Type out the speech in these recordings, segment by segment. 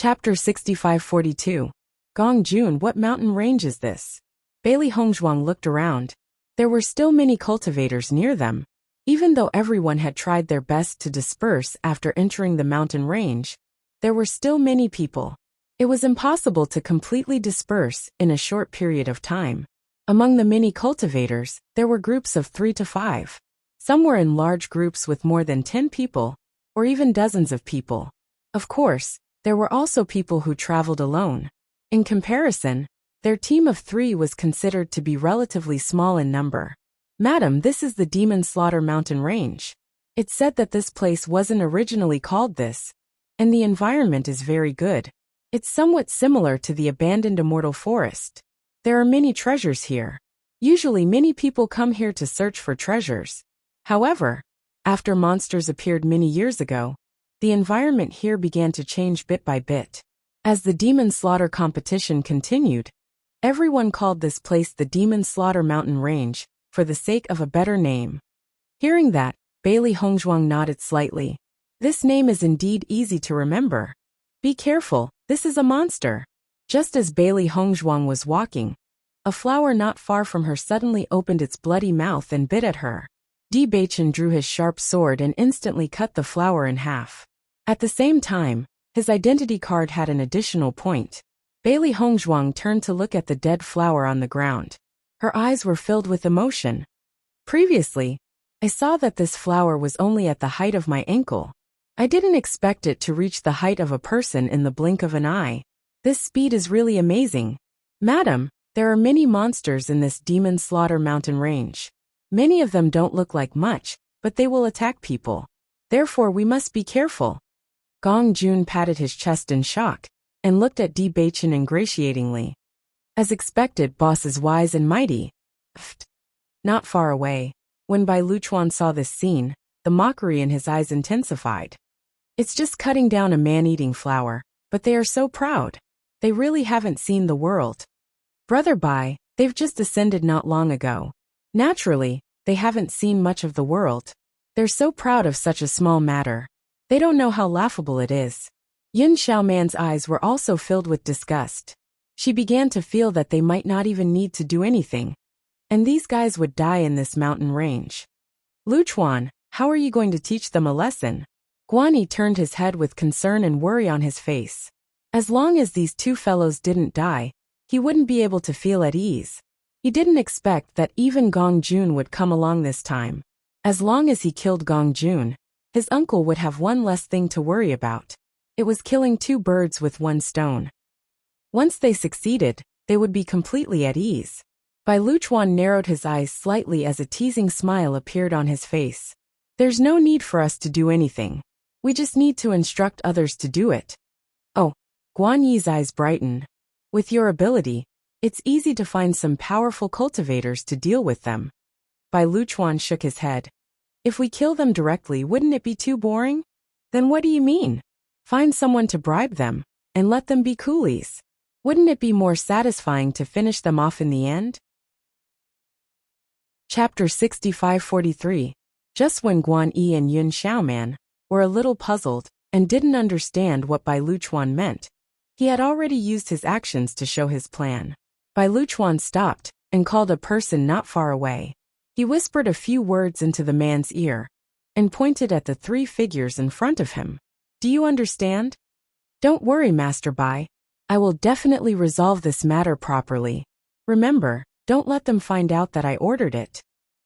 Chapter 6542. Gongjun, what mountain range is this? Bailey Hongzhuang looked around. There were still many cultivators near them. Even though everyone had tried their best to disperse after entering the mountain range, there were still many people. It was impossible to completely disperse in a short period of time. Among the many cultivators, there were groups of 3 to 5. Some were in large groups with more than 10 people, or even dozens of people. Of course, there were also people who traveled alone. In comparison, their team of 3 was considered to be relatively small in number. Madam, this is the Demon Slaughter Mountain Range. It's said that this place wasn't originally called this, and the environment is very good. It's somewhat similar to the abandoned Immortal Forest. There are many treasures here. Usually many people come here to search for treasures. However, after monsters appeared many years ago, the environment here began to change bit by bit. As the Demon Slaughter competition continued, everyone called this place the Demon Slaughter Mountain Range, for the sake of a better name. Hearing that, Bailey Hongzhuang nodded slightly. This name is indeed easy to remember. Be careful, this is a monster. Just as Bailey Hongzhuang was walking, a flower not far from her suddenly opened its bloody mouth and bit at her. Di Baichen drew his sharp sword and instantly cut the flower in half. At the same time, his identity card had an additional point. Bailey Hongzhuang turned to look at the dead flower on the ground. Her eyes were filled with emotion. Previously, I saw that this flower was only at the height of my ankle. I didn't expect it to reach the height of a person in the blink of an eye. This speed is really amazing. Madam, there are many monsters in this Demon Slaughter Mountain Range. Many of them don't look like much, but they will attack people. Therefore we must be careful. Gongjun patted his chest in shock, and looked at Di Baichen ingratiatingly. As expected, boss is wise and mighty. Not far away, when Bai Luchuan saw this scene, the mockery in his eyes intensified. It's just cutting down a man-eating flower, but they are so proud. They really haven't seen the world. Brother Bai, they've just ascended not long ago. Naturally, they haven't seen much of the world. They're so proud of such a small matter. They don't know how laughable it is. Yun Xiaoman's eyes were also filled with disgust. She began to feel that they might not even need to do anything, and these guys would die in this mountain range. Luchuan, how are you going to teach them a lesson? Guanyi turned his head with concern and worry on his face. As long as these 2 fellows didn't die, he wouldn't be able to feel at ease. He didn't expect that even Gongjun would come along this time. As long as he killed Gongjun, his uncle would have one less thing to worry about. It was killing 2 birds with 1 stone. Once they succeeded, they would be completely at ease. Bai Luchuan narrowed his eyes slightly as a teasing smile appeared on his face. There's no need for us to do anything. We just need to instruct others to do it. Oh, Guanyi's eyes brightened. With your ability, it's easy to find some powerful cultivators to deal with them. Bai Luchuan shook his head. If we kill them directly, wouldn't it be too boring? Then what do you mean? Find someone to bribe them, and let them be coolies. Wouldn't it be more satisfying to finish them off in the end? Chapter 6543. Just when Guanyi and Yun Xiaoman were a little puzzled and didn't understand what Bai Luchuan meant, he had already used his actions to show his plan. Bai Luchuan stopped and called a person not far away. He whispered a few words into the man's ear and pointed at the 3 figures in front of him. Do you understand? Don't worry, Master Bai. I will definitely resolve this matter properly. Remember, don't let them find out that I ordered it.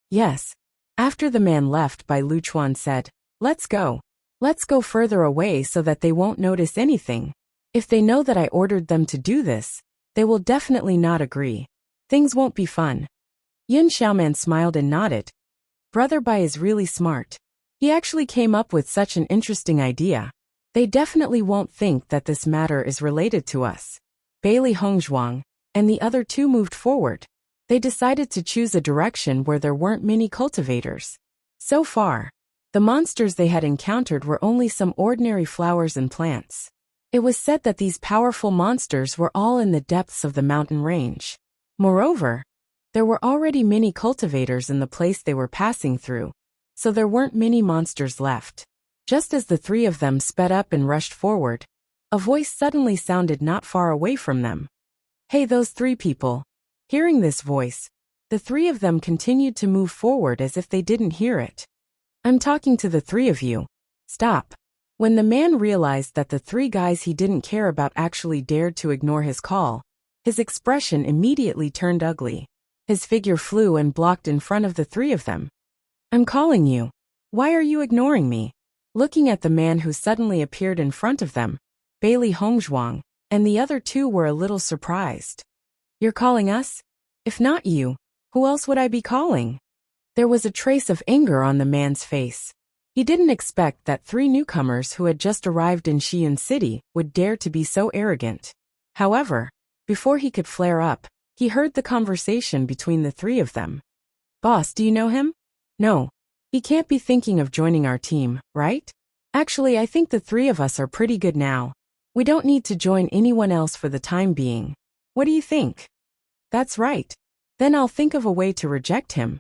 Yes. After the man left, Bai Luchuan said, Let's go. Let's go further away so that they won't notice anything. If they know that I ordered them to do this, they will definitely not agree. Things won't be fun. Yun Xiaoman smiled and nodded. Brother Bai is really smart. He actually came up with such an interesting idea. They definitely won't think that this matter is related to us. Bailey Hongzhuang and the other 2 moved forward. They decided to choose a direction where there weren't many cultivators. So far, the monsters they had encountered were only some ordinary flowers and plants. It was said that these powerful monsters were all in the depths of the mountain range. Moreover, there were already many cultivators in the place they were passing through, so there weren't many monsters left. Just as the 3 of them sped up and rushed forward, A voice suddenly sounded not far away from them. Hey, those three people. Hearing this voice, the three of them continued to move forward as if they didn't hear it. I'm talking to the three of you. Stop. When the man realized that the three guys he didn't care about actually dared to ignore his call, his expression immediately turned ugly. His figure flew and blocked in front of the three of them. I'm calling you. Why are you ignoring me? Looking at the man who suddenly appeared in front of them, Bailey Hongzhuang and the other two were a little surprised. You're calling us? If not you, who else would I be calling? There was a trace of anger on the man's face. He didn't expect that three newcomers who had just arrived in Xiyun City would dare to be so arrogant. However, before he could flare up, he heard the conversation between the three of them. Boss, do you know him? No. He can't be thinking of joining our team, right? Actually, I think the three of us are pretty good now. We don't need to join anyone else for the time being. What do you think? That's right. Then I'll think of a way to reject him.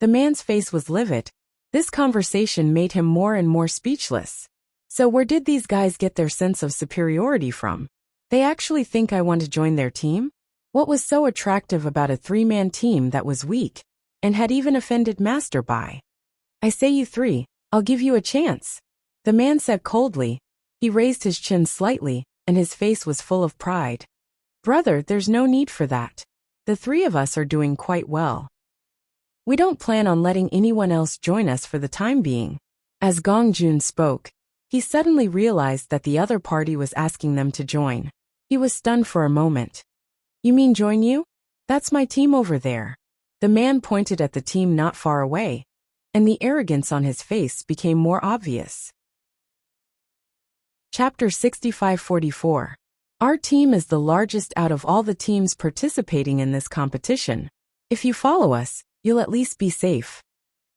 The man's face was livid. This conversation made him more and more speechless. So where did these guys get their sense of superiority from? They actually think I want to join their team? What was so attractive about a three-man team that was weak and had even offended Master Bai? I say you three, I'll give you a chance. The man said coldly. He raised his chin slightly, and his face was full of pride. Brother, there's no need for that. The three of us are doing quite well. We don't plan on letting anyone else join us for the time being. As Gong Jun spoke, he suddenly realized that the other party was asking them to join. He was stunned for a moment. You mean join you? That's my team over there. The man pointed at the team not far away, and the arrogance on his face became more obvious. Chapter 6544. Our team is the largest out of all the teams participating in this competition. If you follow us, you'll at least be safe.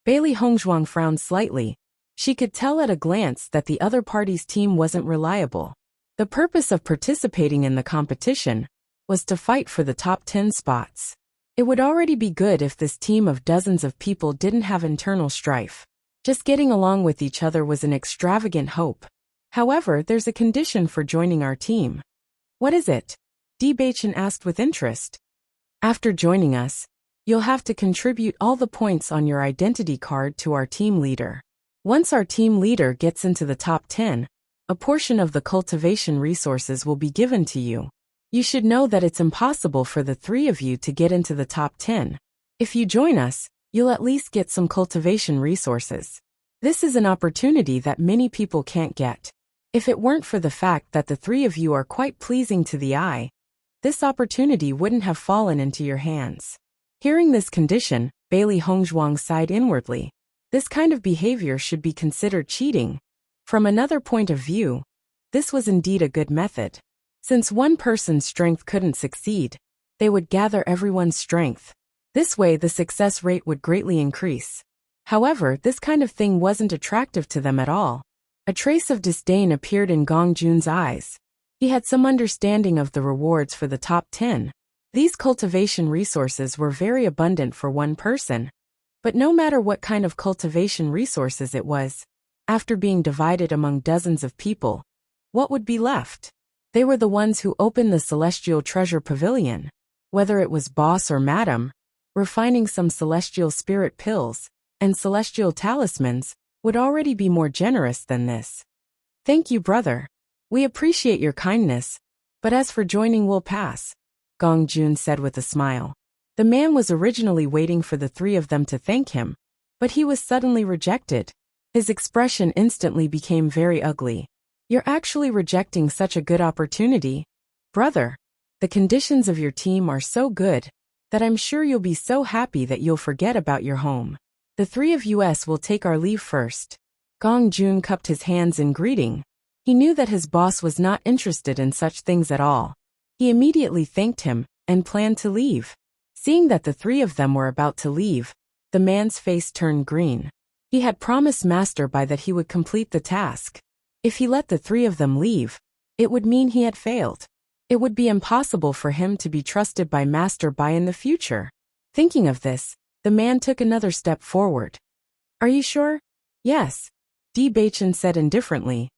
Bailey Hongzhuang frowned slightly. She could tell at a glance that the other party's team wasn't reliable. The purpose of participating in the competition was to fight for the top 10 spots. It would already be good if this team of dozens of people didn't have internal strife. Just getting along with each other was an extravagant hope. However, there's a condition for joining our team. What is it? Di Baichen asked with interest. After joining us, you'll have to contribute all the points on your identity card to our team leader. Once our team leader gets into the top 10, a portion of the cultivation resources will be given to you. You should know that it's impossible for the three of you to get into the top 10. If you join us, you'll at least get some cultivation resources. This is an opportunity that many people can't get. If it weren't for the fact that the three of you are quite pleasing to the eye, this opportunity wouldn't have fallen into your hands. Hearing this condition, Bailey Hongzhuang sighed inwardly. This kind of behavior should be considered cheating. From another point of view, this was indeed a good method. Since one person's strength couldn't succeed, they would gather everyone's strength. This way the success rate would greatly increase. However, this kind of thing wasn't attractive to them at all. A trace of disdain appeared in Gong Jun's eyes. He had some understanding of the rewards for the top 10. These cultivation resources were very abundant for one person. But no matter what kind of cultivation resources it was, after being divided among dozens of people, what would be left? They were the ones who opened the Celestial Treasure Pavilion. Whether it was boss or madam, refining some celestial spirit pills and celestial talismans would already be more generous than this. Thank you, brother. We appreciate your kindness, but as for joining, we'll pass, Gong Jun said with a smile. The man was originally waiting for the three of them to thank him, but he was suddenly rejected. His expression instantly became very ugly. You're actually rejecting such a good opportunity? Brother, the conditions of your team are so good that I'm sure you'll be so happy that you'll forget about your home. The three of us will take our leave first. Gong Jun cupped his hands in greeting. He knew that his boss was not interested in such things at all. He immediately thanked him and planned to leave. Seeing that the three of them were about to leave, the man's face turned green. He had promised Master Bai that he would complete the task. If he let the three of them leave, it would mean he had failed. It would be impossible for him to be trusted by Master Bai in the future. Thinking of this, the man took another step forward. Are you sure? Yes, Di Baichen said indifferently.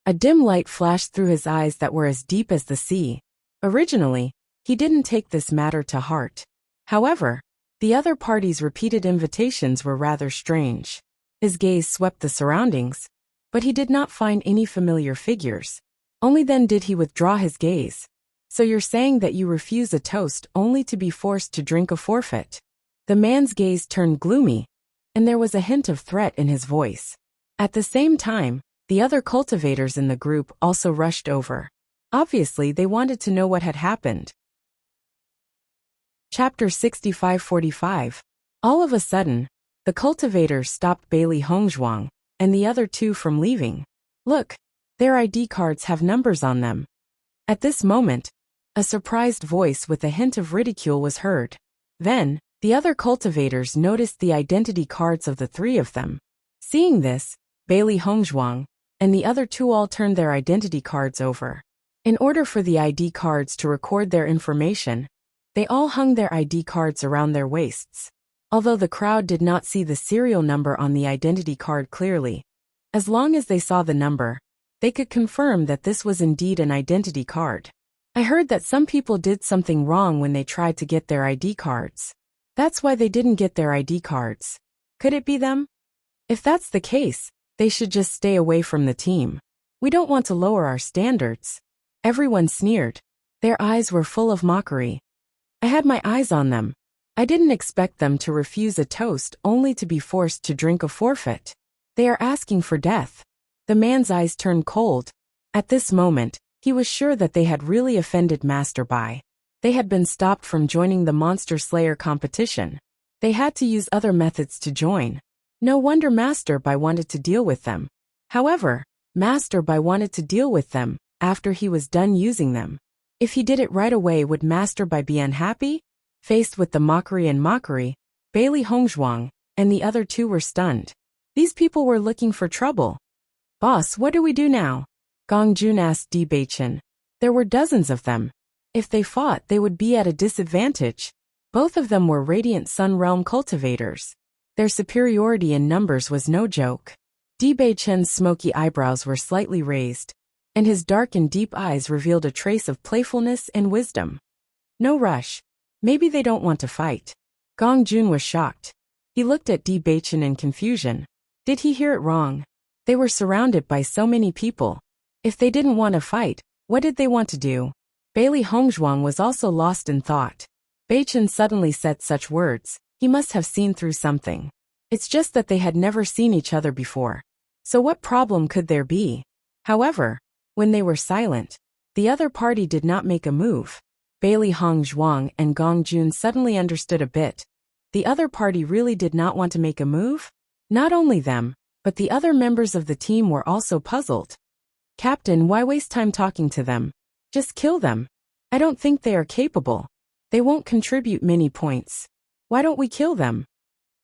A dim light flashed through his eyes that were as deep as the sea. Originally, he didn't take this matter to heart. However, the other party's repeated invitations were rather strange. His gaze swept the surroundings, but he did not find any familiar figures. Only then did he withdraw his gaze. So you're saying that you refuse a toast only to be forced to drink a forfeit? The man's gaze turned gloomy, and there was a hint of threat in his voice. At the same time, the other cultivators in the group also rushed over. Obviously, they wanted to know what had happened. Chapter 65-45. All of a sudden, the cultivators stopped Bailey Hongzhuang and the other two from leaving. Look, their ID cards have numbers on them. At this moment, a surprised voice with a hint of ridicule was heard. Then, the other cultivators noticed the identity cards of the three of them. Seeing this, Bailey Hongzhuang and the other two all turned their identity cards over. In order for the ID cards to record their information, they all hung their ID cards around their waists. Although the crowd did not see the serial number on the identity card clearly, as long as they saw the number, they could confirm that this was indeed an identity card. I heard that some people did something wrong when they tried to get their ID cards. That's why they didn't get their ID cards. Could it be them? If that's the case, they should just stay away from the team. We don't want to lower our standards. Everyone sneered. Their eyes were full of mockery. I had my eyes on them. I didn't expect them to refuse a toast only to be forced to drink a forfeit. They are asking for death. The man's eyes turned cold. At this moment, he was sure that they had really offended Master Bai. They had been stopped from joining the Monster Slayer competition. They had to use other methods to join. No wonder Master Bai wanted to deal with them. However, Master Bai wanted to deal with them after he was done using them. If he did it right away, would Master Bai be unhappy? Faced with the mockery, Bailey Hongzhuang and the other two were stunned. These people were looking for trouble. Boss, what do we do now? Gong Jun asked Di Beichen. There were dozens of them. If they fought, they would be at a disadvantage. Both of them were Radiant Sun Realm cultivators. Their superiority in numbers was no joke. Di Beichen's smoky eyebrows were slightly raised, and his dark and deep eyes revealed a trace of playfulness and wisdom. No rush. Maybe they don't want to fight. Gong Jun was shocked. He looked at Di Beichen in confusion. Did he hear it wrong? They were surrounded by so many people. If they didn't want to fight, what did they want to do? Bailey Hongzhuang was also lost in thought. Beichen suddenly said such words. He must have seen through something. It's just that they had never seen each other before. So what problem could there be? However, when they were silent, the other party did not make a move. Bailey Hongzhuang and Gong Jun suddenly understood a bit. The other party really did not want to make a move? Not only them, but the other members of the team were also puzzled. Captain, why waste time talking to them? Just kill them. I don't think they are capable. They won't contribute many points. Why don't we kill them?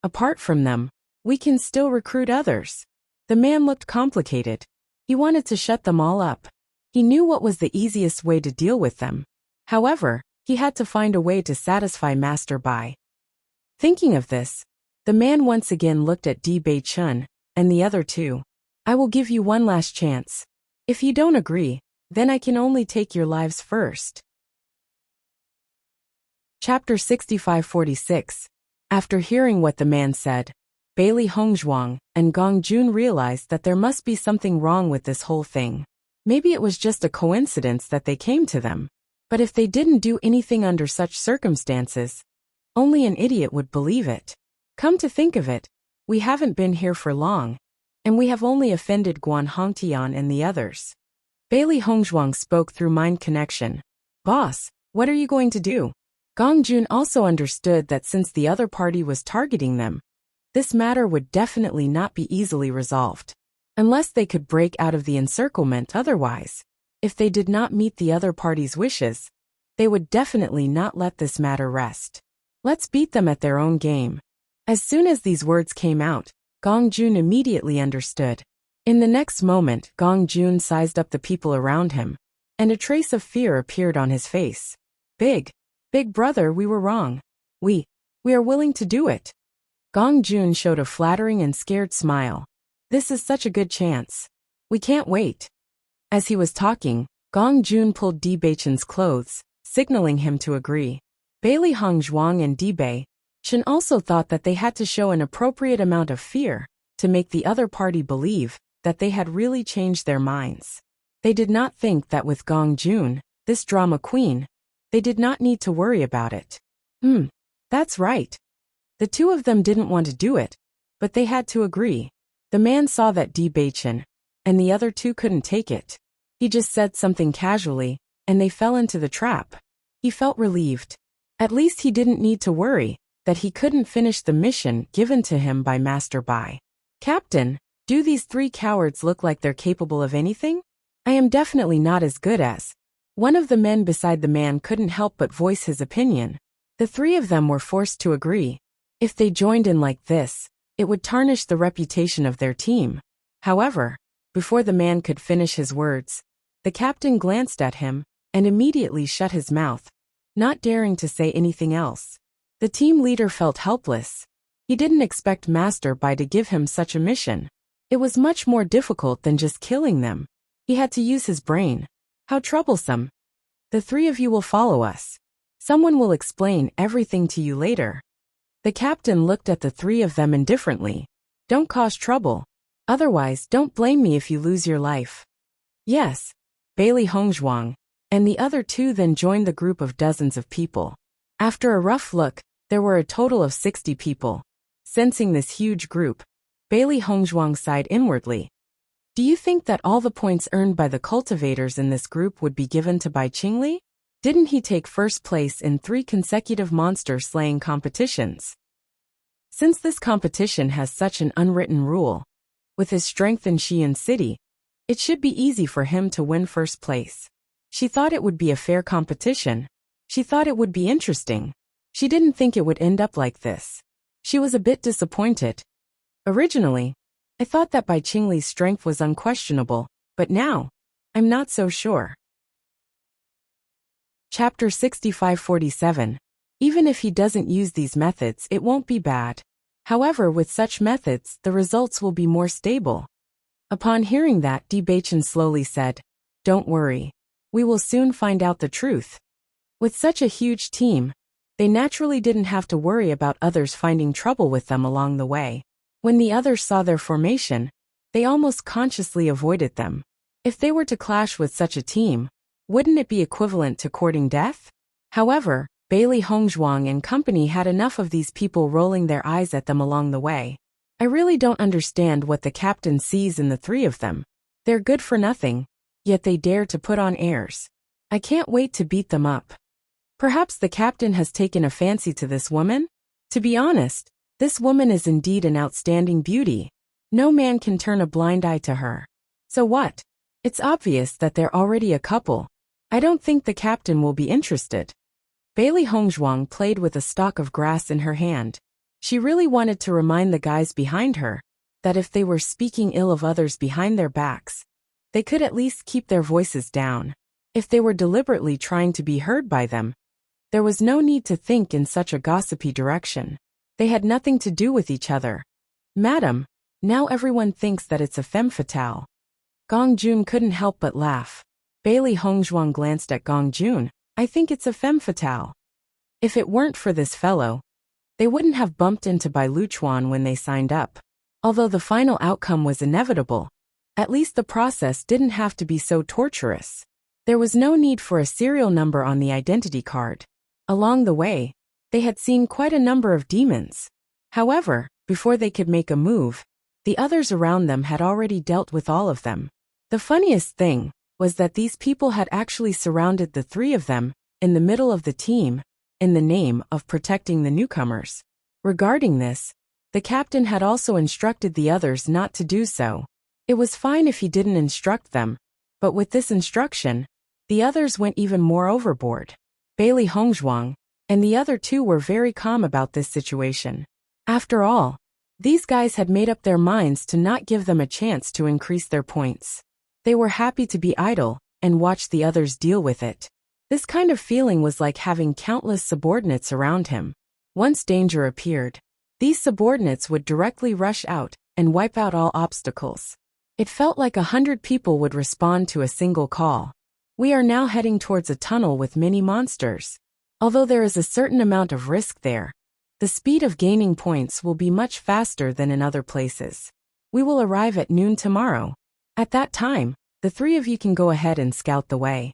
Apart from them, we can still recruit others. The man looked complicated. He wanted to shut them all up. He knew what was the easiest way to deal with them. However, he had to find a way to satisfy Master Bai. Thinking of this, the man once again looked at Di Beichen and the other two. I will give you one last chance. If you don't agree, then I can only take your lives first. Chapter 65-46. After hearing what the man said, Bailey Hongzhuang and Gong Jun realized that there must be something wrong with this whole thing. Maybe it was just a coincidence that they came to them. But if they didn't do anything under such circumstances, only an idiot would believe it. Come to think of it, we haven't been here for long, and we have only offended Guan Hongtian and the others. Bailey Hongzhuang spoke through mind connection. Boss, what are you going to do? Gong Jun also understood that since the other party was targeting them, this matter would definitely not be easily resolved. Unless they could break out of the encirclement otherwise. If they did not meet the other party's wishes, they would definitely not let this matter rest. Let's beat them at their own game. As soon as these words came out, Gong Jun immediately understood. In the next moment, Gong Jun sized up the people around him, and a trace of fear appeared on his face. Big brother, we were wrong. We are willing to do it. Gong Jun showed a flattering and scared smile. This is such a good chance. We can't wait. As he was talking, Gong Jun pulled Di Beichen's clothes, signaling him to agree. Bailey Hongzhuang and Di Beichen also thought that they had to show an appropriate amount of fear to make the other party believe that they had really changed their minds. They did not think that with Gong Jun, this drama queen, they did not need to worry about it. That's right. The two of them didn't want to do it, but they had to agree. The man saw that Di Beichen and the other two couldn't take it. He just said something casually, and they fell into the trap. He felt relieved. At least he didn't need to worry that he couldn't finish the mission given to him by Master Bai. Captain, do these three cowards look like they're capable of anything? I am definitely not as good as. One of the men beside the man couldn't help but voice his opinion. The three of them were forced to agree. If they joined in like this, it would tarnish the reputation of their team. However, before the man could finish his words, the captain glanced at him and immediately shut his mouth, not daring to say anything else. The team leader felt helpless. He didn't expect Master Bai to give him such a mission. It was much more difficult than just killing them. He had to use his brain. How troublesome. The three of you will follow us. Someone will explain everything to you later. The captain looked at the three of them indifferently. Don't cause trouble. Otherwise, don't blame me if you lose your life. Yes. Bailey Hongzhuang and the other two then joined the group of dozens of people. After a rough look, there were a total of 60 people. Sensing this huge group, Bailey Hongzhuang sighed inwardly. Do you think that all the points earned by the cultivators in this group would be given to Bai Qingli? Didn't he take first place in 3 consecutive monster-slaying competitions? Since this competition has such an unwritten rule, with his strength in Xi'an City, it should be easy for him to win first place. She thought it would be a fair competition. She thought it would be interesting. She didn't think it would end up like this. She was a bit disappointed. Originally, I thought that Bai Qingli's strength was unquestionable, but now, I'm not so sure. Chapter 6547. Even if he doesn't use these methods, it won't be bad. However, with such methods, the results will be more stable. Upon hearing that, Di Beichen slowly said, Don't worry. We will soon find out the truth. With such a huge team, they naturally didn't have to worry about others finding trouble with them along the way. When the others saw their formation, they almost consciously avoided them. If they were to clash with such a team, wouldn't it be equivalent to courting death? However, Bailey Hongzhuang and company had enough of these people rolling their eyes at them along the way. I really don't understand what the captain sees in the three of them. They're good for nothing, yet they dare to put on airs. I can't wait to beat them up. Perhaps the captain has taken a fancy to this woman? To be honest, this woman is indeed an outstanding beauty. No man can turn a blind eye to her. So what? It's obvious that they're already a couple. I don't think the captain will be interested. Bailey Hongzhuang played with a stalk of grass in her hand. She really wanted to remind the guys behind her that if they were speaking ill of others behind their backs, they could at least keep their voices down. If they were deliberately trying to be heard by them, there was no need to think in such a gossipy direction. They had nothing to do with each other. Madam, now everyone thinks that it's a femme fatale. Gong Jun couldn't help but laugh. Bailey Hongzhuang glanced at Gong Jun. I think it's a femme fatale. If it weren't for this fellow, they wouldn't have bumped into Bai Luchuan when they signed up. Although the final outcome was inevitable, at least the process didn't have to be so torturous. There was no need for a serial number on the identity card. Along the way, they had seen quite a number of demons. However, before they could make a move, the others around them had already dealt with all of them. The funniest thing was that these people had actually surrounded the three of them in the middle of the team in the name of protecting the newcomers. Regarding this, the captain had also instructed the others not to do so. It was fine if he didn't instruct them, but with this instruction, the others went even more overboard. Bailey Hongzhuang and the other two were very calm about this situation. After all, these guys had made up their minds to not give them a chance to increase their points. They were happy to be idle and watch the others deal with it. This kind of feeling was like having countless subordinates around him. Once danger appeared, these subordinates would directly rush out and wipe out all obstacles. It felt like 100 people would respond to a single call. We are now heading towards a tunnel with many monsters. Although there is a certain amount of risk there, the speed of gaining points will be much faster than in other places. We will arrive at noon tomorrow. At that time, the three of you can go ahead and scout the way.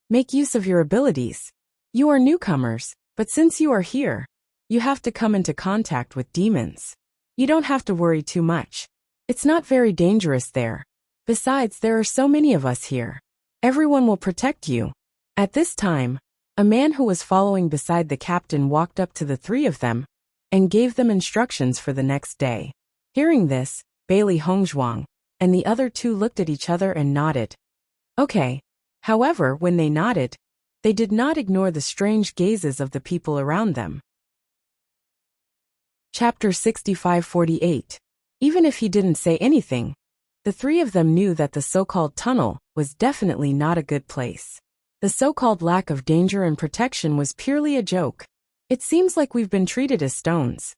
Make use of your abilities. You are newcomers, but since you are here, you have to come into contact with demons. You don't have to worry too much. It's not very dangerous there. Besides, there are so many of us here. Everyone will protect you. At this time, a man who was following beside the captain walked up to the three of them and gave them instructions for the next day. Hearing this, Bailey Hongzhuang and the other two looked at each other and nodded. Okay. However, when they nodded, they did not ignore the strange gazes of the people around them. Chapter 65-48. Even if he didn't say anything, the three of them knew that the so-called tunnel was definitely not a good place. The so-called lack of danger and protection was purely a joke. It seems like we've been treated as stones.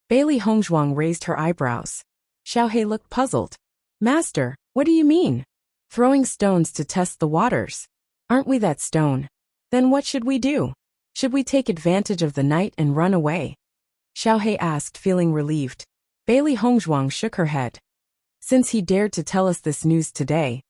Bailey Hongzhuang raised her eyebrows. Xiaohei looked puzzled. Master, what do you mean? Throwing stones to test the waters. Aren't we that stone? Then what should we do? Should we take advantage of the night and run away? Xiaohei asked, feeling relieved. Bailey Hongzhuang shook her head. Since he dared to tell us this news today,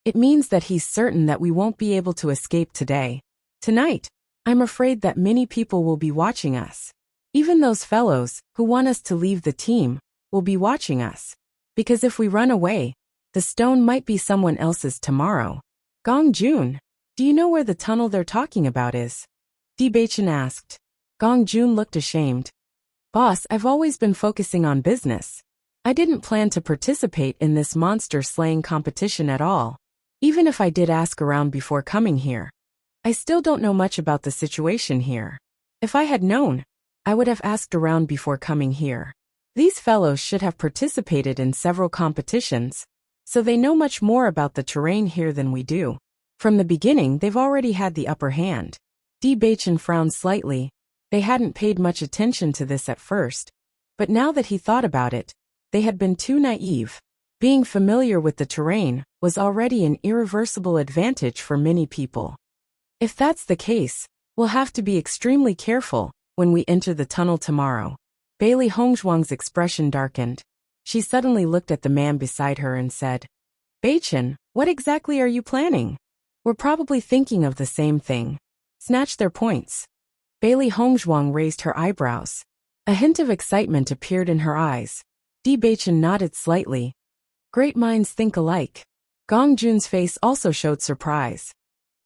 it means that he's certain that we won't be able to escape today. Tonight, I'm afraid that many people will be watching us. Even those fellows who want us to leave the team will be watching us. Because if we run away, the stone might be someone else's tomorrow. Gong Jun, do you know where the tunnel they're talking about is? Di Beichen asked. Gong Jun looked ashamed. Boss, I've always been focusing on business. I didn't plan to participate in this monster-slaying competition at all. Even if I did ask around before coming here, I still don't know much about the situation here. If I had known, I would have asked around before coming here. These fellows should have participated in several competitions, so they know much more about the terrain here than we do. From the beginning, they've already had the upper hand. Di Beichen frowned slightly. They hadn't paid much attention to this at first, but now that he thought about it, they had been too naive. Being familiar with the terrain was already an irreversible advantage for many people. If that's the case, we'll have to be extremely careful when we enter the tunnel tomorrow. Bailey Hongzhuang's expression darkened. She suddenly looked at the man beside her and said, Beichen, what exactly are you planning? We're probably thinking of the same thing. Snatch their points. Bailey Hongzhuang raised her eyebrows. A hint of excitement appeared in her eyes. Di Beichen nodded slightly. Great minds think alike. Gong Jun's face also showed surprise.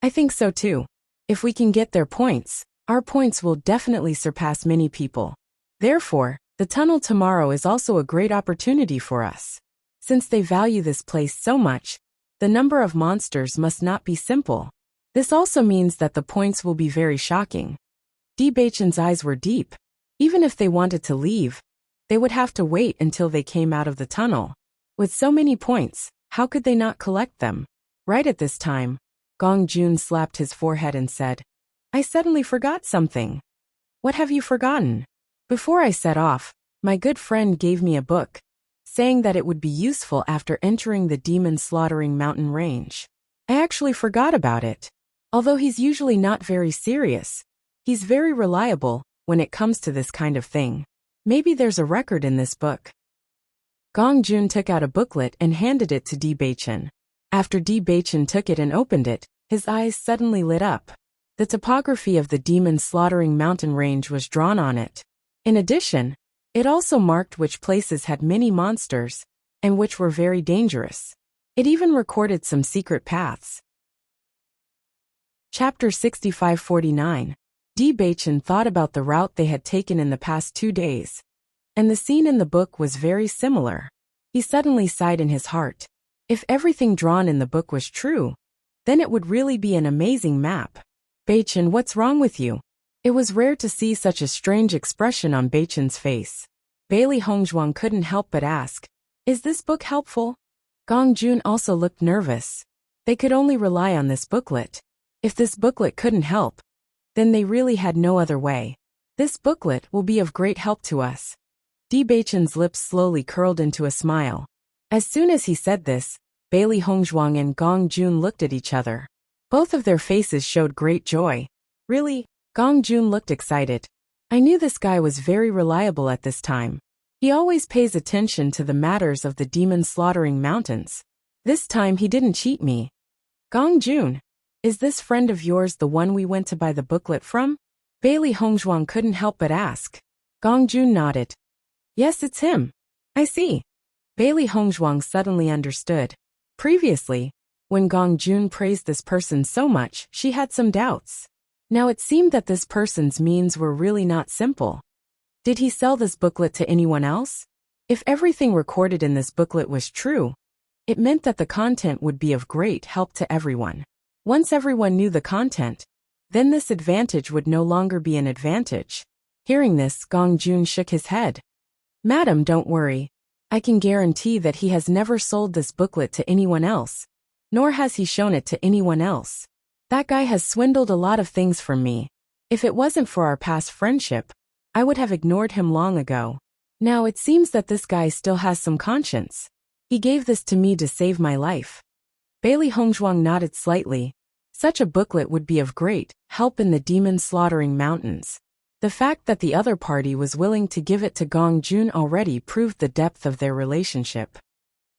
I think so too. If we can get their points, our points will definitely surpass many people. Therefore, the tunnel tomorrow is also a great opportunity for us. Since they value this place so much, the number of monsters must not be simple. This also means that the points will be very shocking. Di Beichen's eyes were deep. Even if they wanted to leave, they would have to wait until they came out of the tunnel. With so many points, how could they not collect them? Right at this time, Gong Jun slapped his forehead and said, I suddenly forgot something. What have you forgotten? Before I set off, my good friend gave me a book, saying that it would be useful after entering the demon-slaughtering mountain range. I actually forgot about it. Although he's usually not very serious, he's very reliable when it comes to this kind of thing. Maybe there's a record in this book. Gong Jun took out a booklet and handed it to Di Beichen. After Di Beichen took it and opened it, his eyes suddenly lit up. The topography of the demon-slaughtering mountain range was drawn on it. In addition, it also marked which places had many monsters, and which were very dangerous. It even recorded some secret paths. Chapter 65-49. Di Beichen thought about the route they had taken in the past 2 days, and the scene in the book was very similar. He suddenly sighed in his heart. If everything drawn in the book was true, then it would really be an amazing map. Beichen, what's wrong with you? It was rare to see such a strange expression on Beichen's face. Bailey Hongzhuang couldn't help but ask, Is this book helpful? Gong Jun also looked nervous. They could only rely on this booklet. If this booklet couldn't help, then they really had no other way. This booklet will be of great help to us. Di Beichen's lips slowly curled into a smile. As soon as he said this, Bailey Hongzhuang and Gong Jun looked at each other. Both of their faces showed great joy. Really? Gong Jun looked excited. I knew this guy was very reliable at this time. He always pays attention to the matters of the demon slaughtering mountains. This time he didn't cheat me. Gong Jun, is this friend of yours the one we went to buy the booklet from? Bailey Hongzhuang couldn't help but ask. Gong Jun nodded. Yes, it's him. I see. Bailey Hongzhuang suddenly understood. Previously, when Gong Jun praised this person so much, she had some doubts. Now it seemed that this person's means were really not simple. Did he sell this booklet to anyone else? If everything recorded in this booklet was true, it meant that the content would be of great help to everyone. Once everyone knew the content, then this advantage would no longer be an advantage. Hearing this, Gong Jun shook his head. Madam, don't worry. I can guarantee that he has never sold this booklet to anyone else, nor has he shown it to anyone else. That guy has swindled a lot of things from me. If it wasn't for our past friendship, I would have ignored him long ago. Now it seems that this guy still has some conscience. He gave this to me to save my life. Bailey Hongzhuang nodded slightly. Such a booklet would be of great help in the demon slaughtering mountains. The fact that the other party was willing to give it to Gong Jun already proved the depth of their relationship.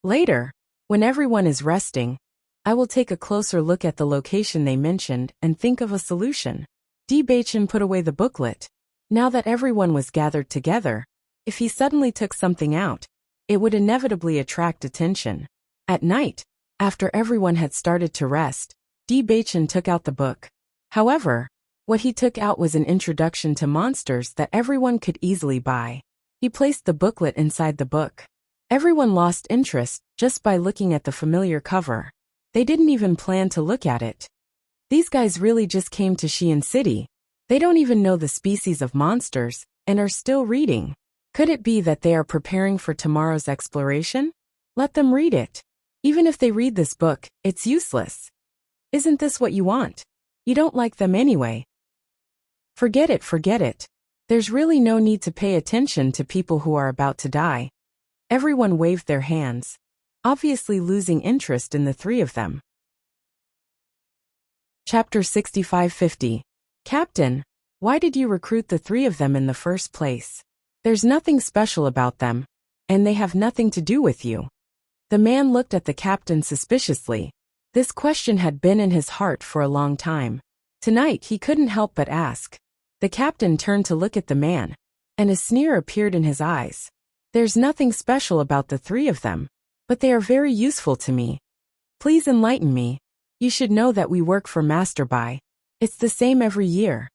Later, when everyone is resting, I will take a closer look at the location they mentioned and think of a solution. Di Baichen put away the booklet. Now that everyone was gathered together, if he suddenly took something out, it would inevitably attract attention. At night, after everyone had started to rest, Di Baichen took out the book. However, what he took out was an introduction to monsters that everyone could easily buy. He placed the booklet inside the book. Everyone lost interest just by looking at the familiar cover. They didn't even plan to look at it. These guys really just came to Xi'an City. They don't even know the species of monsters and are still reading. Could it be that they are preparing for tomorrow's exploration? Let them read it. Even if they read this book, it's useless. Isn't this what you want? You don't like them anyway. Forget it, forget it. There's really no need to pay attention to people who are about to die. Everyone waved their hands, obviously losing interest in the three of them. Chapter 6550. Captain, why did you recruit the three of them in the first place? There's nothing special about them, and they have nothing to do with you. The man looked at the captain suspiciously. This question had been in his heart for a long time. Tonight he couldn't help but ask. The captain turned to look at the man, and a sneer appeared in his eyes. There's nothing special about the three of them, but they are very useful to me. Please enlighten me. You should know that we work for Master Bai. It's the same every year.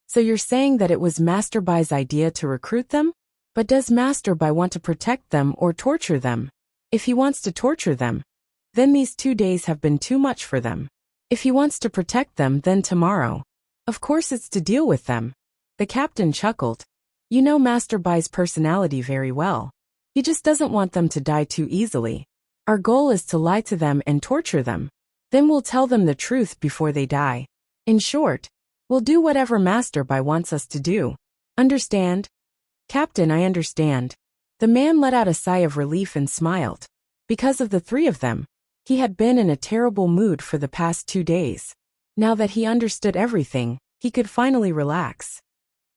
So you're saying that it was Master Bai's idea to recruit them? But does Master Bai want to protect them or torture them? If he wants to torture them, then these 2 days have been too much for them. If he wants to protect them, then tomorrow. Of course it's to deal with them. The captain chuckled. You know Master Bai's personality very well. He just doesn't want them to die too easily. Our goal is to lie to them and torture them. Then we'll tell them the truth before they die. In short, we'll do whatever Master Bai wants us to do. Understand? Captain, I understand. The man let out a sigh of relief and smiled. Because of the three of them, he had been in a terrible mood for the past 2 days. Now that he understood everything, he could finally relax.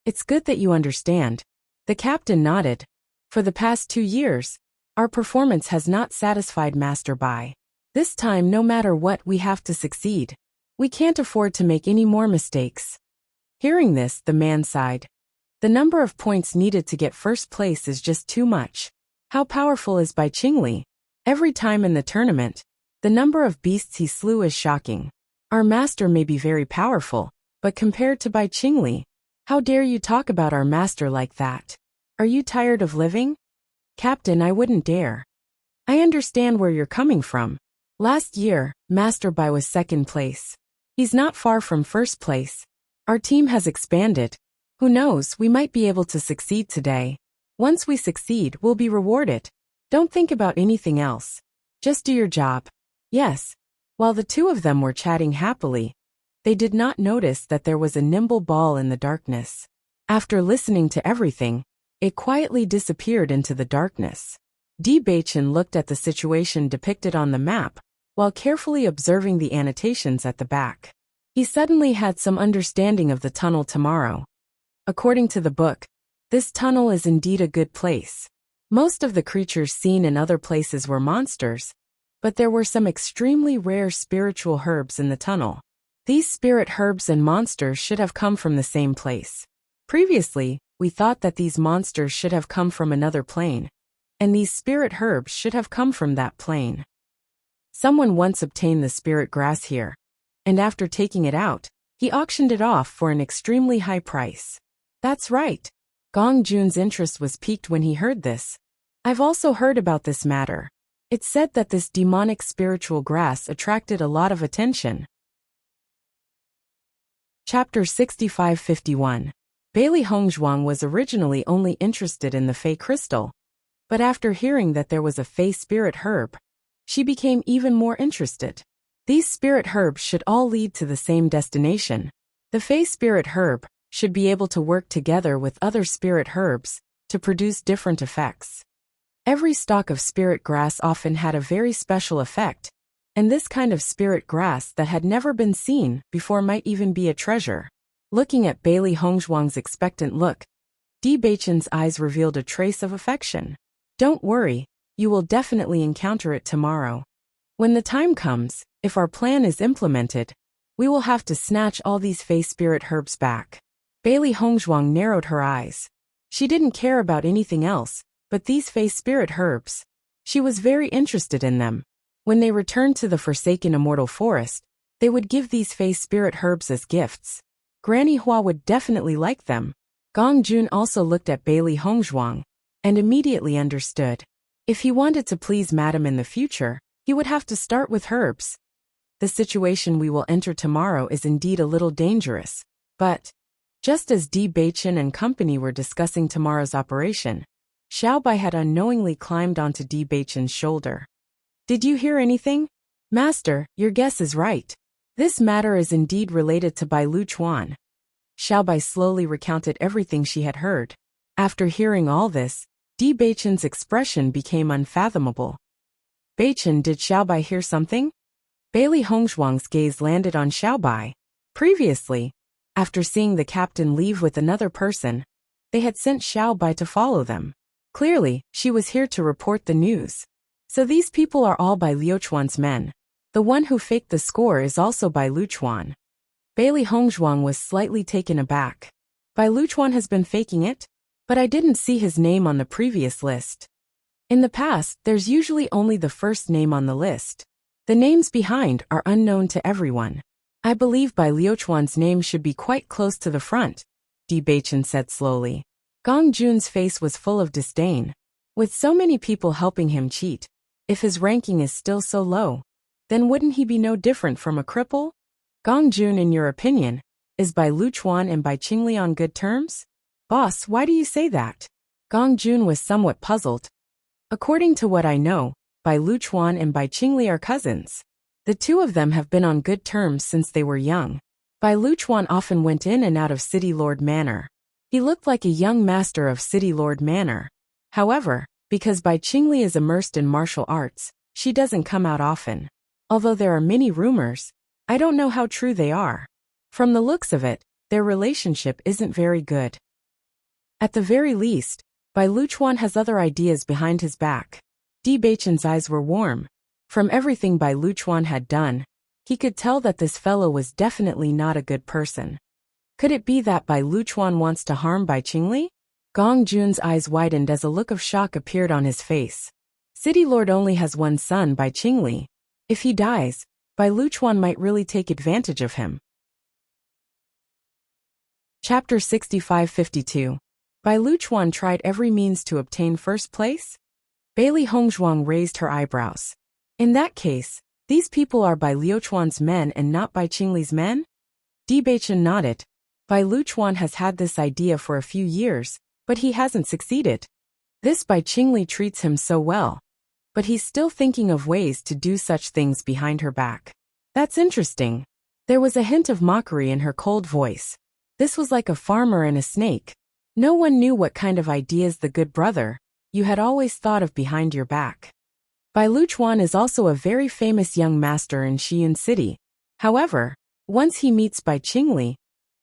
It's good that you understand. The captain nodded. For the past 2 years, our performance has not satisfied Master Bai. This time, no matter what, we have to succeed. We can't afford to make any more mistakes. Hearing this, the man sighed. The number of points needed to get first place is just too much. How powerful is Bai Qingli? Every time in the tournament, the number of beasts he slew is shocking. Our master may be very powerful, but compared to Bai Qingli, how dare you talk about our master like that? Are you tired of living? Captain, I wouldn't dare. I understand where you're coming from. Last year, Master Bai was second place. He's not far from first place. Our team has expanded. Who knows, we might be able to succeed today. Once we succeed, we'll be rewarded. Don't think about anything else. Just do your job. Yes. While the two of them were chatting happily, they did not notice that there was a nimble ball in the darkness. After listening to everything, it quietly disappeared into the darkness. Di Baichen looked at the situation depicted on the map, while carefully observing the annotations at the back. He suddenly had some understanding of the tunnel tomorrow. According to the book, this tunnel is indeed a good place. Most of the creatures seen in other places were monsters, but there were some extremely rare spiritual herbs in the tunnel. These spirit herbs and monsters should have come from the same place. Previously, we thought that these monsters should have come from another plane, and these spirit herbs should have come from that plane. Someone once obtained the spirit grass here, and after taking it out, he auctioned it off for an extremely high price. That's right. Gong Jun's interest was piqued when he heard this. I've also heard about this matter. It's said that this demonic spiritual grass attracted a lot of attention. Chapter 6551. Bailey Hongzhuang was originally only interested in the Fey crystal, but after hearing that there was a Fey spirit herb, she became even more interested. These spirit herbs should all lead to the same destination. The Fey spirit herb should be able to work together with other spirit herbs to produce different effects. Every stalk of spirit grass often had a very special effect, and this kind of spirit grass that had never been seen before might even be a treasure. Looking at Bailey Hongzhuang's expectant look, Di Baichen's eyes revealed a trace of affection. Don't worry, you will definitely encounter it tomorrow. When the time comes, if our plan is implemented, we will have to snatch all these Fey spirit herbs back. Bailey Hongzhuang narrowed her eyes. She didn't care about anything else, but these Fey spirit herbs. She was very interested in them. When they returned to the forsaken immortal forest, they would give these Fey spirit herbs as gifts. Granny Hua would definitely like them. Gong Jun also looked at Bailey Hongzhuang, and immediately understood. If he wanted to please Madam in the future, he would have to start with herbs. The situation we will enter tomorrow is indeed a little dangerous, but just as Di Baichen and company were discussing tomorrow's operation, Xiaobai had unknowingly climbed onto Di Baichen's shoulder. Did you hear anything? Master, your guess is right. This matter is indeed related to Bai Luchuan. Xiaobai slowly recounted everything she had heard. After hearing all this, Di Baichen's expression became unfathomable. Baichen, did Xiaobai hear something? Bailey Hongzhuang's gaze landed on Xiaobai. Previously, after seeing the captain leave with another person, they had sent Xiaobai to follow them. Clearly, she was here to report the news. So these people are all Bai Luchuan's men. The one who faked the score is also Bai Luchuan. Bailey Hongzhuang was slightly taken aback. Bai Luchuan has been faking it? But I didn't see his name on the previous list. In the past, there's usually only the first name on the list. The names behind are unknown to everyone. I believe Bai Luchuan's name should be quite close to the front, Di Baichen said slowly. Gong Jun's face was full of disdain. With so many people helping him cheat, if his ranking is still so low, then wouldn't he be no different from a cripple? Gong Jun, in your opinion, is Bai Luchuan and Bai Qingli on good terms? Boss, why do you say that? Gong Jun was somewhat puzzled. According to what I know, Bai Luchuan and Bai Qingli are cousins. The two of them have been on good terms since they were young. Bai Luchuan often went in and out of City Lord Manor. He looked like a young master of City Lord Manor. However, because Bai Qingli is immersed in martial arts, she doesn't come out often. Although there are many rumors, I don't know how true they are. From the looks of it, their relationship isn't very good. At the very least, Bai Luchuan has other ideas behind his back. Di Baichen's eyes were warm. From everything Bai Luchuan had done, he could tell that this fellow was definitely not a good person. Could it be that Bai Luchuan wants to harm Bai Qingli? Gong Jun's eyes widened as a look of shock appeared on his face. City Lord only has one son, Bai Qingli. If he dies, Bai Luchuan might really take advantage of him. Chapter 6552. Bai Luchuan tried every means to obtain first place? Bailey Hongzhuang raised her eyebrows. In that case, these people are Bai Luchuan's men and not Bai Qingli's men? Di Baichen nodded. Bai Luchuan has had this idea for a few years, but he hasn't succeeded. This Bai Qingli treats him so well, but he's still thinking of ways to do such things behind her back. That's interesting. There was a hint of mockery in her cold voice. This was like a farmer and a snake. No one knew what kind of ideas the good brother, you had always thought of behind your back. Bai Luchuan is also a very famous young master in Xiyun City. However, once he meets Bai Qingli,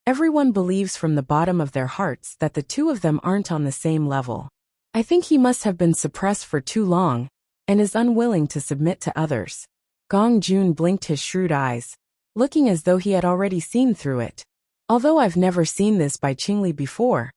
everyone believes from the bottom of their hearts that the two of them aren't on the same level. I think he must have been suppressed for too long and is unwilling to submit to others. Gong Jun blinked his shrewd eyes, looking as though he had already seen through it. Although I've never seen this Bai Qingli before,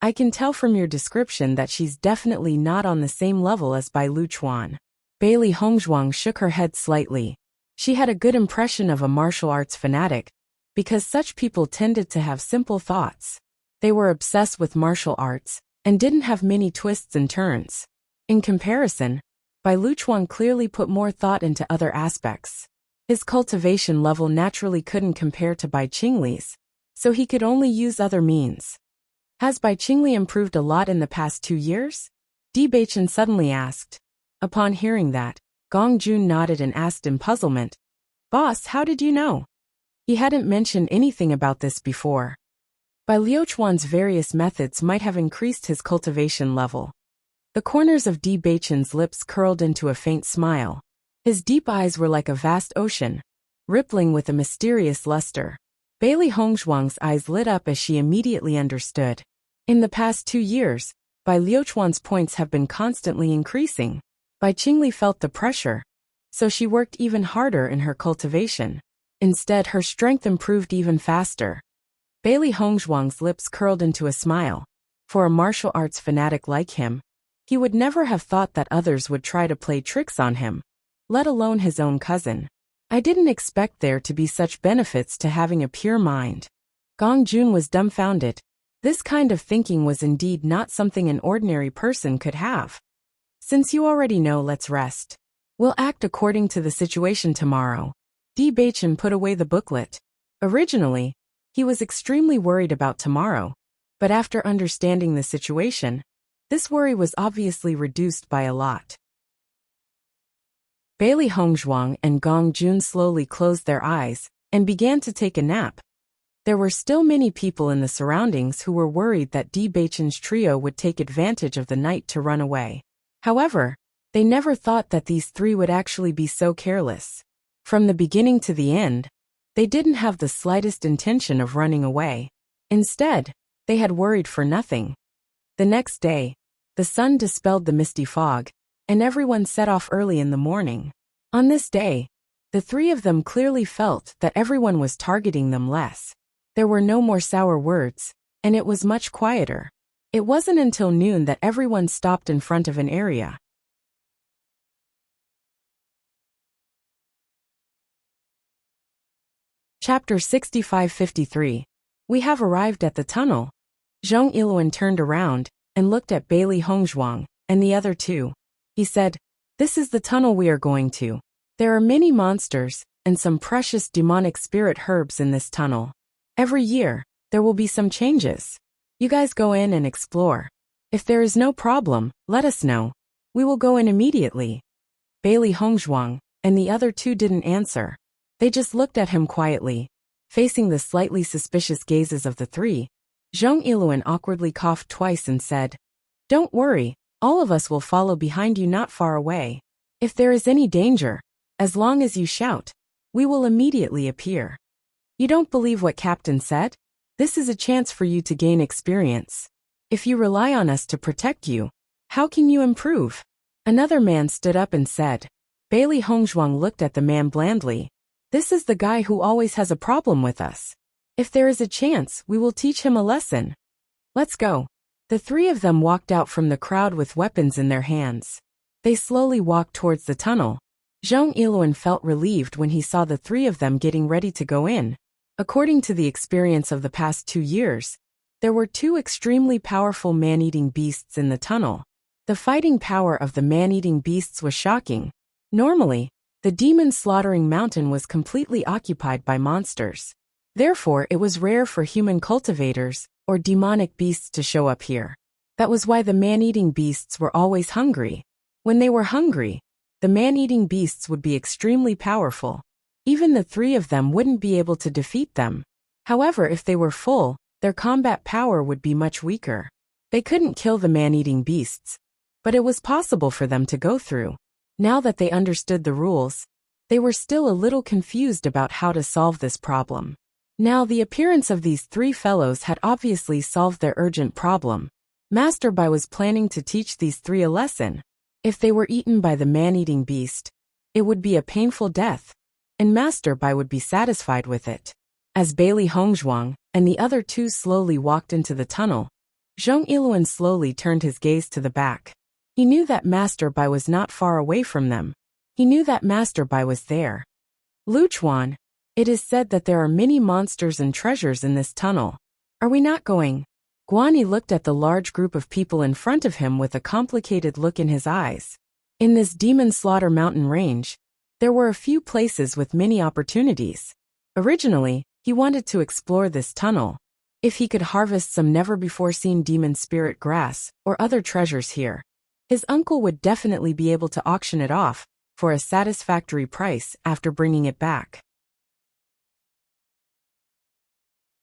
I can tell from your description that she's definitely not on the same level as Bai Luchuan. Bailey Hongzhuang shook her head slightly. She had a good impression of a martial arts fanatic, because such people tended to have simple thoughts. They were obsessed with martial arts, and didn't have many twists and turns. In comparison, Bai Luchuan clearly put more thought into other aspects. His cultivation level naturally couldn't compare to Bai Qingli's, so he could only use other means. Has Bai Qingli improved a lot in the past 2 years? Di Baichen suddenly asked. Upon hearing that, Gong Jun nodded and asked in puzzlement, "Boss, how did you know?" He hadn't mentioned anything about this before. Bai Liuchuan's various methods might have increased his cultivation level. The corners of Di Baichen's lips curled into a faint smile. His deep eyes were like a vast ocean, rippling with a mysterious luster. Bailey Hongzhuang's eyes lit up as she immediately understood. In the past 2 years, Bai Liuchuan's points have been constantly increasing. Bai Qingli felt the pressure, so she worked even harder in her cultivation. Instead, her strength improved even faster. Bailey Hongzhuang's lips curled into a smile. For a martial arts fanatic like him, he would never have thought that others would try to play tricks on him, let alone his own cousin. I didn't expect there to be such benefits to having a pure mind. Gong Jun was dumbfounded. This kind of thinking was indeed not something an ordinary person could have. Since you already know, let's rest. We'll act according to the situation tomorrow. Di Baichen put away the booklet. Originally, he was extremely worried about tomorrow, but after understanding the situation, this worry was obviously reduced by a lot. Bailey Hongzhuang and Gong Jun slowly closed their eyes and began to take a nap. There were still many people in the surroundings who were worried that Di Baichen's trio would take advantage of the night to run away. However, they never thought that these three would actually be so careless. From the beginning to the end, they didn't have the slightest intention of running away. Instead, they had worried for nothing. The next day, the sun dispelled the misty fog, and everyone set off early in the morning. On this day, the three of them clearly felt that everyone was targeting them less. There were no more sour words, and it was much quieter. It wasn't until noon that everyone stopped in front of an area. Chapter 6553. We have arrived at the tunnel. Zhang Yiluan turned around and looked at Bailey Hongzhuang and the other two. He said, "This is the tunnel we are going to. There are many monsters and some precious demonic spirit herbs in this tunnel. Every year, there will be some changes. You guys go in and explore. If there is no problem, let us know. We will go in immediately." Bailey Hongzhuang and the other two didn't answer. They just looked at him quietly. Facing the slightly suspicious gazes of the three, Zhang Yiluan awkwardly coughed twice and said, "Don't worry, all of us will follow behind you not far away. If there is any danger, as long as you shout, we will immediately appear." You don't believe what Captain said? This is a chance for you to gain experience. If you rely on us to protect you, how can you improve? Another man stood up and said. Bailey Hongzhuang looked at the man blandly. This is the guy who always has a problem with us. If there is a chance, we will teach him a lesson. Let's go. The three of them walked out from the crowd with weapons in their hands. They slowly walked towards the tunnel. Zhang Yiluan felt relieved when he saw the three of them getting ready to go in. According to the experience of the past 2 years, there were 2 extremely powerful man-eating beasts in the tunnel. The fighting power of the man-eating beasts was shocking. Normally, the demon-slaughtering mountain was completely occupied by monsters. Therefore, it was rare for human cultivators or demonic beasts to show up here. That was why the man-eating beasts were always hungry. When they were hungry, the man-eating beasts would be extremely powerful. Even the 3 of them wouldn't be able to defeat them. However, if they were full, their combat power would be much weaker. They couldn't kill the man-eating beasts, but it was possible for them to go through. Now that they understood the rules, they were still a little confused about how to solve this problem. Now the appearance of these three fellows had obviously solved their urgent problem. Master Bai was planning to teach these three a lesson. If they were eaten by the man-eating beast, it would be a painful death, and Master Bai would be satisfied with it. As Bailey Hongzhuang and the other two slowly walked into the tunnel, Zhong Yiluan slowly turned his gaze to the back. He knew that Master Bai was not far away from them. He knew that Master Bai was there. Luchuan, it is said that there are many monsters and treasures in this tunnel. Are we not going? Guanyi looked at the large group of people in front of him with a complicated look in his eyes. In this Demon Slaughter mountain range, there were a few places with many opportunities. Originally, he wanted to explore this tunnel. If he could harvest some never-before-seen demon spirit grass or other treasures here, his uncle would definitely be able to auction it off for a satisfactory price after bringing it back.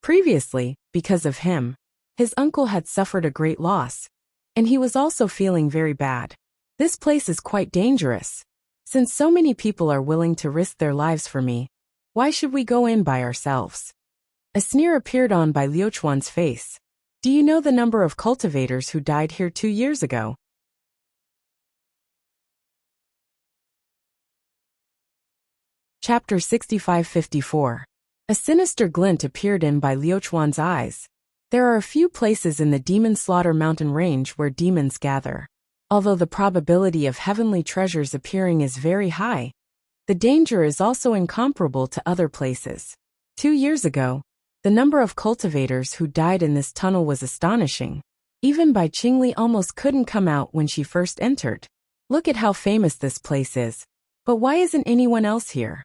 Previously, because of him, his uncle had suffered a great loss, and he was also feeling very bad. This place is quite dangerous. Since so many people are willing to risk their lives for me, why should we go in by ourselves? A sneer appeared on by Liuchuan's face. Do you know the number of cultivators who died here 2 years ago? Chapter 65-54. A sinister glint appeared in by Liuchuan's eyes. There are a few places in the Demon Slaughter mountain range where demons gather. Although the probability of heavenly treasures appearing is very high, the danger is also incomparable to other places. 2 years ago, the number of cultivators who died in this tunnel was astonishing. Even Bai Qingli almost couldn't come out when she first entered. Look at how famous this place is. But why isn't anyone else here?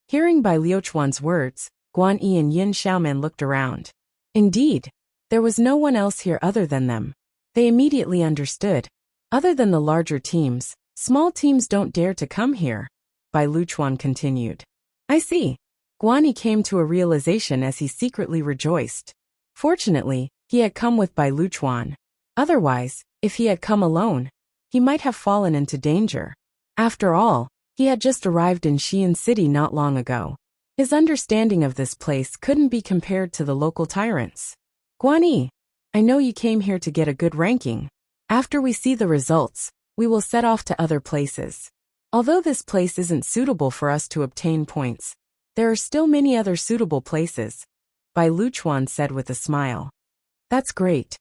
Hearing Bai Liuchuan's words, Guan Yi and Yin Xiaoman looked around. Indeed, there was no one else here other than them. They immediately understood. Other than the larger teams, small teams don't dare to come here, Bai Liuchuan continued. I see. Guan Yi came to a realization as he secretly rejoiced. Fortunately, he had come with Bai Liuchuan. Otherwise, if he had come alone, he might have fallen into danger. After all, he had just arrived in Xi'an City not long ago. His understanding of this place couldn't be compared to the local tyrants. Guan Yi, I know you came here to get a good ranking. After we see the results, we will set off to other places. Although this place isn't suitable for us to obtain points, there are still many other suitable places, Bai Liuchuan said with a smile. That's great.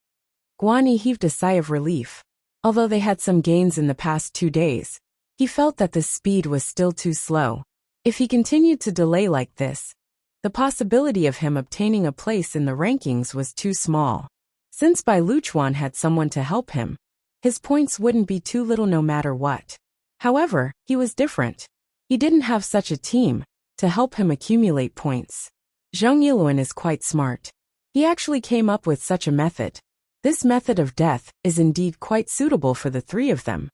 Guan Yi heaved a sigh of relief. Although they had some gains in the past 2 days, he felt that the speed was still too slow. If he continued to delay like this, the possibility of him obtaining a place in the rankings was too small. Since Bai Liuchuan had someone to help him, his points wouldn't be too little no matter what. However, he was different. He didn't have such a team to help him accumulate points. Zhong Yiluan is quite smart. He actually came up with such a method. This method of death is indeed quite suitable for the three of them.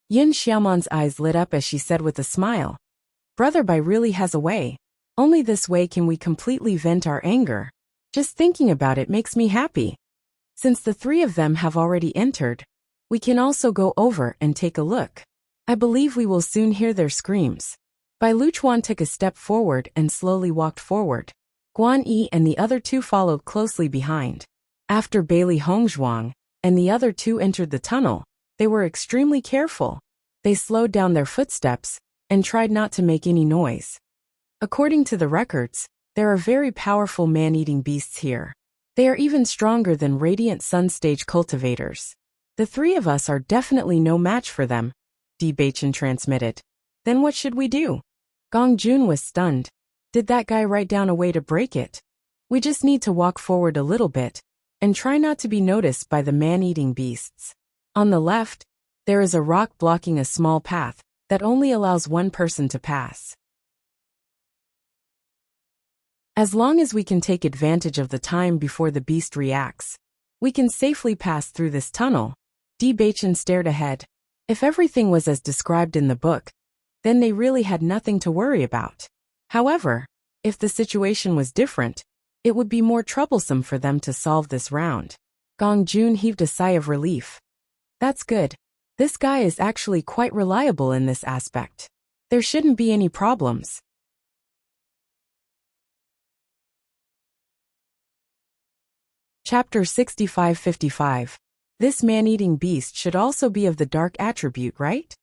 Yin Xiaoman's eyes lit up as she said with a smile. Brother Bai really has a way. Only this way can we completely vent our anger. Just thinking about it makes me happy. Since the three of them have already entered, we can also go over and take a look. I believe we will soon hear their screams. Bai Liuchuan took a step forward and slowly walked forward. Guan Yi and the other two followed closely behind. After Bailey Hongzhuang and the other two entered the tunnel, they were extremely careful. They slowed down their footsteps and tried not to make any noise. According to the records, there are very powerful man-eating beasts here. They are even stronger than Radiant Sun Stage cultivators. The three of us are definitely no match for them, Di Baichen transmitted. Then what should we do? Gong Jun was stunned. Did that guy write down a way to break it? We just need to walk forward a little bit and try not to be noticed by the man-eating beasts. On the left, there is a rock blocking a small path that only allows one person to pass. As long as we can take advantage of the time before the beast reacts, we can safely pass through this tunnel. Di Baichen stared ahead. If everything was as described in the book, then they really had nothing to worry about. However, if the situation was different, it would be more troublesome for them to solve this round. Gong Jun heaved a sigh of relief. That's good. This guy is actually quite reliable in this aspect. There shouldn't be any problems. Chapter 65-55. This man-eating beast should also be of the dark attribute, right?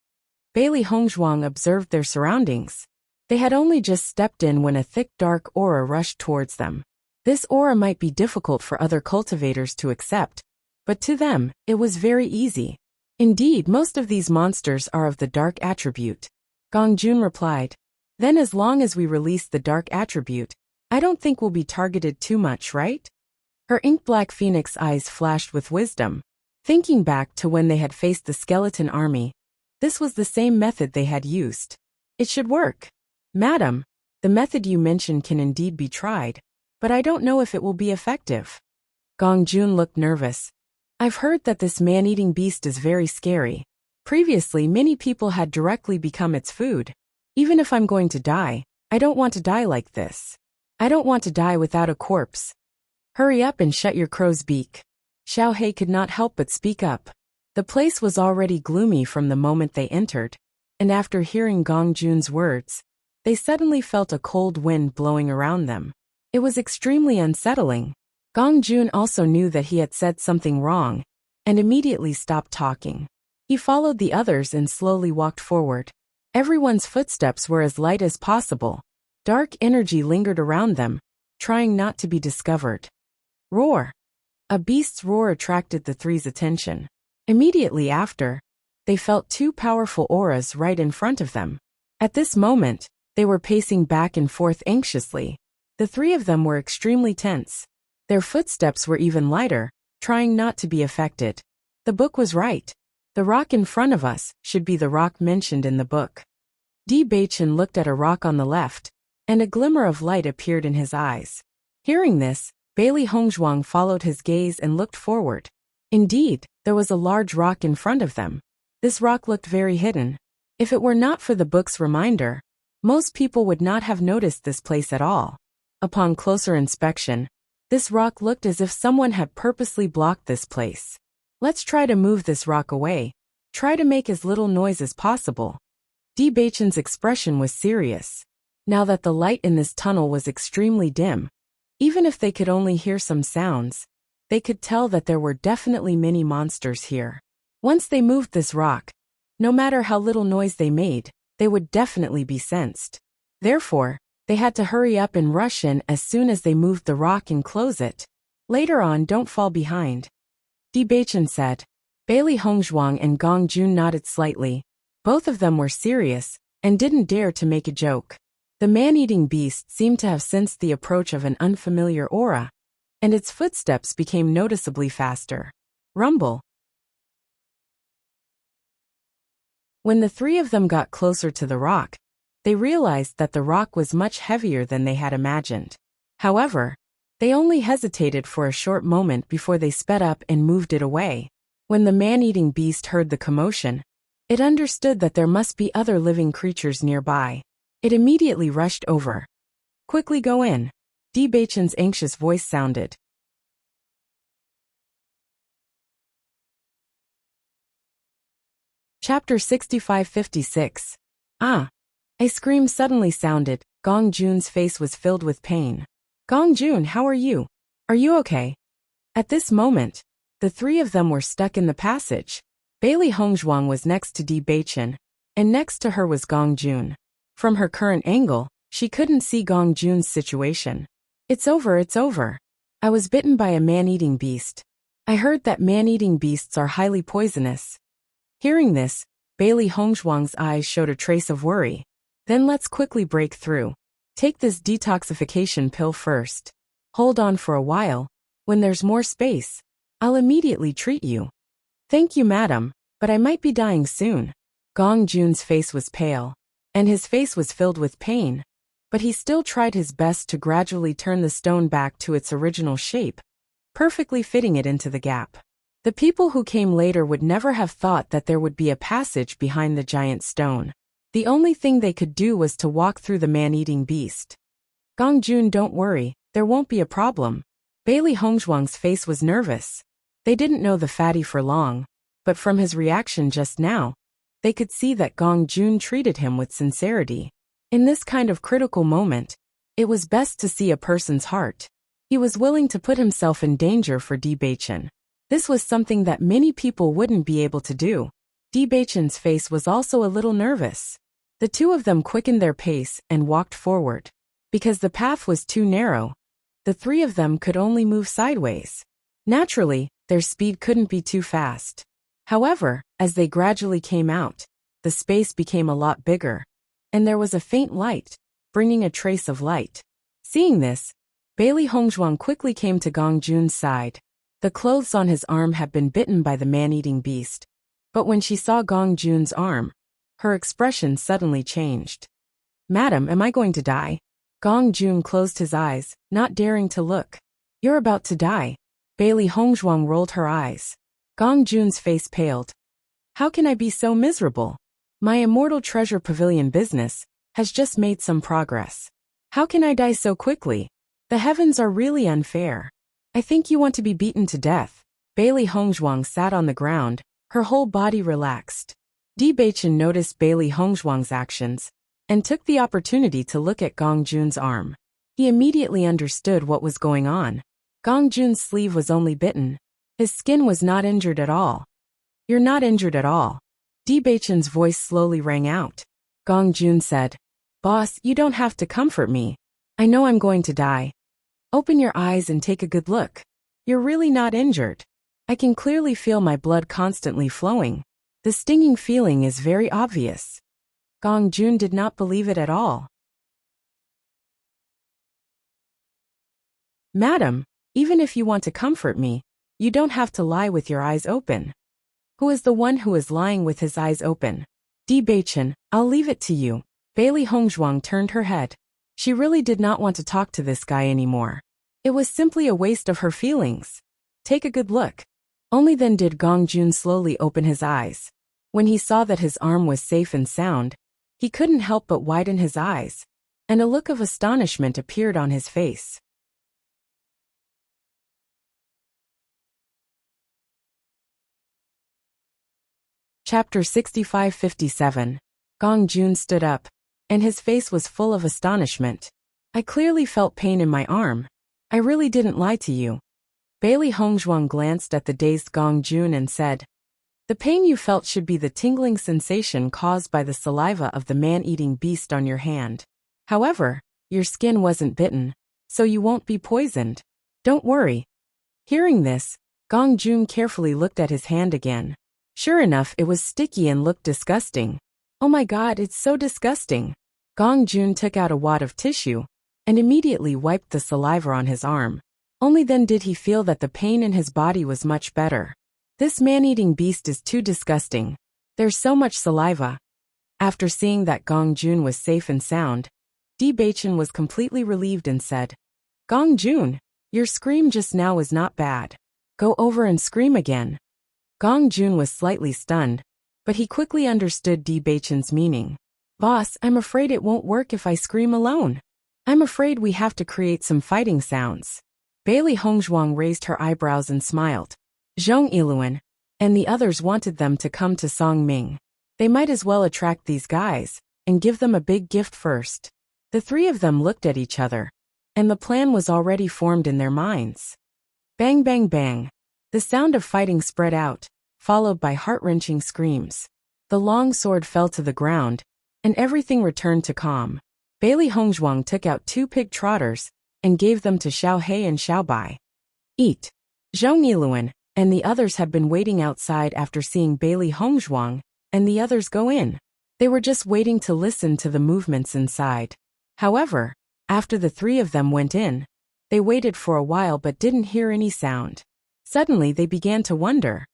Bailey Hongzhuang observed their surroundings. They had only just stepped in when a thick dark aura rushed towards them. This aura might be difficult for other cultivators to accept, but to them, it was very easy. Indeed, most of these monsters are of the dark attribute. Gong Jun replied. Then as long as we release the dark attribute, I don't think we'll be targeted too much, right? Her ink-black phoenix eyes flashed with wisdom. Thinking back to when they had faced the skeleton army, this was the same method they had used. It should work. Madam, the method you mentioned can indeed be tried, but I don't know if it will be effective. Gong Jun looked nervous. I've heard that this man-eating beast is very scary. Previously, many people had directly become its food. Even if I'm going to die, I don't want to die like this. I don't want to die without a corpse. Hurry up and shut your crow's beak. Xiao He could not help but speak up. The place was already gloomy from the moment they entered, and after hearing Gong Jun's words, they suddenly felt a cold wind blowing around them. It was extremely unsettling. Gong Jun also knew that he had said something wrong, and immediately stopped talking. He followed the others and slowly walked forward. Everyone's footsteps were as light as possible. Dark energy lingered around them, trying not to be discovered. Roar! A beast's roar attracted the three's attention. Immediately after, they felt two powerful auras right in front of them. At this moment, they were pacing back and forth anxiously. The three of them were extremely tense. Their footsteps were even lighter, trying not to be affected. The book was right. The rock in front of us should be the rock mentioned in the book. Di Beichen looked at a rock on the left, and a glimmer of light appeared in his eyes. Hearing this, Bailey Hongzhuang followed his gaze and looked forward. Indeed, there was a large rock in front of them. This rock looked very hidden. If it were not for the book's reminder, most people would not have noticed this place at all. Upon closer inspection, this rock looked as if someone had purposely blocked this place. Let's try to move this rock away. Try to make as little noise as possible. Di Beichen's expression was serious. Now that the light in this tunnel was extremely dim, even if they could only hear some sounds, they could tell that there were definitely many monsters here. Once they moved this rock, no matter how little noise they made, they would definitely be sensed. Therefore, they had to hurry up and rush in as soon as they moved the rock and close it. Later on, don't fall behind. Di Beichen said. Bailey Hongzhuang and Gong Jun nodded slightly. Both of them were serious, and didn't dare to make a joke. The man-eating beast seemed to have sensed the approach of an unfamiliar aura, and its footsteps became noticeably faster. Rumble. When the three of them got closer to the rock, they realized that the rock was much heavier than they had imagined. However, they only hesitated for a short moment before they sped up and moved it away. When the man-eating beast heard the commotion, it understood that there must be other living creatures nearby. It immediately rushed over. Quickly go in. Di Beichen's anxious voice sounded. Chapter 65-56. Ah! A scream suddenly sounded. Gong Jun's face was filled with pain. Gong Jun, how are you? Are you okay? At this moment, the three of them were stuck in the passage. Bailey Hongzhuang was next to Di Beichen, and next to her was Gong Jun. From her current angle, she couldn't see Gong Jun's situation. It's over, it's over. I was bitten by a man-eating beast. I heard that man-eating beasts are highly poisonous. Hearing this, Bailey Hongzhuang's eyes showed a trace of worry. Then let's quickly break through. Take this detoxification pill first. Hold on for a while. When there's more space, I'll immediately treat you. Thank you, madam, but I might be dying soon. Gong Jun's face was pale, and his face was filled with pain, but he still tried his best to gradually turn the stone back to its original shape, perfectly fitting it into the gap. The people who came later would never have thought that there would be a passage behind the giant stone. The only thing they could do was to walk through the man-eating beast. Gong Jun, don't worry, there won't be a problem. Bailey Hongzhuang's face was nervous. They didn't know the fatty for long, but from his reaction just now, they could see that Gong Jun treated him with sincerity. In this kind of critical moment, it was best to see a person's heart. He was willing to put himself in danger for Di Beichen. This was something that many people wouldn't be able to do. Di Beichen's face was also a little nervous. The two of them quickened their pace and walked forward. Because the path was too narrow, the three of them could only move sideways. Naturally, their speed couldn't be too fast. However, as they gradually came out, the space became a lot bigger, and there was a faint light, bringing a trace of light. Seeing this, Bailey Hongzhuang quickly came to Gong Jun's side. The clothes on his arm had been bitten by the man-eating beast, but when she saw Gong Jun's arm, her expression suddenly changed. "Madam, am I going to die?" Gong Jun closed his eyes, not daring to look. "You're about to die." Bailey Hongzhuang rolled her eyes. Gong Jun's face paled. "How can I be so miserable? My immortal treasure pavilion business has just made some progress. How can I die so quickly? The heavens are really unfair. I think you want to be beaten to death." Bailey Hongzhuang sat on the ground, her whole body relaxed. Di Beichen noticed Bailey Hongzhuang's actions and took the opportunity to look at Gong Jun's arm. He immediately understood what was going on. Gong Jun's sleeve was only bitten. His skin was not injured at all. "You're not injured at all." Di Beichen's voice slowly rang out. Gong Jun said, "Boss, you don't have to comfort me. I know I'm going to die. Open your eyes and take a good look. You're really not injured. I can clearly feel my blood constantly flowing. The stinging feeling is very obvious." Gong Jun did not believe it at all. "Madam, even if you want to comfort me, you don't have to lie with your eyes open." "Who is the one who is lying with his eyes open?" "Di Beichen, I'll leave it to you." Bailey Hongzhuang turned her head. She really did not want to talk to this guy anymore. It was simply a waste of her feelings. "Take a good look." Only then did Gong Jun slowly open his eyes. When he saw that his arm was safe and sound, he couldn't help but widen his eyes, and a look of astonishment appeared on his face. Chapter 65-57. Gong Jun stood up, and his face was full of astonishment. "I clearly felt pain in my arm. I really didn't lie to you." Bailey Hongzhuang glanced at the dazed Gong Jun and said, "The pain you felt should be the tingling sensation caused by the saliva of the man-eating beast on your hand. However, your skin wasn't bitten, so you won't be poisoned. Don't worry." Hearing this, Gong Jun carefully looked at his hand again. Sure enough, it was sticky and looked disgusting. "Oh my god, it's so disgusting." Gong Jun took out a wad of tissue and immediately wiped the saliva on his arm. Only then did he feel that the pain in his body was much better. This man-eating beast is too disgusting. There's so much saliva. After seeing that Gong Jun was safe and sound, Di Beichen was completely relieved and said, "Gong Jun, your scream just now was not bad. Go over and scream again." Gong Jun was slightly stunned, but he quickly understood Di Beichen's meaning. "Boss, I'm afraid it won't work if I scream alone. I'm afraid we have to create some fighting sounds." Bailey Hongzhuang raised her eyebrows and smiled. Zhong Yiluan and the others wanted them to come to Song Ming. They might as well attract these guys and give them a big gift first. The three of them looked at each other, and the plan was already formed in their minds. Bang bang bang. The sound of fighting spread out, followed by heart-wrenching screams. The long sword fell to the ground, and everything returned to calm. Bailey Hongzhuang took out 2 pig trotters and gave them to Xiao He and Xiao Bai. "Eat." Zhong Yiluan and the others had been waiting outside after seeing Bailey Hongzhuang and the others go in. They were just waiting to listen to the movements inside. However, after the three of them went in, they waited for a while but didn't hear any sound. Suddenly they began to wonder.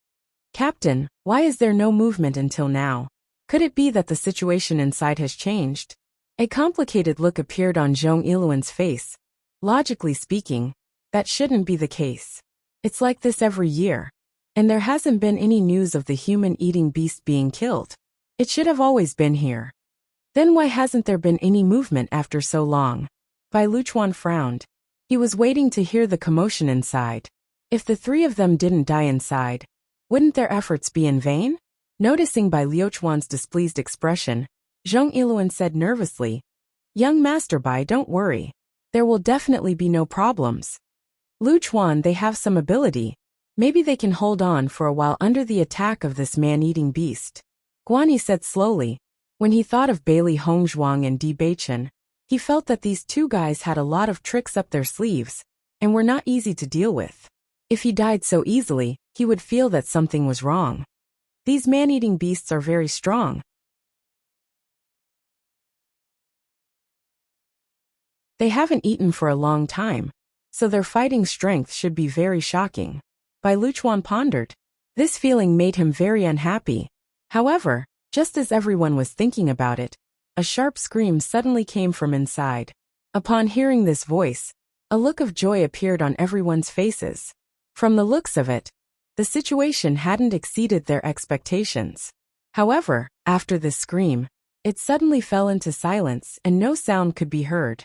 "Captain, why is there no movement until now? Could it be that the situation inside has changed?" A complicated look appeared on Zhong Yiluan's face. Logically speaking, that shouldn't be the case. It's like this every year, and there hasn't been any news of the human-eating beast being killed. It should have always been here. Then why hasn't there been any movement after so long? Bai Luchuan frowned. He was waiting to hear the commotion inside. If the three of them didn't die inside, Wouldn't their efforts be in vain? Noticing Bai Liuchuan's displeased expression, Zhong Iluan said nervously, "Young Master Bai, don't worry. There will definitely be no problems. Luchuan, they have some ability. Maybe they can hold on for a while under the attack of this man-eating beast." Guanyi said slowly. When he thought of Bailey Hongzhuang and Di Beichen, he felt that these two guys had a lot of tricks up their sleeves, and were not easy to deal with. If he died so easily, he would feel that something was wrong. These man-eating beasts are very strong. They haven't eaten for a long time, so their fighting strength should be very shocking. Bai Luchuan pondered. This feeling made him very unhappy. However, just as everyone was thinking about it, a sharp scream suddenly came from inside. Upon hearing this voice, a look of joy appeared on everyone's faces. From the looks of it, the situation hadn't exceeded their expectations. However, after this scream, it suddenly fell into silence and no sound could be heard.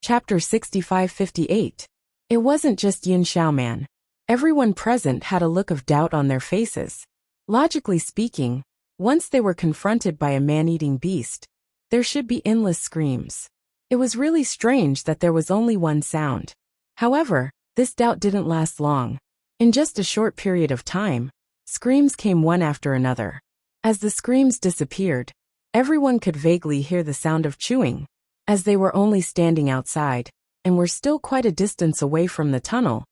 Chapter 65-58. It wasn't just Yin Xiaoman. Everyone present had a look of doubt on their faces. Logically speaking, once they were confronted by a man-eating beast, there should be endless screams. It was really strange that there was only one sound. However, this doubt didn't last long. In just a short period of time, screams came one after another. As the screams disappeared, everyone could vaguely hear the sound of chewing. As they were only standing outside, and were still quite a distance away from the tunnel,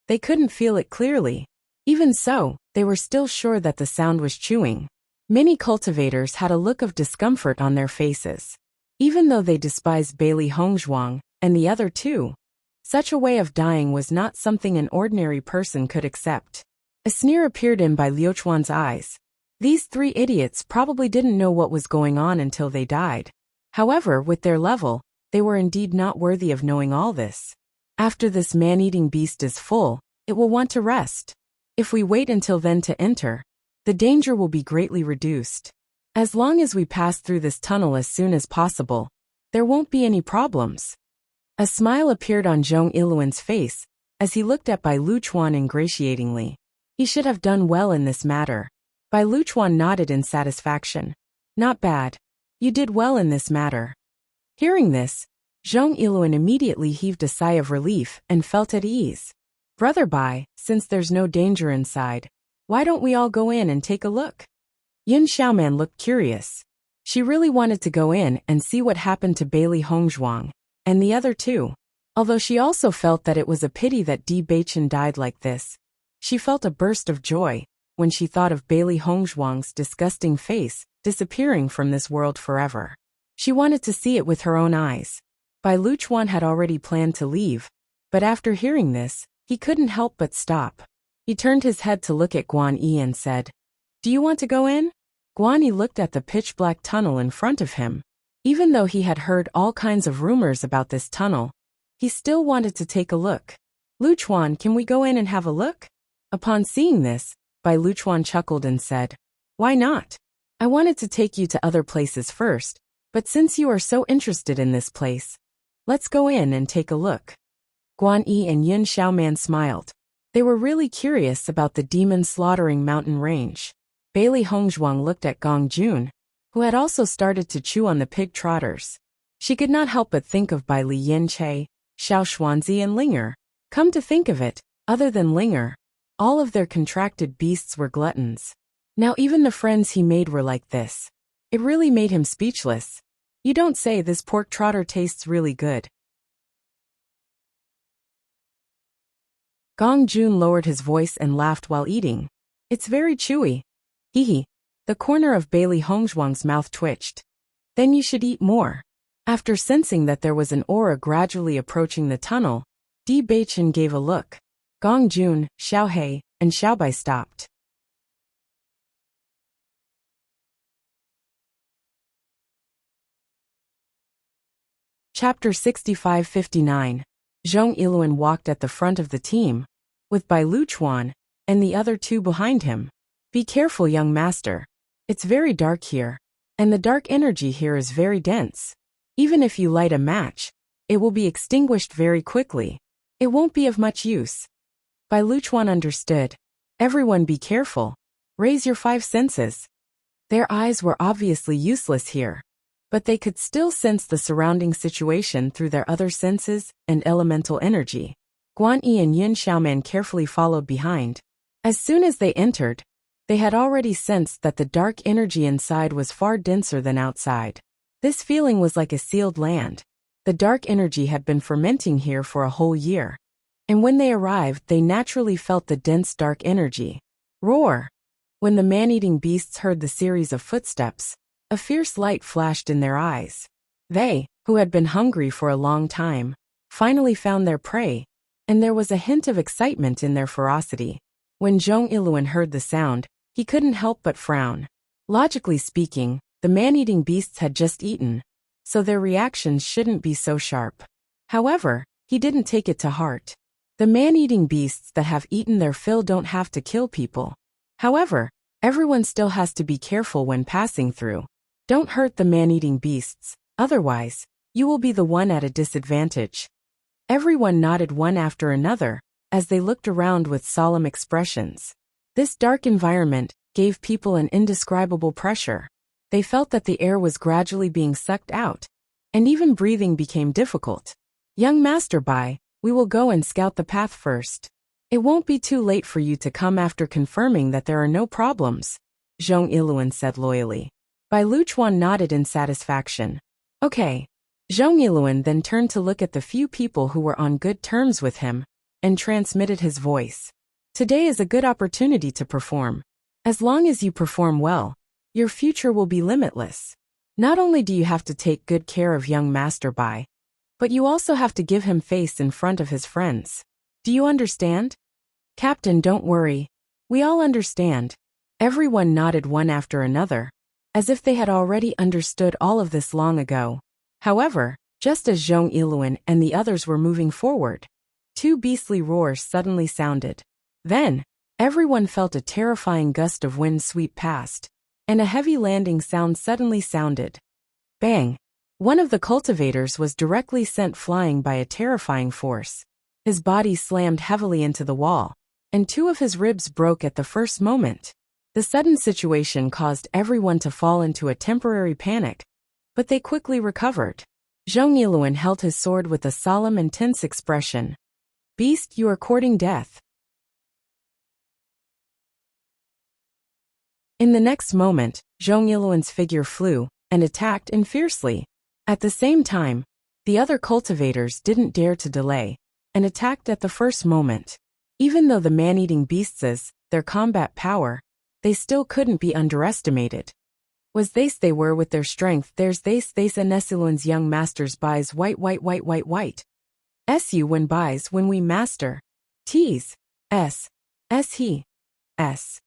they couldn't feel it clearly. Even so, they were still sure that the sound was chewing. Many cultivators had a look of discomfort on their faces. Even though they despised Bailey Hongzhuang and the other two, such a way of dying was not something an ordinary person could accept. A sneer appeared in Bai Liuchuan's eyes. These three idiots probably didn't know what was going on until they died. However, with their level, they were indeed not worthy of knowing all this. After this man-eating beast is full, it will want to rest. If we wait until then to enter, the danger will be greatly reduced. As long as we pass through this tunnel as soon as possible, there won't be any problems. A smile appeared on Zhong Iluan's face as he looked at Bai Luchuan ingratiatingly. He should have done well in this matter. Bai Luchuan nodded in satisfaction. Not bad. You did well in this matter. Hearing this, Zhong Iluan immediately heaved a sigh of relief and felt at ease. Brother Bai, since there's no danger inside, why don't we all go in and take a look? Yin Xiaoman looked curious. She really wanted to go in and see what happened to Bailey Hongzhuang and the other two. Although she also felt that it was a pity that Di Beichen died like this, she felt a burst of joy when she thought of Bailey Hongzhuang's disgusting face disappearing from this world forever. She wanted to see it with her own eyes. Bai Luchuan had already planned to leave, but after hearing this, he couldn't help but stop. He turned his head to look at Guanyi and said, "Do you want to go in?" Guanyi looked at the pitch-black tunnel in front of him. Even though he had heard all kinds of rumors about this tunnel, he still wanted to take a look. "Luchuan, can we go in and have a look?" Upon seeing this, Bai Luchuan chuckled and said, "Why not? I wanted to take you to other places first, but since you are so interested in this place, let's go in and take a look." Guanyi and Yin Xiaoman smiled. They were really curious about the demon-slaughtering mountain range. Bailey Hongzhuang looked at Gong Jun, who had also started to chew on the pig trotters. She could not help but think of Bai Li Yanche, Xiao Xuanzi and Linger. Come to think of it, other than Linger, all of their contracted beasts were gluttons. Now even the friends he made were like this. It really made him speechless. You don't say. This pork trotter tastes really good. Gong Jun lowered his voice and laughed while eating. It's very chewy. Hee hee. The corner of Bailey Hongzhuang's mouth twitched. Then you should eat more. After sensing that there was an aura gradually approaching the tunnel, Di Beichen gave a look. Gong Jun, Xiao He, and Xiao Bai stopped. Chapter 65-59. Zhong Iluan walked at the front of the team, with Bai Luchuan and the other two behind him. Be careful, young master. It's very dark here, and the dark energy here is very dense. Even if you light a match, It will be extinguished very quickly. It won't be of much use. Bai Luchuan understood. Everyone be careful. Raise your 5 senses. Their eyes were obviously useless here, but they could still sense the surrounding situation through their other senses and elemental energy. Guan Yi and Yin Xiaoman carefully followed behind. As soon as they entered, they had already sensed that the dark energy inside was far denser than outside. This feeling was like a sealed land. The dark energy had been fermenting here for a whole year. And when they arrived, they naturally felt the dense dark energy. Roar! When the man-eating beasts heard the series of footsteps, a fierce light flashed in their eyes. They, who had been hungry for a long time, finally found their prey, and there was a hint of excitement in their ferocity. When Zhong Iluan heard the sound, he couldn't help but frown. Logically speaking, the man-eating beasts had just eaten, so their reactions shouldn't be so sharp. However, he didn't take it to heart. The man-eating beasts that have eaten their fill don't have to kill people. However, everyone still has to be careful when passing through. Don't hurt the man-eating beasts, otherwise, you will be the one at a disadvantage. Everyone nodded one after another, as they looked around with solemn expressions. This dark environment gave people an indescribable pressure. They felt that the air was gradually being sucked out, and even breathing became difficult. Young Master Bai, we will go and scout the path first. It won't be too late for you to come after confirming that there are no problems, Zhong Iluan said loyally. Bai Luchuan nodded in satisfaction. Okay. Zhong Iluan then turned to look at the few people who were on good terms with him, and transmitted his voice. Today is a good opportunity to perform. As long as you perform well, your future will be limitless. Not only do you have to take good care of young Master Bai, but you also have to give him face in front of his friends. Do you understand? Captain, don't worry. We all understand. Everyone nodded one after another, as if they had already understood all of this long ago. However, just as Zhong Iluan and the others were moving forward, 2 beastly roars suddenly sounded. Then, everyone felt a terrifying gust of wind sweep past, and a heavy landing sound suddenly sounded. Bang! One of the cultivators was directly sent flying by a terrifying force. His body slammed heavily into the wall, and 2 of his ribs broke at the first moment. The sudden situation caused everyone to fall into a temporary panic, but they quickly recovered. Zhong Iluan held his sword with a solemn and tense expression. Beast, you are courting death. In the next moment, Zhong Iluan's figure flew and attacked him fiercely. At the same time, the other cultivators didn't dare to delay and attacked at the first moment. Even though the man-eating beasts, their combat power, they still couldn't be underestimated. Was they were with their strength, there's they and Nesiluan's young masters buys white. Su when buys when we master. T's. He. S.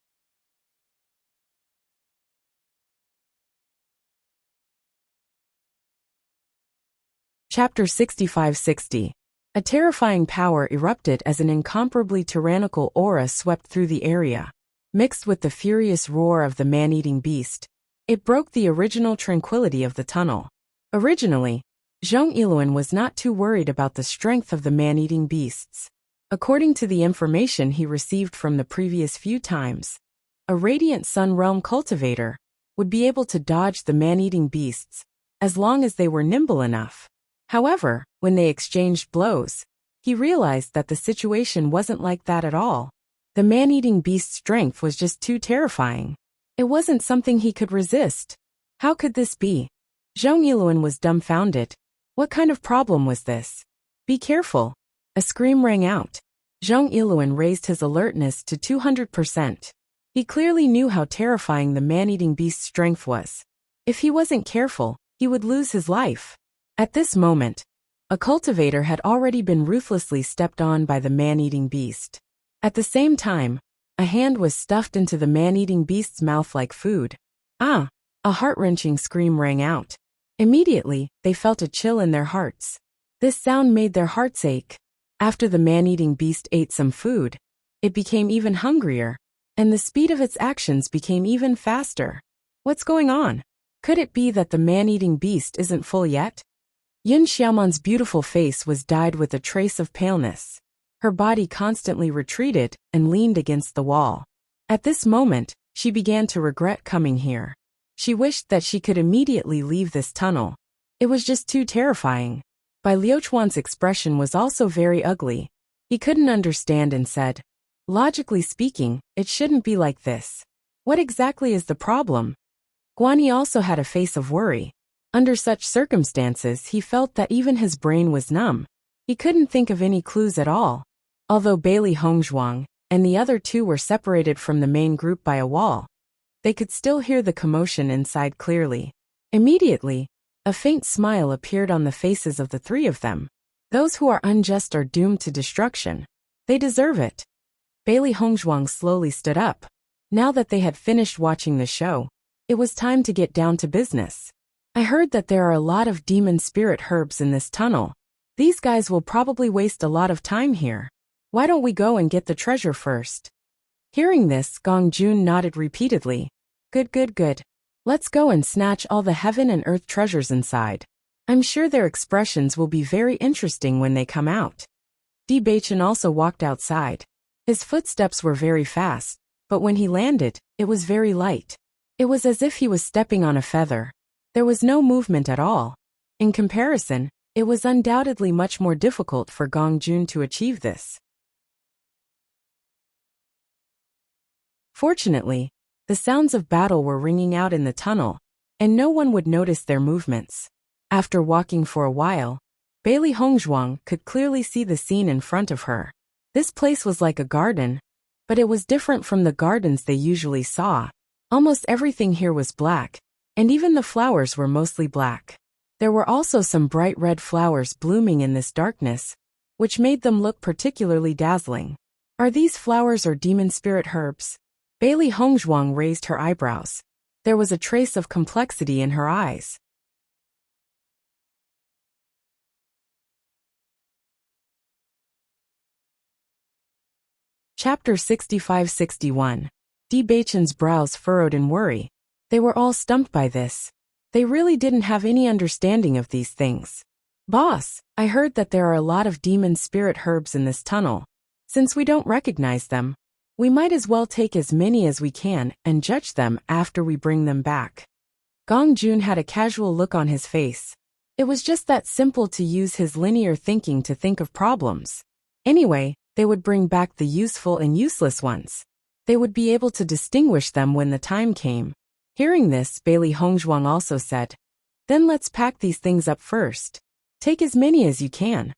Chapter 65-60. A terrifying power erupted as an incomparably tyrannical aura swept through the area. Mixed with the furious roar of the man-eating beast, it broke the original tranquility of the tunnel. Originally, Zhong Iluan was not too worried about the strength of the man-eating beasts. According to the information he received from the previous few times, a Radiant Sun Realm cultivator would be able to dodge the man-eating beasts as long as they were nimble enough. However, when they exchanged blows, he realized that the situation wasn't like that at all. The man-eating beast's strength was just too terrifying. It wasn't something he could resist. How could this be? Zhong Iluan was dumbfounded. What kind of problem was this? Be careful. A scream rang out. Zhong Iluan raised his alertness to 200%. He clearly knew how terrifying the man-eating beast's strength was. If he wasn't careful, he would lose his life. At this moment, a cultivator had already been ruthlessly stepped on by the man-eating beast. At the same time, a hand was stuffed into the man-eating beast's mouth like food. Ah! A heart-wrenching scream rang out. Immediately, they felt a chill in their hearts. This sound made their hearts ache. After the man-eating beast ate some food, it became even hungrier, and the speed of its actions became even faster. What's going on? Could it be that the man-eating beast isn't full yet? Yun Xiaoman's beautiful face was dyed with a trace of paleness. Her body constantly retreated and leaned against the wall. At this moment, she began to regret coming here. She wished that she could immediately leave this tunnel. It was just too terrifying. Bai Liuchuan's expression was also very ugly. He couldn't understand and said, "Logically speaking, it shouldn't be like this. What exactly is the problem?" Guanyi also had a face of worry. Under such circumstances, he felt that even his brain was numb. He couldn't think of any clues at all. Although Bailey Hongzhuang and the other two were separated from the main group by a wall, they could still hear the commotion inside clearly. Immediately, a faint smile appeared on the faces of the three of them. Those who are unjust are doomed to destruction. They deserve it. Bailey Hongzhuang slowly stood up. Now that they had finished watching the show, it was time to get down to business. I heard that there are a lot of demon spirit herbs in this tunnel. These guys will probably waste a lot of time here. Why don't we go and get the treasure first? Hearing this, Gong Jun nodded repeatedly. Good. Let's go and snatch all the heaven and earth treasures inside. I'm sure their expressions will be very interesting when they come out. Di Beichen also walked outside. His footsteps were very fast, but when he landed, it was very light. It was as if he was stepping on a feather. There was no movement at all. In comparison, it was undoubtedly much more difficult for Gong Jun to achieve this. Fortunately, the sounds of battle were ringing out in the tunnel, and no one would notice their movements. After walking for a while, Bailey Hongzhuang could clearly see the scene in front of her. This place was like a garden, but it was different from the gardens they usually saw. Almost everything here was black, and even the flowers were mostly black. There were also some bright red flowers blooming in this darkness, which made them look particularly dazzling. Are these flowers or demon spirit herbs? Bailey Hongzhuang raised her eyebrows. There was a trace of complexity in her eyes. Chapter 65-61. Di Beichen's brows furrowed in worry. They were all stumped by this. They really didn't have any understanding of these things. Boss, I heard that there are a lot of demon spirit herbs in this tunnel. Since we don't recognize them, we might as well take as many as we can and judge them after we bring them back. Gong Jun had a casual look on his face. It was just that simple to use his linear thinking to think of problems. Anyway, they would bring back the useful and useless ones. They would be able to distinguish them when the time came. Hearing this, Bailey Hongzhuang also said, "Then let's pack these things up first. Take as many as you can."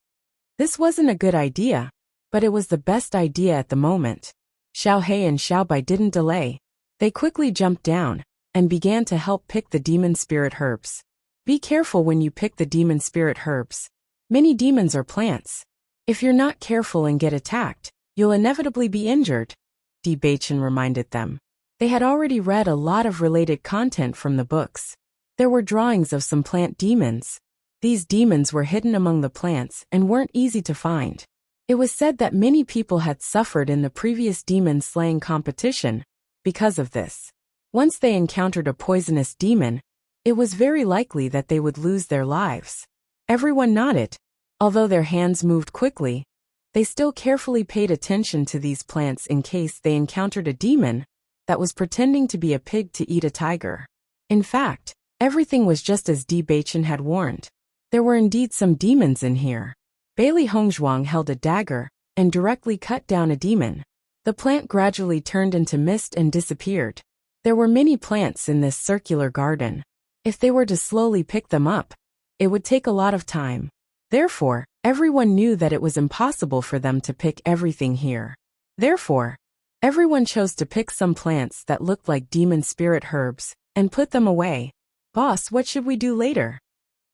This wasn't a good idea, but it was the best idea at the moment. Xiao He and Xiao Bai didn't delay. They quickly jumped down and began to help pick the demon spirit herbs. Be careful when you pick the demon spirit herbs. Many demons are plants. If you're not careful and get attacked, you'll inevitably be injured, Di Beichen reminded them. They had already read a lot of related content from the books. There were drawings of some plant demons. These demons were hidden among the plants and weren't easy to find. It was said that many people had suffered in the previous demon slaying competition because of this. Once they encountered a poisonous demon, it was very likely that they would lose their lives. Everyone nodded. Although their hands moved quickly, they still carefully paid attention to these plants in case they encountered a demon that was pretending to be a pig to eat a tiger. In fact, everything was just as Di Beichen had warned. There were indeed some demons in here. Bailey Hongzhuang held a dagger and directly cut down a demon. The plant gradually turned into mist and disappeared. There were many plants in this circular garden. If they were to slowly pick them up, it would take a lot of time. Therefore, everyone knew that it was impossible for them to pick everything here. Therefore, everyone chose to pick some plants that looked like demon spirit herbs and put them away. Boss, what should we do later?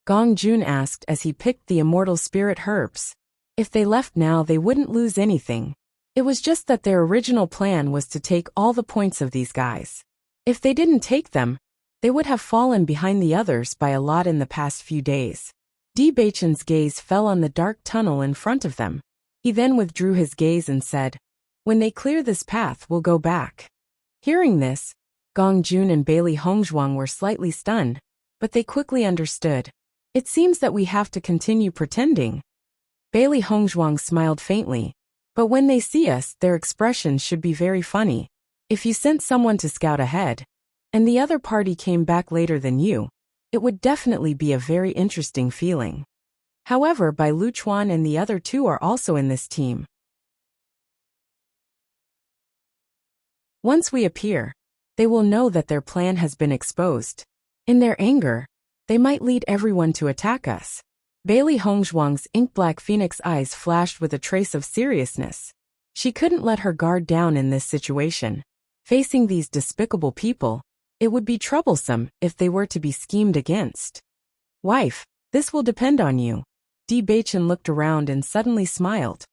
Gong Jun asked as he picked the immortal spirit herbs. If they left now, they wouldn't lose anything. It was just that their original plan was to take all the points of these guys. If they didn't take them, they would have fallen behind the others by a lot in the past few days. Di Beichen's gaze fell on the dark tunnel in front of them. He then withdrew his gaze and said, "When they clear this path, we'll go back." Hearing this, Gong Jun and Bailey Hongzhuang were slightly stunned, but they quickly understood. It seems that we have to continue pretending. Bailey Hongzhuang smiled faintly. But when they see us, their expressions should be very funny. If you sent someone to scout ahead, and the other party came back later than you, it would definitely be a very interesting feeling. However, Bai Luchuan and the other two are also in this team. Once we appear, they will know that their plan has been exposed. In their anger, they might lead everyone to attack us. Bailey Hongzhuang's ink-black phoenix eyes flashed with a trace of seriousness. She couldn't let her guard down in this situation. Facing these despicable people, it would be troublesome if they were to be schemed against. Wife, this will depend on you. Di Baichen looked around and suddenly smiled.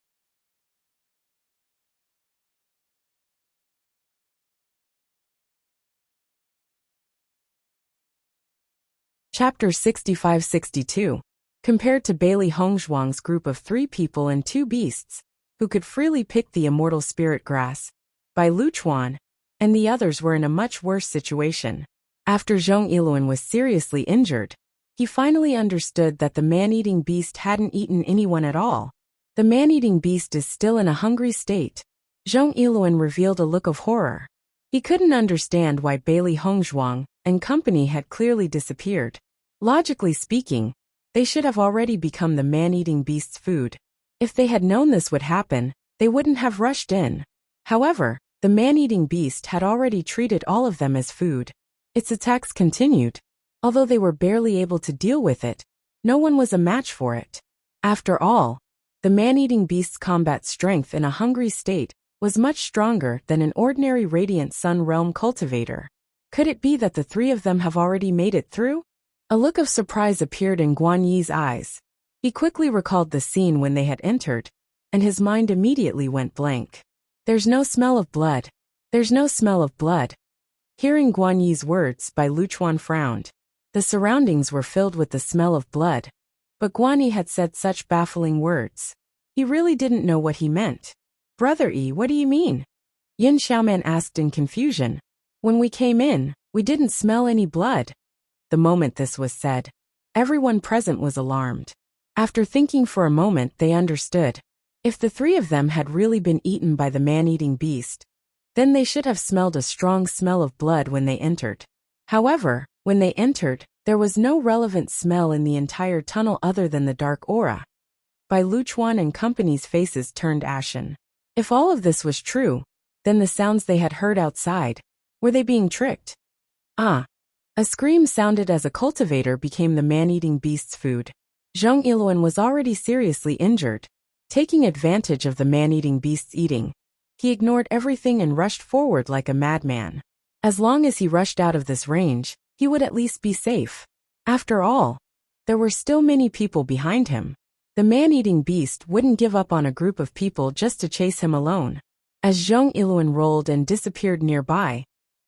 Chapter 65-62. Compared to Bailey Hongzhuang's group of 3 people and 2 beasts, who could freely pick the immortal spirit grass, Bai Luchuan and the others were in a much worse situation. After Zhong Yiluan was seriously injured, he finally understood that the man-eating beast hadn't eaten anyone at all. The man-eating beast is still in a hungry state. Zhong Yiluan revealed a look of horror. He couldn't understand why Bailey Hongzhuang and company had clearly disappeared. Logically speaking, they should have already become the man-eating beast's food. If they had known this would happen, they wouldn't have rushed in. However, the man-eating beast had already treated all of them as food. Its attacks continued. Although they were barely able to deal with it, no one was a match for it. After all, the man-eating beast's combat strength in a hungry state was much stronger than an ordinary Radiant Sun Realm cultivator. Could it be that the 3 of them have already made it through? A look of surprise appeared in Guan Yi's eyes. He quickly recalled the scene when they had entered, and his mind immediately went blank. There's no smell of blood. There's no smell of blood. Hearing Guan Yi's words, Bai Luchuan frowned. The surroundings were filled with the smell of blood, but Guan Yi had said such baffling words. He really didn't know what he meant. Brother Yi, what do you mean? Yin Xiaoman asked in confusion. When we came in, we didn't smell any blood. The moment this was said, everyone present was alarmed. After thinking for a moment, they understood. If the 3 of them had really been eaten by the man-eating beast, then they should have smelled a strong smell of blood when they entered. However, when they entered, there was no relevant smell in the entire tunnel other than the dark aura. Bai Luchuan and company's faces turned ashen. If all of this was true, then the sounds they had heard outside, were they being tricked? Ah! A scream sounded as a cultivator became the man-eating beast's food. Zhong Yiluan was already seriously injured. Taking advantage of the man-eating beast's eating, he ignored everything and rushed forward like a madman. As long as he rushed out of this range, he would at least be safe. After all, there were still many people behind him. The man-eating beast wouldn't give up on a group of people just to chase him alone. As Zhong Yiluan rolled and disappeared nearby,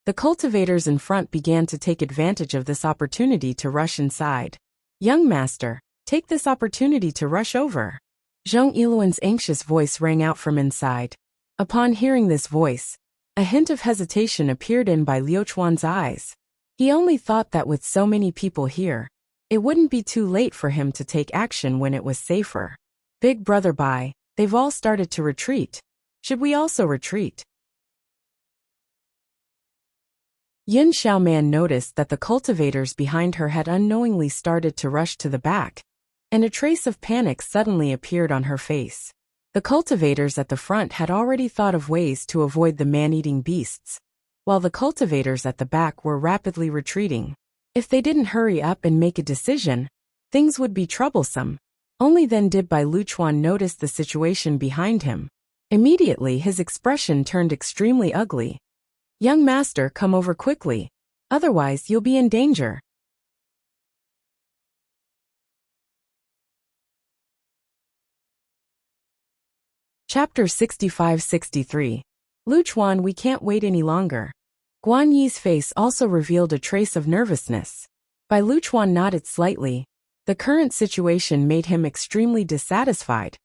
the cultivators in front began to take advantage of this opportunity to rush inside. Young master, take this opportunity to rush over. Zhong Yiluan's anxious voice rang out from inside. Upon hearing this voice, a hint of hesitation appeared in Bai Luchuan's eyes. He only thought that with so many people here, it wouldn't be too late for him to take action when it was safer. Big brother Bai, they've all started to retreat. Should we also retreat? Yin Xiaoman noticed that the cultivators behind her had unknowingly started to rush to the back, and a trace of panic suddenly appeared on her face. The cultivators at the front had already thought of ways to avoid the man-eating beasts, while the cultivators at the back were rapidly retreating. If they didn't hurry up and make a decision, things would be troublesome. Only then did Bai Luchuan notice the situation behind him. Immediately his expression turned extremely ugly. Young master, come over quickly. Otherwise you'll be in danger. Chapter 65-63. Luchuan, we can't wait any longer. Guan Yi's face also revealed a trace of nervousness. Bai Luchuan nodded slightly. The current situation made him extremely dissatisfied,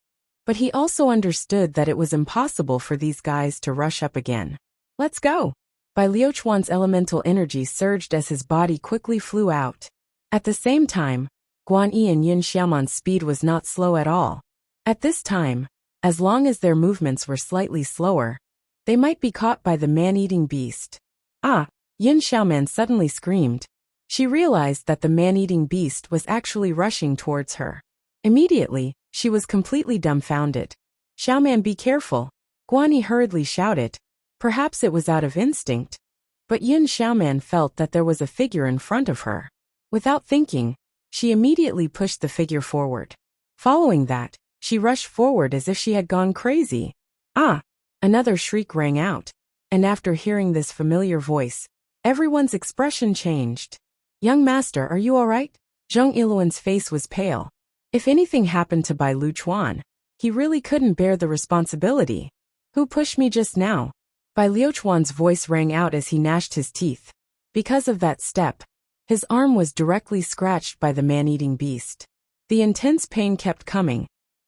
but he also understood that it was impossible for these guys to rush up again. Let's go. Bai Luchuan's elemental energy surged as his body quickly flew out. At the same time, Guan Yi and Yin Xiaoman's speed was not slow at all. At this time, as long as their movements were slightly slower, they might be caught by the man-eating beast. Ah! Yin Xiaoman suddenly screamed. She realized that the man-eating beast was actually rushing towards her. Immediately, she was completely dumbfounded. Xiaoman, be careful! Guan Yi hurriedly shouted. Perhaps it was out of instinct. But Yin Xiaoman felt that there was a figure in front of her. Without thinking, she immediately pushed the figure forward. Following that, she rushed forward as if she had gone crazy. Ah! Another shriek rang out. And after hearing this familiar voice, everyone's expression changed. Young master, are you all right? Zheng Yiluan's face was pale. If anything happened to Bai Luchuan, he really couldn't bear the responsibility. Who pushed me just now? Bai Luchuan's voice rang out as he gnashed his teeth. Because of that step, his arm was directly scratched by the man-eating beast. The intense pain kept coming,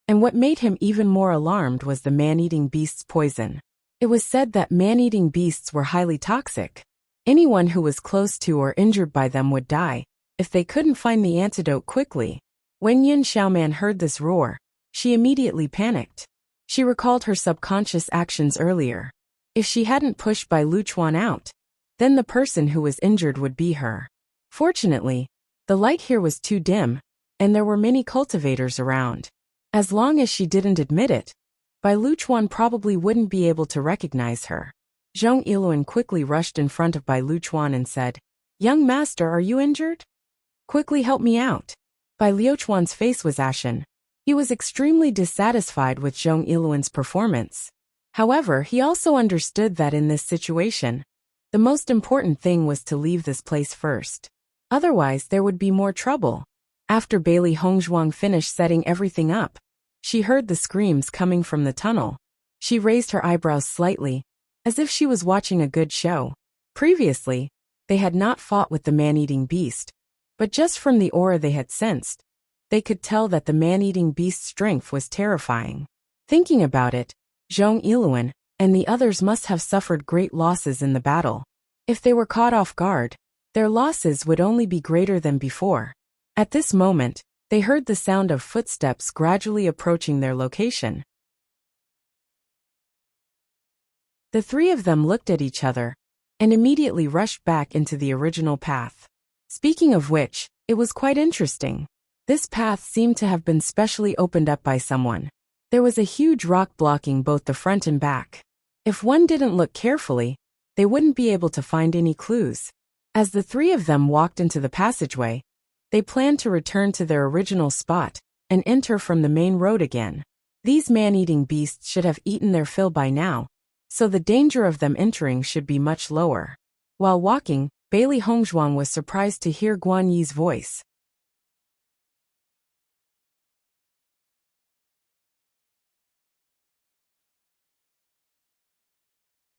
and what made him even more alarmed was the man-eating beast's poison. It was said that man-eating beasts were highly toxic. Anyone who was close to or injured by them would die, if they couldn't find the antidote quickly. When Yin Xiaoman heard this roar, she immediately panicked. She recalled her subconscious actions earlier. If she hadn't pushed Bai Luchuan out, then the person who was injured would be her. Fortunately, the light here was too dim, and there were many cultivators around. As long as she didn't admit it, Bai Luchuan probably wouldn't be able to recognize her. Zheng Yiluan quickly rushed in front of Bai Luchuan and said, Young master, are you injured? Quickly help me out. Bai Luchuan's face was ashen. He was extremely dissatisfied with Zheng Yiluan's performance. However, he also understood that in this situation, the most important thing was to leave this place first. Otherwise, there would be more trouble. After Bailey Hongzhuang finished setting everything up, she heard the screams coming from the tunnel. She raised her eyebrows slightly, as if she was watching a good show. Previously, they had not fought with the man-eating beast, but just from the aura they had sensed, they could tell that the man-eating beast's strength was terrifying. Thinking about it, Zheng Yiluan and the others must have suffered great losses in the battle. If they were caught off guard, their losses would only be greater than before. At this moment, they heard the sound of footsteps gradually approaching their location. The three of them looked at each other and immediately rushed back into the original path. Speaking of which, it was quite interesting. This path seemed to have been specially opened up by someone. There was a huge rock blocking both the front and back. If one didn't look carefully, they wouldn't be able to find any clues. As the three of them walked into the passageway, they planned to return to their original spot and enter from the main road again. These man-eating beasts should have eaten their fill by now, so the danger of them entering should be much lower. While walking, Bailey Hongzhuang was surprised to hear Guan Yi's voice.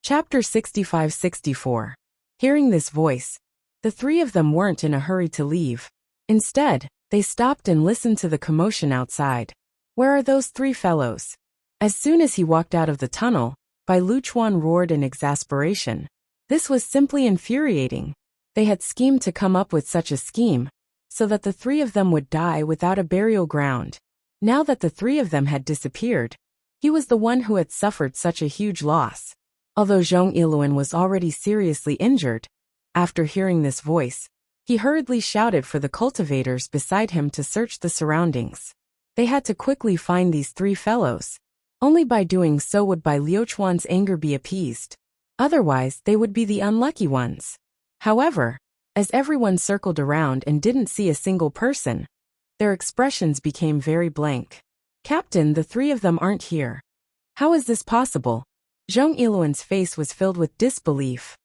Chapter 65-64. Hearing this voice, the three of them weren't in a hurry to leave. Instead, they stopped and listened to the commotion outside. Where are those three fellows? As soon as he walked out of the tunnel, Bai Luchuan roared in exasperation. This was simply infuriating. They had schemed to come up with such a scheme, so that the three of them would die without a burial ground. Now that the three of them had disappeared, he was the one who had suffered such a huge loss. Although Zheng Yiluan was already seriously injured, after hearing this voice, he hurriedly shouted for the cultivators beside him to search the surroundings. They had to quickly find these three fellows. Only by doing so would Bai Luchuan's anger be appeased. Otherwise, they would be the unlucky ones. However, as everyone circled around and didn't see a single person, their expressions became very blank. Captain, the three of them aren't here. How is this possible? Zheng Yiluan's face was filled with disbelief.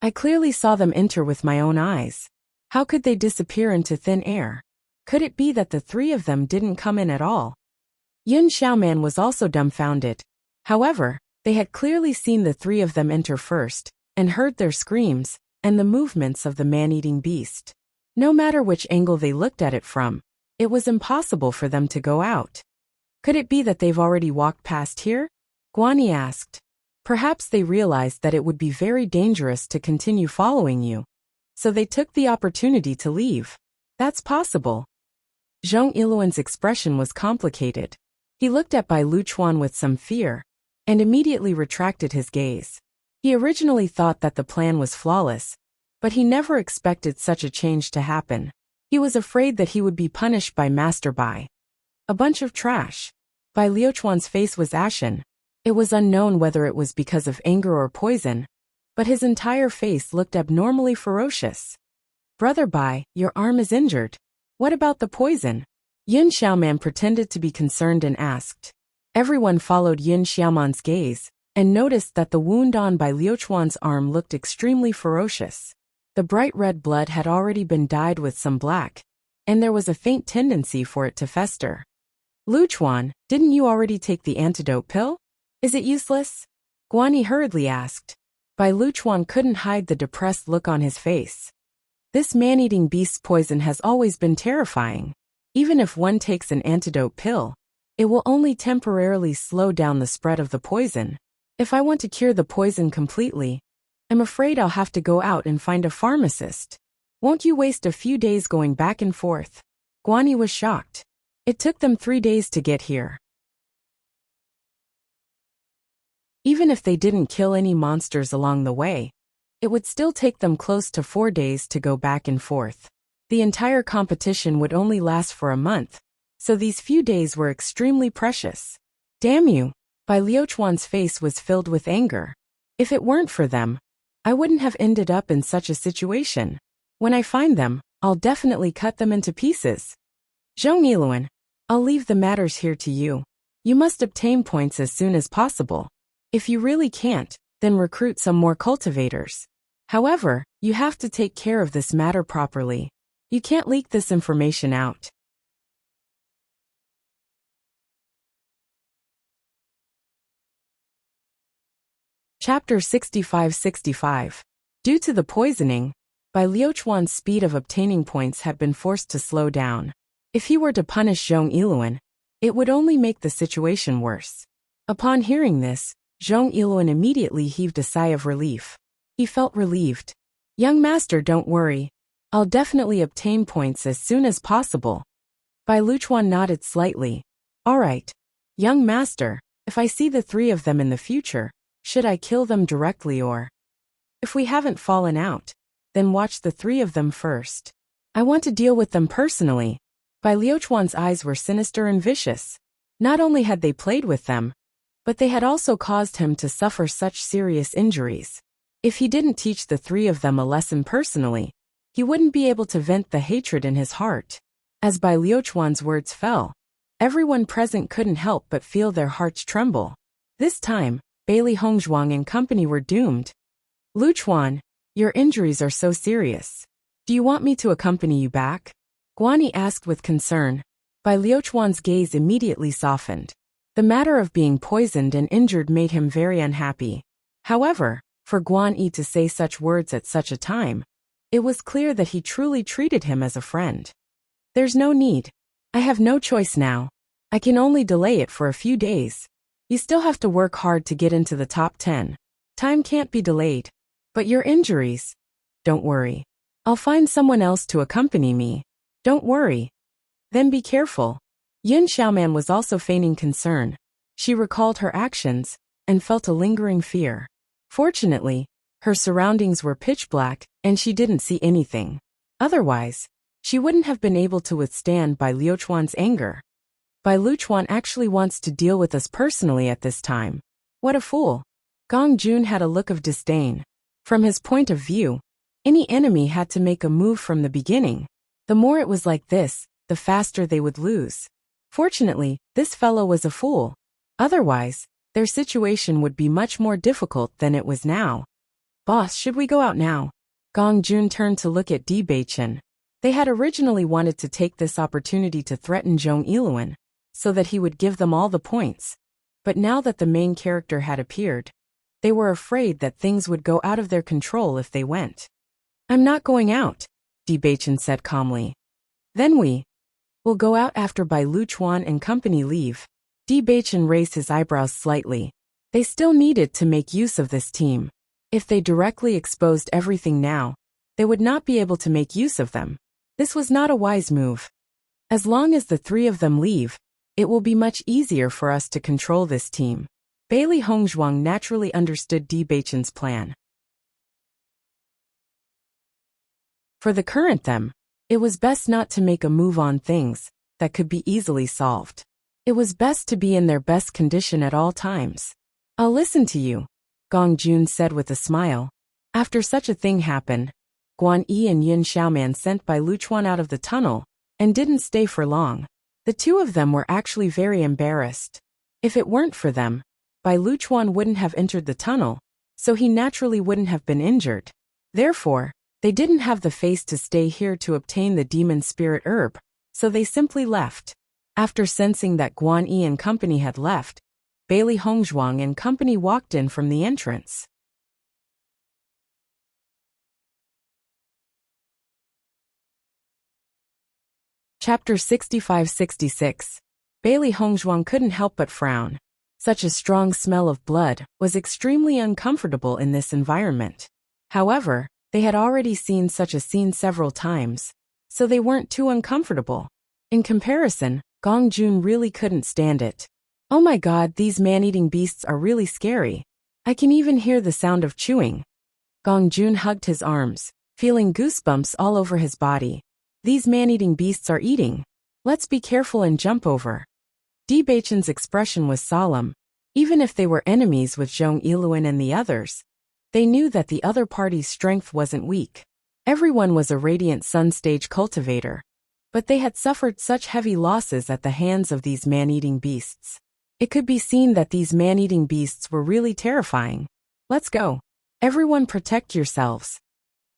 I clearly saw them enter with my own eyes. How could they disappear into thin air? Could it be that the three of them didn't come in at all? Yin Xiaoman was also dumbfounded. However, they had clearly seen the three of them enter first, and heard their screams, and the movements of the man-eating beast. No matter which angle they looked at it from, it was impossible for them to go out. Could it be that they've already walked past here? Guan Yi asked. Perhaps they realized that it would be very dangerous to continue following you, so they took the opportunity to leave. That's possible. Zhong Iluan's expression was complicated. He looked at Bai Luchuan with some fear, and immediately retracted his gaze. He originally thought that the plan was flawless, but he never expected such a change to happen. He was afraid that he would be punished by Master Bai. A bunch of trash. Bai Luchuan's face was ashen. It was unknown whether it was because of anger or poison, but his entire face looked abnormally ferocious. Brother Bai, your arm is injured. What about the poison? Yin Xiaoman pretended to be concerned and asked. Everyone followed Yin Xiaoman's gaze, and noticed that the wound on Bai Luchuan's arm looked extremely ferocious. The bright red blood had already been dyed with some black, and there was a faint tendency for it to fester. Luchuan, didn't you already take the antidote pill? Is it useless? Guanyi hurriedly asked. Bai Luchuan couldn't hide the depressed look on his face. This man-eating beast's poison has always been terrifying. Even if one takes an antidote pill, it will only temporarily slow down the spread of the poison. If I want to cure the poison completely, I'm afraid I'll have to go out and find a pharmacist. Won't you waste a few days going back and forth? Guanyi was shocked. It took them 3 days to get here. Even if they didn't kill any monsters along the way, it would still take them close to 4 days to go back and forth. The entire competition would only last for a month, so these few days were extremely precious. Damn you! Bai Luchuan's face was filled with anger. If it weren't for them, I wouldn't have ended up in such a situation. When I find them, I'll definitely cut them into pieces. Zhong Iluan, I'll leave the matters here to you. You must obtain points as soon as possible. If you really can't, then recruit some more cultivators. However, you have to take care of this matter properly. You can't leak this information out. Chapter 65-65. Due to the poisoning, Bai Luchuan's speed of obtaining points had been forced to slow down. If he were to punish Zhong Iluan, it would only make the situation worse. Upon hearing this, Zhong Iluan immediately heaved a sigh of relief. He felt relieved. Young master, don't worry. I'll definitely obtain points as soon as possible. Bai Luchuan nodded slightly. All right. Young master, if I see the 3 of them in the future, should I kill them directly or? If we haven't fallen out, then watch the 3 of them first. I want to deal with them personally. Bai Luchuan's eyes were sinister and vicious. Not only had they played with them, but they had also caused him to suffer such serious injuries. If he didn't teach the 3 of them a lesson personally, he wouldn't be able to vent the hatred in his heart. As Bai Luchuan's words fell, everyone present couldn't help but feel their hearts tremble. This time, Bailey Hongzhuang and company were doomed. Luchuan, your injuries are so serious. Do you want me to accompany you back? Guanyi asked with concern. Bai Luchuan's gaze immediately softened. The matter of being poisoned and injured made him very unhappy. However, for Guanyi to say such words at such a time, it was clear that he truly treated him as a friend. There's no need. I have no choice now. I can only delay it for a few days. You still have to work hard to get into the top 10. Time can't be delayed. But your injuries? Don't worry. I'll find someone else to accompany me. Don't worry. Then be careful. Yin Xiaoman was also feigning concern. She recalled her actions and felt a lingering fear. Fortunately, her surroundings were pitch black and she didn't see anything. Otherwise, she wouldn't have been able to withstand Bai Luchuan's anger. Bai Luchuan actually wants to deal with us personally at this time. What a fool. Gong Jun had a look of disdain. From his point of view, any enemy had to make a move from the beginning. The more it was like this, the faster they would lose. Fortunately, this fellow was a fool. Otherwise, their situation would be much more difficult than it was now. Boss, should we go out now? Gong Jun turned to look at Di Beichen. They had originally wanted to take this opportunity to threaten Zhong Iluan, so that he would give them all the points. But now that the main character had appeared, they were afraid that things would go out of their control if they went. I'm not going out, Di Beichen said calmly. Then we'll go out after Bai Luchuan and company leave. Di Beichen raised his eyebrows slightly. They still needed to make use of this team. If they directly exposed everything now, they would not be able to make use of them. This was not a wise move. As long as the three of them leave, it will be much easier for us to control this team. Bailey Hongzhuang naturally understood Di Beichen's plan. For the current them, it was best not to make a move on things that could be easily solved. It was best to be in their best condition at all times. I'll listen to you, Gong Jun said with a smile. After such a thing happened, Guan Yi and Yin Xiaoman sent Bai Luchuan out of the tunnel and didn't stay for long. The two of them were actually very embarrassed. If it weren't for them, Bai Luchuan wouldn't have entered the tunnel, so he naturally wouldn't have been injured. Therefore, they didn't have the face to stay here to obtain the demon spirit herb, so they simply left. After sensing that Guan Yi and company had left, Bailey Hongzhuang and company walked in from the entrance. Chapter 65-66. Bailey Hongzhuang couldn't help but frown. Such a strong smell of blood was extremely uncomfortable in this environment. However, they had already seen such a scene several times, so they weren't too uncomfortable. In comparison, Gong Jun really couldn't stand it. Oh my god, these man-eating beasts are really scary. I can even hear the sound of chewing. Gong Jun hugged his arms, feeling goosebumps all over his body. These man-eating beasts are eating. Let's be careful and jump over. Di Beichen's expression was solemn. Even if they were enemies with Zhong Yiluan and the others, they knew that the other party's strength wasn't weak. Everyone was a radiant sun stage cultivator, but they had suffered such heavy losses at the hands of these man-eating beasts. It could be seen that these man-eating beasts were really terrifying. Let's go. Everyone protect yourselves.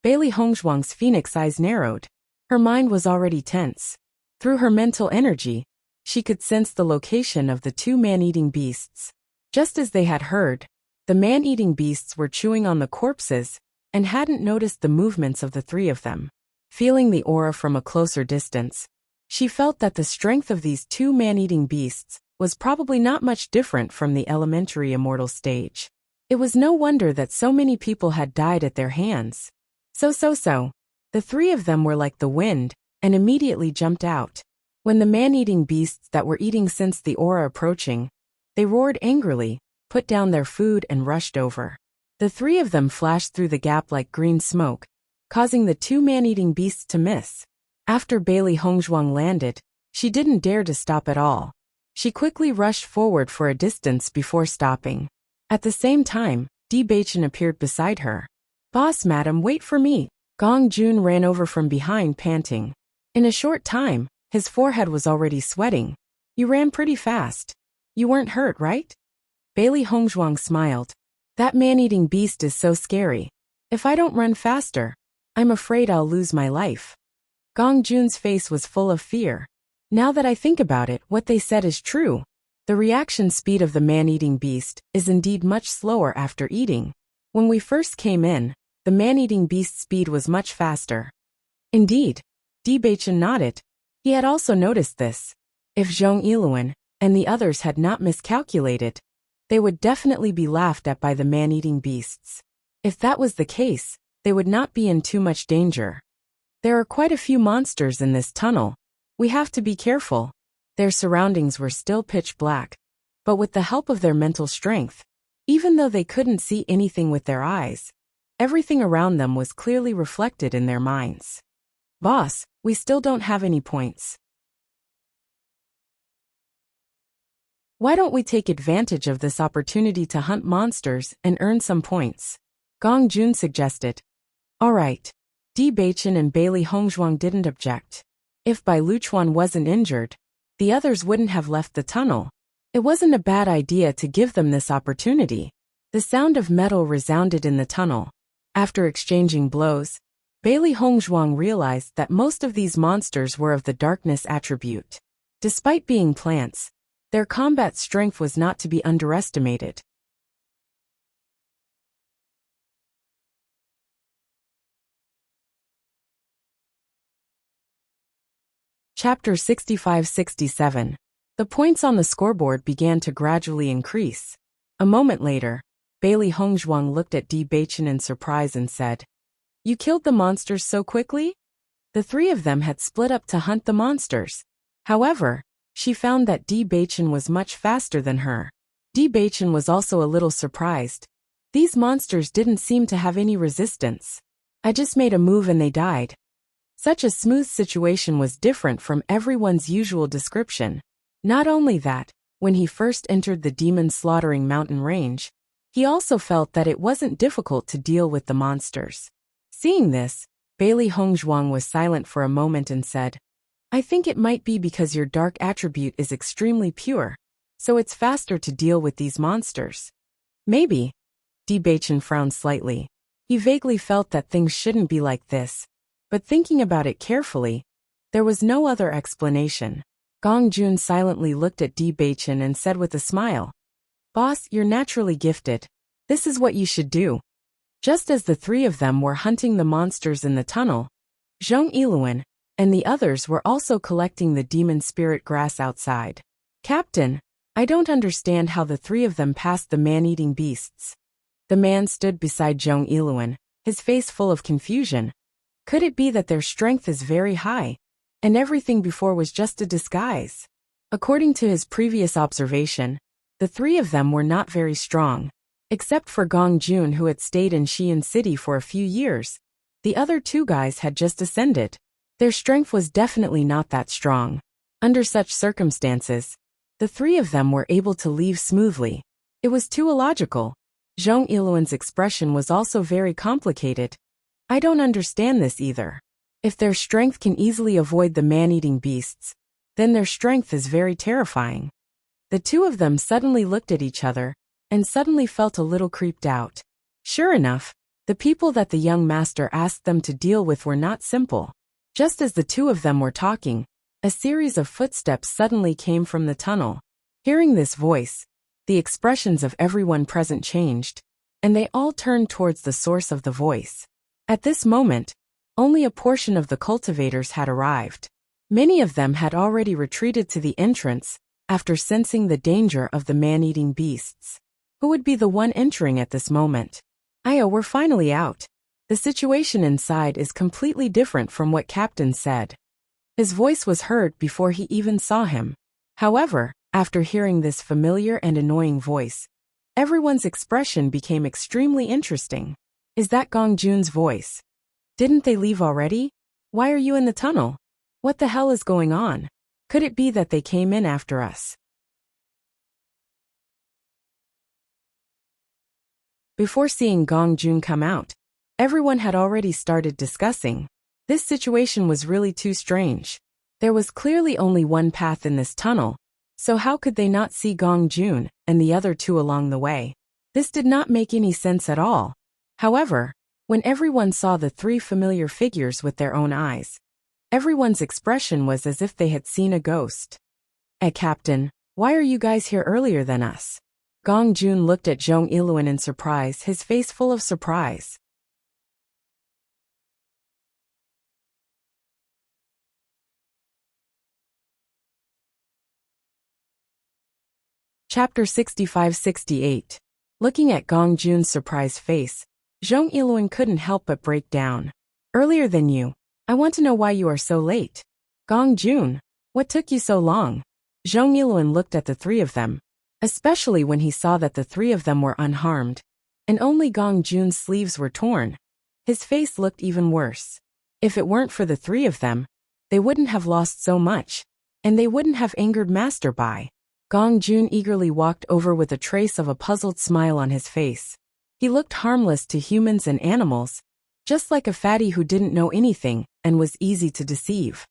Bailey Hongzhuang's phoenix eyes narrowed. Her mind was already tense. Through her mental energy, she could sense the location of the two man-eating beasts. Just as they had heard, the man-eating beasts were chewing on the corpses and hadn't noticed the movements of the three of them. Feeling the aura from a closer distance, she felt that the strength of these two man-eating beasts was probably not much different from the elementary immortal stage. It was no wonder that so many people had died at their hands. So. The three of them were like the wind and immediately jumped out. When the man-eating beasts that were eating sensed the aura approaching, they roared angrily, put down their food and rushed over. The three of them flashed through the gap like green smoke, causing the two man-eating beasts to miss. After Bailey Hongzhuang landed, she didn't dare to stop at all. She quickly rushed forward for a distance before stopping. At the same time, Di Beichen appeared beside her. "Boss madam, wait for me." Gong Jun ran over from behind panting. In a short time, his forehead was already sweating. "You ran pretty fast. You weren't hurt, right?" Bailey Hongzhuang smiled. "That man-eating beast is so scary. If I don't run faster, I'm afraid I'll lose my life." Gong Jun's face was full of fear. Now that I think about it, what they said is true. The reaction speed of the man-eating beast is indeed much slower after eating. When we first came in, the man-eating beast's speed was much faster. Indeed, Di Beichen nodded. He had also noticed this. If Zhong Yiluan and the others had not miscalculated, they would definitely be laughed at by the man-eating beasts. If that was the case, they would not be in too much danger. There are quite a few monsters in this tunnel. We have to be careful. Their surroundings were still pitch black, but with the help of their mental strength, even though they couldn't see anything with their eyes, everything around them was clearly reflected in their minds. "Boss, we still don't have any points. Why don't we take advantage of this opportunity to hunt monsters and earn some points?" Gong Jun suggested. All right. Di Beichen and Bailey Hongzhuang didn't object. If Bai Luchuan wasn't injured, the others wouldn't have left the tunnel. It wasn't a bad idea to give them this opportunity. The sound of metal resounded in the tunnel. After exchanging blows, Bailey Hongzhuang realized that most of these monsters were of the darkness attribute. Despite being plants, their combat strength was not to be underestimated. Chapter 65-67. The points on the scoreboard began to gradually increase. A moment later, Bailey Hongzhuang looked at Di Beichen in surprise and said, "You killed the monsters so quickly?" The three of them had split up to hunt the monsters. However, she found that Di Baichen was much faster than her. Di Baichen was also a little surprised. These monsters didn't seem to have any resistance. I just made a move and they died. Such a smooth situation was different from everyone's usual description. Not only that, when he first entered the demon-slaughtering mountain range, he also felt that it wasn't difficult to deal with the monsters. Seeing this, Bailey Hongzhuang was silent for a moment and said, I think it might be because your dark attribute is extremely pure, so it's faster to deal with these monsters. Maybe. Di Baichen frowned slightly. He vaguely felt that things shouldn't be like this, but thinking about it carefully, there was no other explanation. Gong Jun silently looked at Di Baichen and said with a smile, Boss, you're naturally gifted. This is what you should do. Just as the three of them were hunting the monsters in the tunnel, Zhong Yiluan and the others were also collecting the demon spirit grass outside. Captain, I don't understand how the three of them passed the man-eating beasts. The man stood beside Zhong Yiluan, his face full of confusion. Could it be that their strength is very high, and everything before was just a disguise? According to his previous observation, the three of them were not very strong. Except for Gong Jun, who had stayed in Xi'an City for a few years, the other two guys had just ascended. Their strength was definitely not that strong. Under such circumstances, the three of them were able to leave smoothly. It was too illogical. Zhong Yiluan's expression was also very complicated. I don't understand this either. If their strength can easily avoid the man-eating beasts, then their strength is very terrifying. The two of them suddenly looked at each other, and suddenly felt a little creeped out. Sure enough, the people that the young master asked them to deal with were not simple. Just as the two of them were talking, a series of footsteps suddenly came from the tunnel. Hearing this voice, the expressions of everyone present changed, and they all turned towards the source of the voice. At this moment, only a portion of the cultivators had arrived. Many of them had already retreated to the entrance after sensing the danger of the man-eating beasts. Who would be the one entering at this moment? We're finally out. The situation inside is completely different from what Captain said. His voice was heard before he even saw him. However, after hearing this familiar and annoying voice, everyone's expression became extremely interesting. Is that Gong Jun's voice? Didn't they leave already? Why are you in the tunnel? What the hell is going on? Could it be that they came in after us? Before seeing Gong Jun come out, everyone had already started discussing. This situation was really too strange. There was clearly only one path in this tunnel, so how could they not see Gong Jun and the other two along the way? This did not make any sense at all. However, when everyone saw the three familiar figures with their own eyes, everyone's expression was as if they had seen a ghost. Captain, why are you guys here earlier than us? Gong Jun looked at Zhong Yiluan in surprise, his face full of surprise. Chapter 65-68. Looking at Gong Jun's surprised face, Zhong Yiluan couldn't help but break down. Earlier than you. I want to know why you are so late. Gong Jun, what took you so long? Zhong Yiluan looked at the three of them, especially when he saw that the three of them were unharmed, and only Gong Jun's sleeves were torn. His face looked even worse. If it weren't for the three of them, they wouldn't have lost so much, and they wouldn't have angered Master Bai. Gong Jun eagerly walked over with a trace of a puzzled smile on his face. He looked harmless to humans and animals, just like a fatty who didn't know anything and was easy to deceive.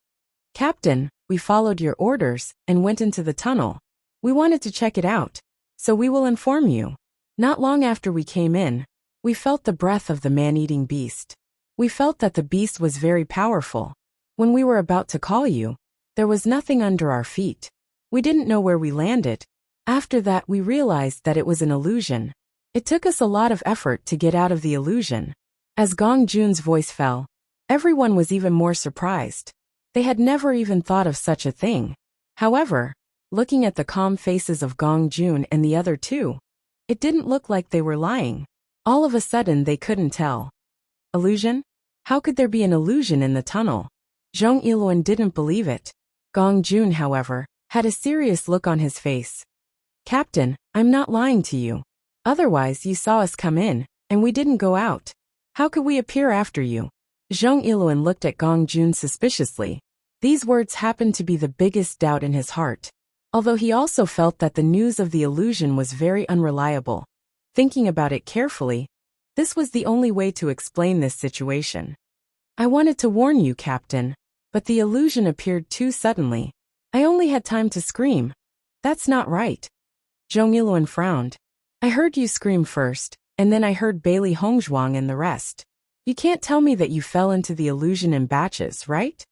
Captain, we followed your orders and went into the tunnel. We wanted to check it out, so we will inform you. Not long after we came in, we felt the breath of the man-eating beast. We felt that the beast was very powerful. When we were about to call you, there was nothing under our feet. We didn't know where we landed. After that, we realized that it was an illusion. It took us a lot of effort to get out of the illusion. As Gong Jun's voice fell, everyone was even more surprised. They had never even thought of such a thing. However, looking at the calm faces of Gong Jun and the other two, it didn't look like they were lying. All of a sudden they couldn't tell. Illusion? How could there be an illusion in the tunnel? Zhong Yiluan didn't believe it. Gong Jun, however, had a serious look on his face. Captain, I'm not lying to you. Otherwise you saw us come in, and we didn't go out. How could we appear after you? Zhong Yiluan looked at Gong Jun suspiciously. These words happened to be the biggest doubt in his heart. Although he also felt that the news of the illusion was very unreliable. Thinking about it carefully, this was the only way to explain this situation. I wanted to warn you, Captain, but the illusion appeared too suddenly. I only had time to scream. That's not right. Zhong Yiluan frowned. I heard you scream first, and then I heard Bailey Hongzhuang and the rest. You can't tell me that you fell into the illusion in batches, right?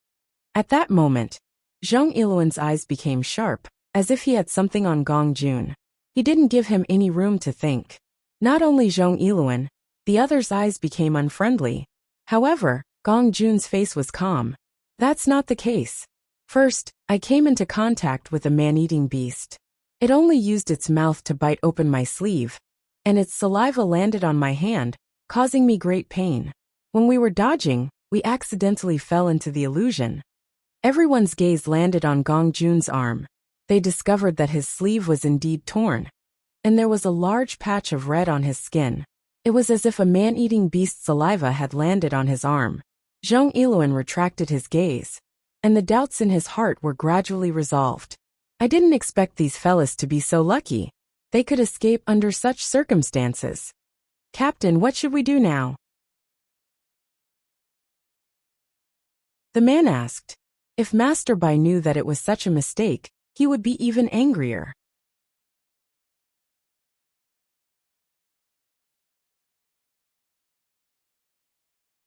At that moment, Zhong Yiluan's eyes became sharp, as if he had something on Gong Jun. He didn't give him any room to think. Not only Zhong Yiluan, the other's eyes became unfriendly. However, Gong Jun's face was calm. That's not the case. First, I came into contact with a man-eating beast. It only used its mouth to bite open my sleeve, and its saliva landed on my hand, causing me great pain. When we were dodging, we accidentally fell into the illusion. Everyone's gaze landed on Gong Jun's arm. They discovered that his sleeve was indeed torn, and there was a large patch of red on his skin. It was as if a man-eating beast's saliva had landed on his arm. Zhong Yiluan retracted his gaze, and the doubts in his heart were gradually resolved. I didn't expect these fellas to be so lucky. They could escape under such circumstances. Captain, what should we do now? The man asked. If Master Bai knew that it was such a mistake, he would be even angrier.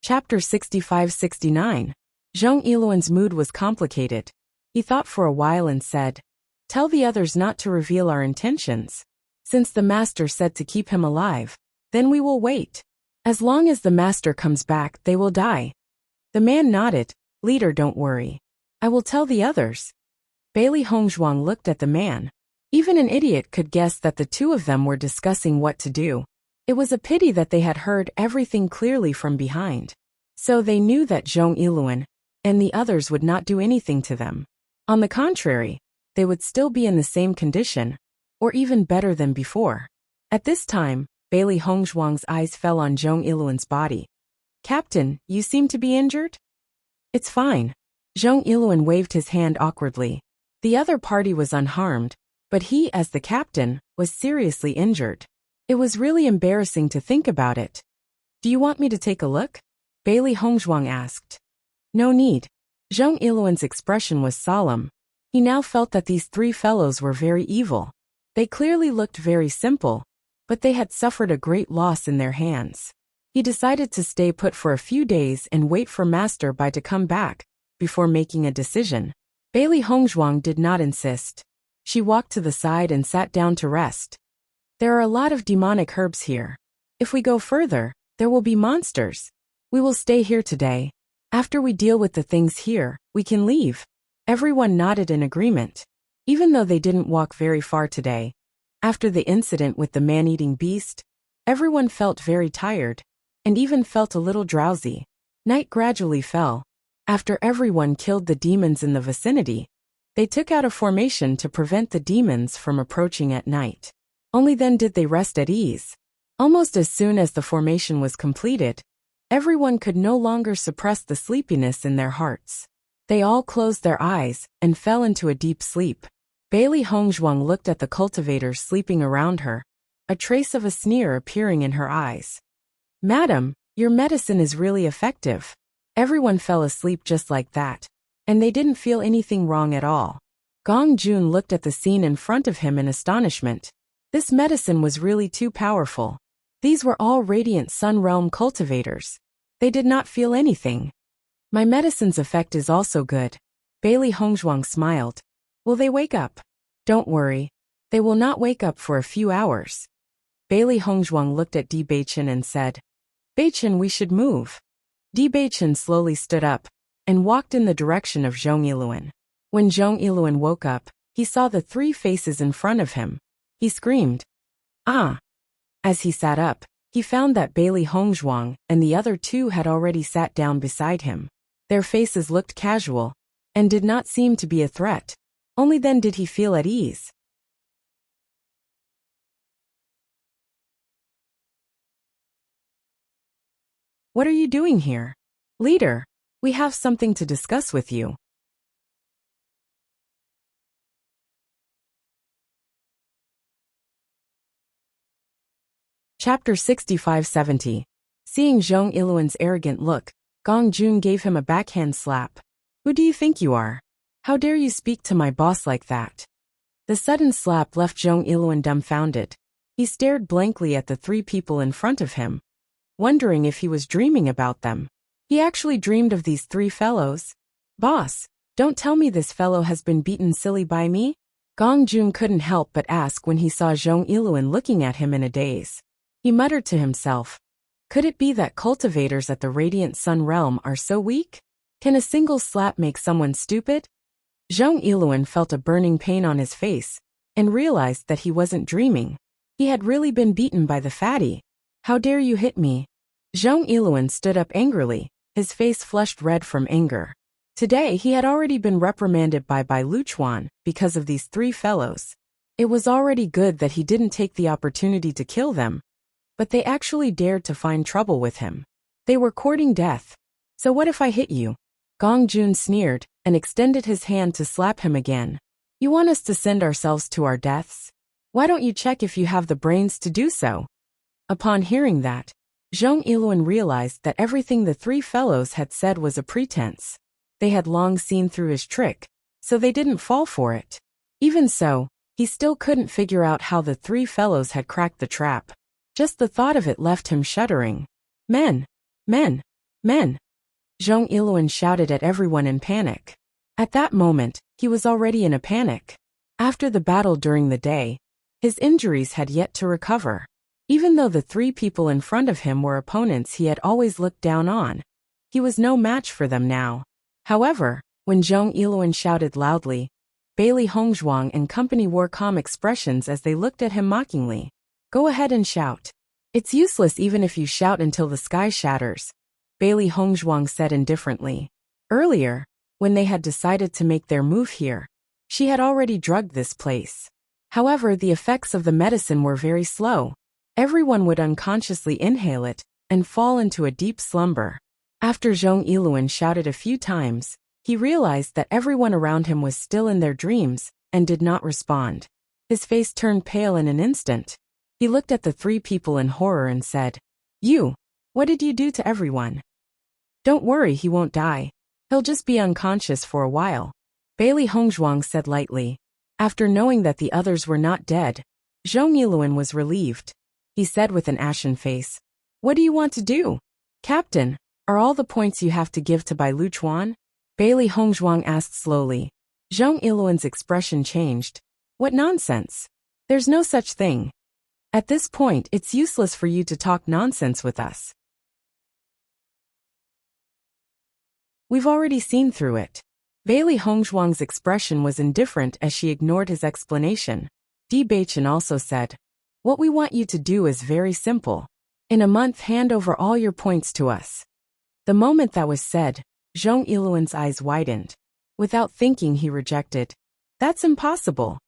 Chapter 65-69. Zhong Yiluan's mood was complicated. He thought for a while and said, Tell the others not to reveal our intentions. Since the master said to keep him alive, then we will wait. As long as the master comes back, they will die. The man nodded. Leader, don't worry. I will tell the others. Bailey Hongzhuang looked at the man. Even an idiot could guess that the two of them were discussing what to do. It was a pity that they had heard everything clearly from behind. So they knew that Zhong Yiluan and the others would not do anything to them. On the contrary, they would still be in the same condition, or even better than before. At this time, Bailey Hongzhuang's eyes fell on Zhong Yiluan's body. Captain, you seem to be injured? It's fine. Zhong Yiluan waved his hand awkwardly. The other party was unharmed, but he, as the captain, was seriously injured. It was really embarrassing to think about it. Do you want me to take a look? Bailey Hongzhuang asked. No need. Zhong Yiluan's expression was solemn. He now felt that these three fellows were very evil. They clearly looked very simple, but they had suffered a great loss in their hands. He decided to stay put for a few days and wait for Master Bai to come back, before making a decision. Bailey Hongzhuang did not insist. She walked to the side and sat down to rest. There are a lot of demonic herbs here. If we go further, there will be monsters. We will stay here today. After we deal with the things here, we can leave. Everyone nodded in agreement. Even though they didn't walk very far today, after the incident with the man-eating beast, everyone felt very tired, and even felt a little drowsy. Night gradually fell. After everyone killed the demons in the vicinity, they took out a formation to prevent the demons from approaching at night. Only then did they rest at ease. Almost as soon as the formation was completed, everyone could no longer suppress the sleepiness in their hearts. They all closed their eyes and fell into a deep sleep. Bailey Hongzhuang looked at the cultivators sleeping around her, a trace of a sneer appearing in her eyes. Madam, your medicine is really effective. Everyone fell asleep just like that, and they didn't feel anything wrong at all. Gong Jun looked at the scene in front of him in astonishment. This medicine was really too powerful. These were all Radiant Sun Realm cultivators. They did not feel anything. My medicine's effect is also good. Bailey Hongzhuang smiled. Will they wake up? Don't worry. They will not wake up for a few hours. Bailey Hongzhuang looked at Di Beichen and said, Beichen, we should move. Di Beichen slowly stood up and walked in the direction of Zhong Yiluan. When Zhong Yiluan woke up, he saw the three faces in front of him. He screamed, Ah! As he sat up, he found that Bailey Hongzhuang and the other two had already sat down beside him. Their faces looked casual, and did not seem to be a threat. Only then did he feel at ease. What are you doing here? Leader, we have something to discuss with you. Chapter 65-70. Seeing Zhong Iluan's arrogant look, Gong Jun gave him a backhand slap. Who do you think you are? How dare you speak to my boss like that? The sudden slap left Zhong Iluan dumbfounded. He stared blankly at the three people in front of him, wondering if he was dreaming about them. He actually dreamed of these three fellows. Boss, don't tell me this fellow has been beaten silly by me? Gong Jun couldn't help but ask when he saw Zhong Iluan looking at him in a daze. He muttered to himself, could it be that cultivators at the Radiant Sun Realm are so weak? Can a single slap make someone stupid? Zhong Iluan felt a burning pain on his face, and realized that he wasn't dreaming. He had really been beaten by the fatty. How dare you hit me? Zhong Iluan stood up angrily, his face flushed red from anger. Today he had already been reprimanded by Luchuan because of these three fellows. It was already good that he didn't take the opportunity to kill them, but they actually dared to find trouble with him. They were courting death. So what if I hit you? Gong Jun sneered and extended his hand to slap him again. You want us to send ourselves to our deaths? Why don't you check if you have the brains to do so? Upon hearing that, Zhong Iluan realized that everything the three fellows had said was a pretense. They had long seen through his trick, so they didn't fall for it. Even so, he still couldn't figure out how the three fellows had cracked the trap. Just the thought of it left him shuddering. Men! Men! Men! Zhong Iluan shouted at everyone in panic. At that moment, he was already in a panic. After the battle during the day, his injuries had yet to recover. Even though the three people in front of him were opponents he had always looked down on, he was no match for them now. However, when Zhong Iluan shouted loudly, Bailey Hongzhuang and company wore calm expressions as they looked at him mockingly. Go ahead and shout. It's useless even if you shout until the sky shatters, Bailey Hongzhuang said indifferently. Earlier, when they had decided to make their move here, she had already drugged this place. However, the effects of the medicine were very slow. Everyone would unconsciously inhale it and fall into a deep slumber. After Zhong Iluan shouted a few times, he realized that everyone around him was still in their dreams and did not respond. His face turned pale in an instant. He looked at the three people in horror and said, You, what did you do to everyone? Don't worry, he won't die. He'll just be unconscious for a while, Bailey Hongzhuang said lightly. After knowing that the others were not dead, Zhong Iluan was relieved. He said with an ashen face, What do you want to do? Captain, are all the points you have to give to Bai Luchuan? Bailey Hongzhuang asked slowly. Zhong Iluan's expression changed. What nonsense. There's no such thing. At this point, it's useless for you to talk nonsense with us. We've already seen through it. Bailey Hongzhuang's expression was indifferent as she ignored his explanation. Di Baichen also said, What we want you to do is very simple. In a month, hand over all your points to us. The moment that was said, Zhong Iluan's eyes widened. Without thinking, he rejected. That's impossible.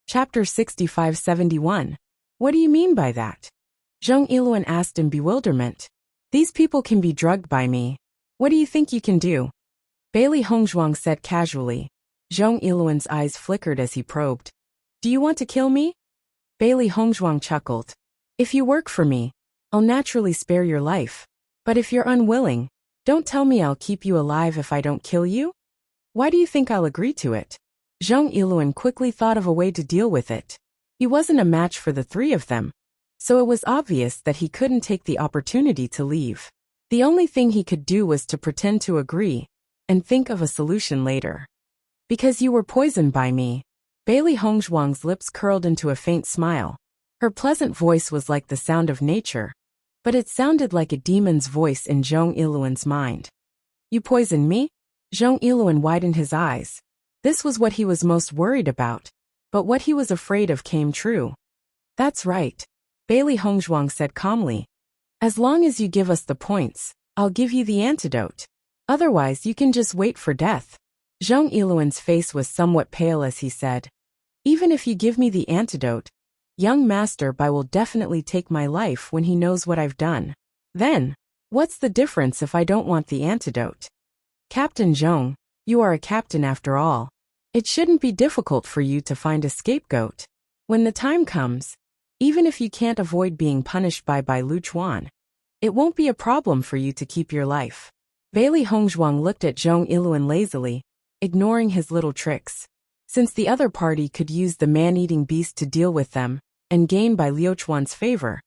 Chapter 65-71. What do you mean by that? Zhong Iluan asked in bewilderment. These people can be drugged by me. What do you think you can do? Bailey Hongzhuang said casually. Zhong Iluan's eyes flickered as he probed. Do you want to kill me? Bailey Hongzhuang chuckled. If you work for me, I'll naturally spare your life. But if you're unwilling, don't tell me I'll keep you alive if I don't kill you? Why do you think I'll agree to it? Zhong Iluan quickly thought of a way to deal with it. He wasn't a match for the three of them, so it was obvious that he couldn't take the opportunity to leave. The only thing he could do was to pretend to agree and think of a solution later. Because you were poisoned by me. Bailey Hongzhuang's lips curled into a faint smile. Her pleasant voice was like the sound of nature, but it sounded like a demon's voice in Zhong Iluan's mind. You poisoned me? Zhong Iluan widened his eyes. This was what he was most worried about, But what he was afraid of came true. That's right, Bailey Hongzhuang said calmly. As long as you give us the points, I'll give you the antidote. Otherwise, you can just wait for death. Zhong Yiluan's face was somewhat pale as he said, even if you give me the antidote, young Master Bai will definitely take my life when he knows what I've done. Then, what's the difference if I don't want the antidote? Captain Zhong, you are a captain after all. It shouldn't be difficult for you to find a scapegoat. When the time comes, even if you can't avoid being punished by Bai Luchuan, it won't be a problem for you to keep your life. Bailey Hongzhuang looked at Zhong Yiluan lazily, ignoring his little tricks. Since the other party could use the man-eating beast to deal with them and gain Bai Luchuan's favor,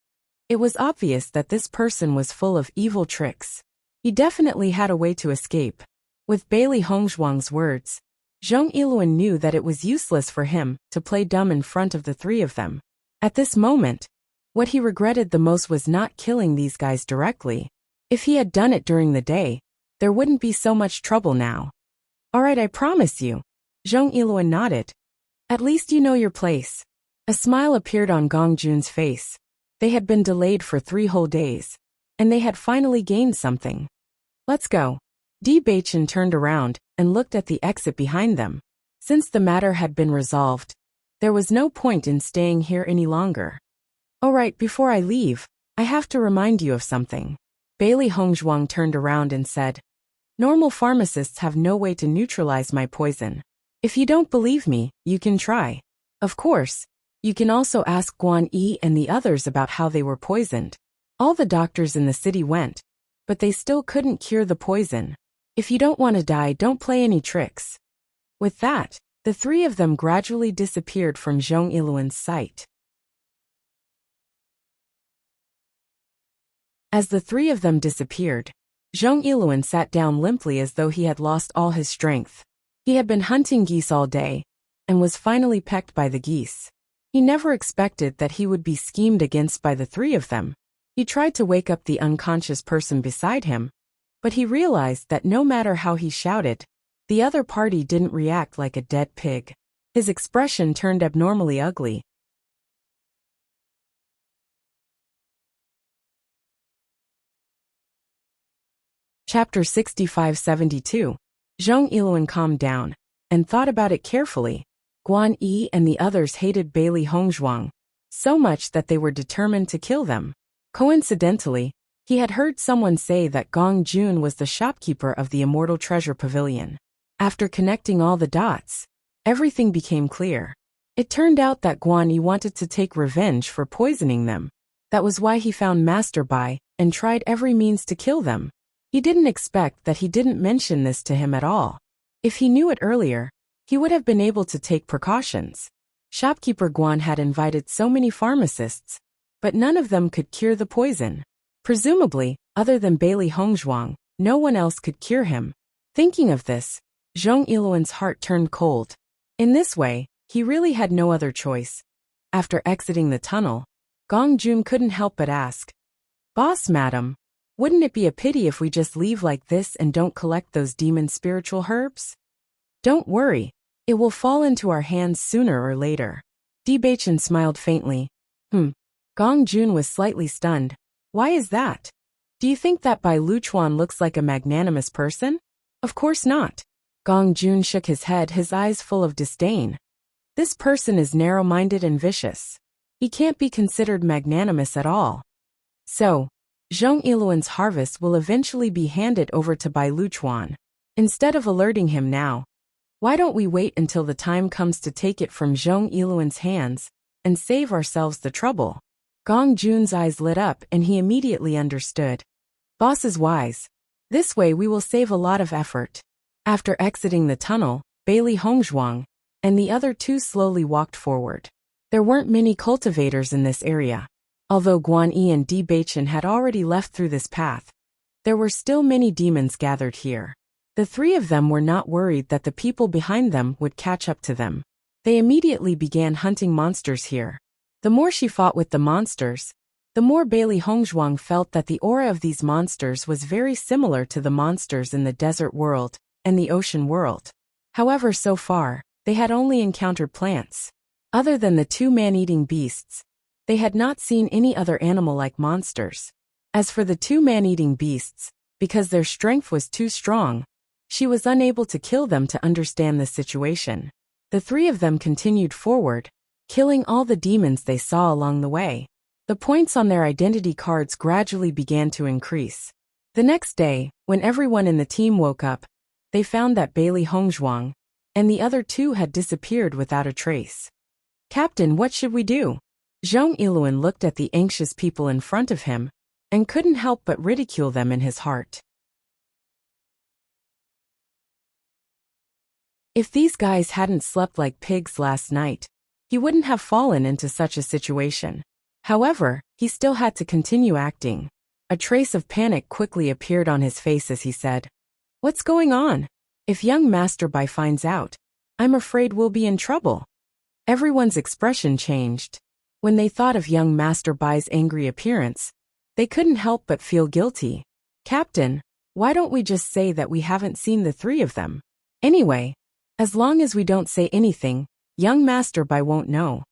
it was obvious that this person was full of evil tricks. He definitely had a way to escape. With Bailey Hongzhuang's words, Zhong Yiluan knew that it was useless for him to play dumb in front of the three of them. At this moment, what he regretted the most was not killing these guys directly. If he had done it during the day, there wouldn't be so much trouble now. Alright, I promise you. Zhong Yiluan nodded. At least you know your place. A smile appeared on Gong Jun's face. They had been delayed for 3 whole days, and they had finally gained something. Let's go. Di Baichen turned around and looked at the exit behind them. Since the matter had been resolved, there was no point in staying here any longer. Alright, before I leave, I have to remind you of something. Bailey Hongzhuang turned around and said, normal pharmacists have no way to neutralize my poison. If you don't believe me, you can try. Of course, you can also ask Guan Yi and the others about how they were poisoned. All the doctors in the city went, but they still couldn't cure the poison. If you don't want to die, don't play any tricks. With that, the 3 of them gradually disappeared from Zhong Yiluan's sight. As the 3 of them disappeared, Zhong Yiluan sat down limply as though he had lost all his strength. He had been hunting geese all day, and was finally pecked by the geese. He never expected that he would be schemed against by the 3 of them. He tried to wake up the unconscious person beside him, but he realized that no matter how he shouted, the other party didn't react like a dead pig. His expression turned abnormally ugly. Chapter 65-72. Zhong Yiluan calmed down and thought about it carefully. Guan Yi and the others hated Bailey Hongzhuang so much that they were determined to kill them. Coincidentally, he had heard someone say that Gong Jun was the shopkeeper of the Immortal Treasure Pavilion. After connecting all the dots, everything became clear. It turned out that Guan Yi wanted to take revenge for poisoning them. That was why he found Master Bai and tried every means to kill them. He didn't expect that he didn't mention this to him at all. If he knew it earlier, he would have been able to take precautions. Shopkeeper Guan had invited so many pharmacists, but none of them could cure the poison. Presumably, other than Bailey Hongzhuang, no one else could cure him. Thinking of this, Zhong Yiluan's heart turned cold. In this way, he really had no other choice. After exiting the tunnel, Gong Jun couldn't help but ask, "Boss, madam, wouldn't it be a pity if we just leave like this and don't collect those demon spiritual herbs?" "Don't worry, it will fall into our hands sooner or later." Di Baichen smiled faintly. Gong Jun was slightly stunned. Why is that? Do you think that Bai Luchuan looks like a magnanimous person? Of course not. Gong Jun shook his head, his eyes full of disdain. This person is narrow-minded and vicious. He can't be considered magnanimous at all. So, Zhong Yiluan's harvest will eventually be handed over to Bai Luchuan. Instead of alerting him now, why don't we wait until the time comes to take it from Zhong Yiluan's hands and save ourselves the trouble? Gong Jun's eyes lit up and he immediately understood. Boss is wise. This way we will save a lot of effort. After exiting the tunnel, Bailey Hongzhuang and the other 2 slowly walked forward. There weren't many cultivators in this area. Although Guan Yi and Di Baichen had already left through this path, there were still many demons gathered here. The 3 of them were not worried that the people behind them would catch up to them. They immediately began hunting monsters here. The more she fought with the monsters, the more Bailey Hongzhuang felt that the aura of these monsters was very similar to the monsters in the desert world and the ocean world. However, so far, they had only encountered plants. Other than the two man-eating beasts, they had not seen any other animal-like monsters. As for the two man-eating beasts, because their strength was too strong, she was unable to kill them to understand the situation. The three of them continued forward, killing all the demons they saw along the way. The points on their identity cards gradually began to increase. The next day, when everyone in the team woke up, they found that Bailey Hongzhuang and the other two had disappeared without a trace. "Captain, what should we do?" Zhong Iluan looked at the anxious people in front of him and couldn't help but ridicule them in his heart. If these guys hadn't slept like pigs last night, he wouldn't have fallen into such a situation. However, he still had to continue acting. A trace of panic quickly appeared on his face as he said, "What's going on? If young Master Bai finds out, I'm afraid we'll be in trouble." Everyone's expression changed. When they thought of young Master Bai's angry appearance, they couldn't help but feel guilty. "Captain, why don't we just say that we haven't seen the three of them? Anyway, as long as we don't say anything, young Master Bai won't know."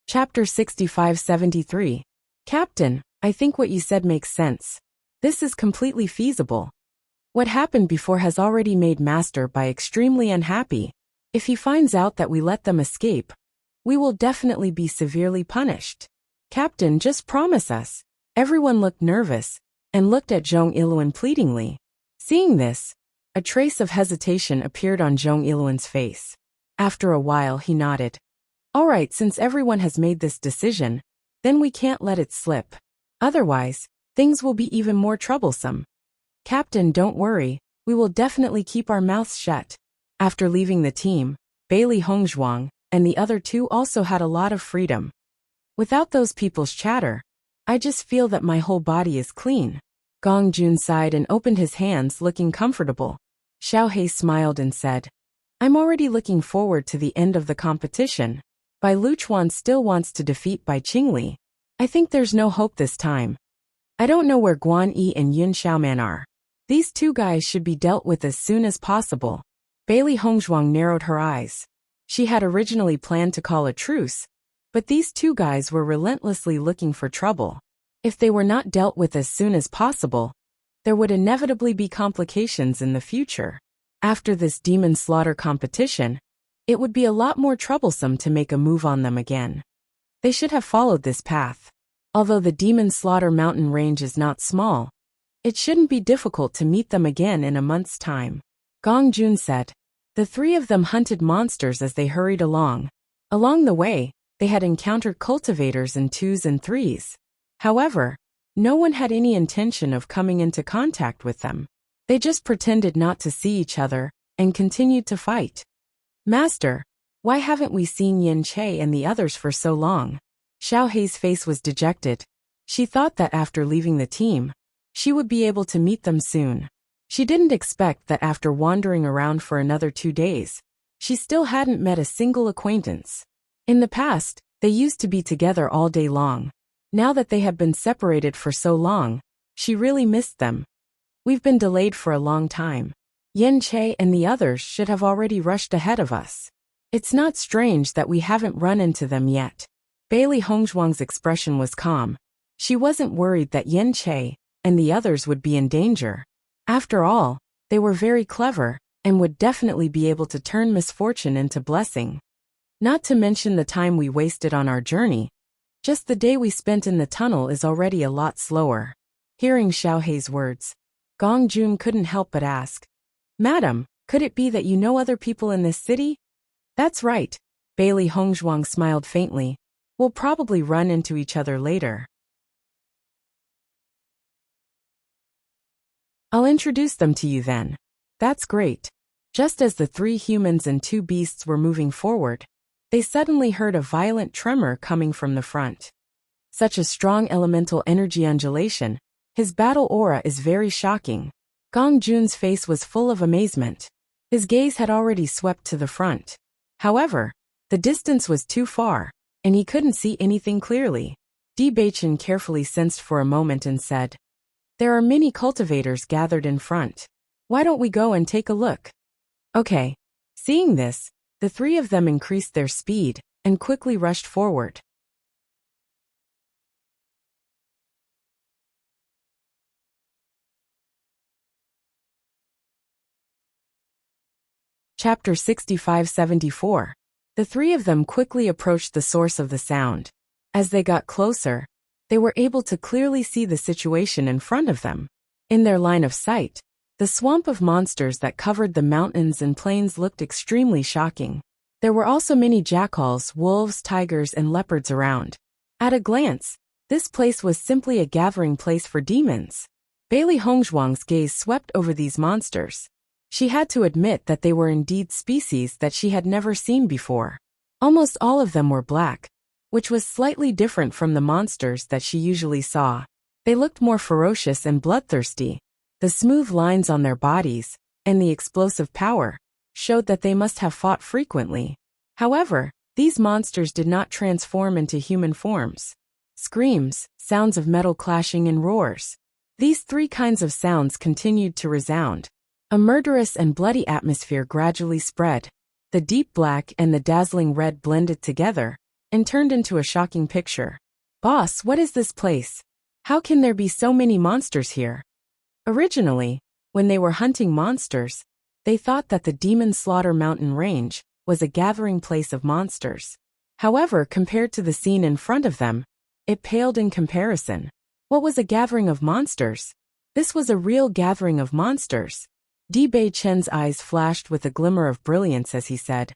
Chapter 65-73. Captain, I think what you said makes sense. This is completely feasible. What happened before has already made Master Bai extremely unhappy. If he finds out that we let them escape, we will definitely be severely punished. Captain, just promise us. Everyone looked nervous and looked at Zhong Iluan pleadingly. Seeing this, a trace of hesitation appeared on Zhong Iluan's face. After a while, he nodded. "All right, since everyone has made this decision, then we can't let it slip. Otherwise, things will be even more troublesome. Captain, don't worry, we will definitely keep our mouths shut." After leaving the team, Bailey Hongzhuang and the other two also had a lot of freedom. "Without those people's chatter, I just feel that my whole body is clean." Gong Jun sighed and opened his hands, looking comfortable. Xiao He smiled and said, "I'm already looking forward to the end of the competition. Bai Luchuan still wants to defeat Bai Qingli. I think there's no hope this time. I don't know where Guan Yi and Yun Xiaoman are. These two guys should be dealt with as soon as possible." Bailey Hongzhuang narrowed her eyes. She had originally planned to call a truce, but these two guys were relentlessly looking for trouble. If they were not dealt with as soon as possible, there would inevitably be complications in the future. After this demon slaughter competition, it would be a lot more troublesome to make a move on them again. They should have followed this path. Although the demon slaughter mountain range is not small, it shouldn't be difficult to meet them again in a month's time. Gong Jun said. The three of them hunted monsters as they hurried along. Along the way, they had encountered cultivators in 2s and 3s. However, no one had any intention of coming into contact with them. They just pretended not to see each other and continued to fight. "Master, why haven't we seen Yin Che and the others for so long?" Xiao Hei's face was dejected. She thought that after leaving the team, she would be able to meet them soon. She didn't expect that after wandering around for another 2 days, she still hadn't met a single acquaintance. In the past, they used to be together all day long. Now that they have been separated for so long, she really missed them. "We've been delayed for a long time. Yin Che and the others should have already rushed ahead of us. It's not strange that we haven't run into them yet." Bailey Hongzhuang's expression was calm. She wasn't worried that Yin Che and the others would be in danger. After all, they were very clever and would definitely be able to turn misfortune into blessing. Not to mention the time we wasted on our journey. Just the day we spent in the tunnel is already a lot slower. Hearing Xiao Hei's words, Gong Jun couldn't help but ask, "Madam, could it be that you know other people in this city?" "That's right." Bailey Hongzhuang smiled faintly. "We'll probably run into each other later. I'll introduce them to you then." "That's great." Just as the 3 humans and 2 beasts were moving forward, they suddenly heard a violent tremor coming from the front. Such a strong elemental energy undulation, his battle aura is very shocking. Gong Jun's face was full of amazement. His gaze had already swept to the front. However, the distance was too far, and he couldn't see anything clearly. Di Baichen carefully sensed for a moment and said, "There are many cultivators gathered in front. Why don't we go and take a look?" Okay. Seeing this, the three of them increased their speed and quickly rushed forward. Chapter 65-74. The three of them quickly approached the source of the sound. As they got closer, they were able to clearly see the situation in front of them. In their line of sight, the swamp of monsters that covered the mountains and plains looked extremely shocking. There were also many jackals, wolves, tigers, and leopards around. At a glance, this place was simply a gathering place for demons. Bailey Hongzhuang's gaze swept over these monsters. She had to admit that they were indeed species that she had never seen before. Almost all of them were black, which was slightly different from the monsters that she usually saw. They looked more ferocious and bloodthirsty. The smooth lines on their bodies, and the explosive power, showed that they must have fought frequently. However, these monsters did not transform into human forms. Screams, sounds of metal clashing, and roars. These three kinds of sounds continued to resound. A murderous and bloody atmosphere gradually spread. The deep black and the dazzling red blended together and turned into a shocking picture. "Boss, what is this place? How can there be so many monsters here?" Originally, when they were hunting monsters, they thought that the Demon Slaughter Mountain Range was a gathering place of monsters. However, compared to the scene in front of them, it paled in comparison. What was a gathering of monsters? This was a real gathering of monsters. Di Baichen's eyes flashed with a glimmer of brilliance as he said,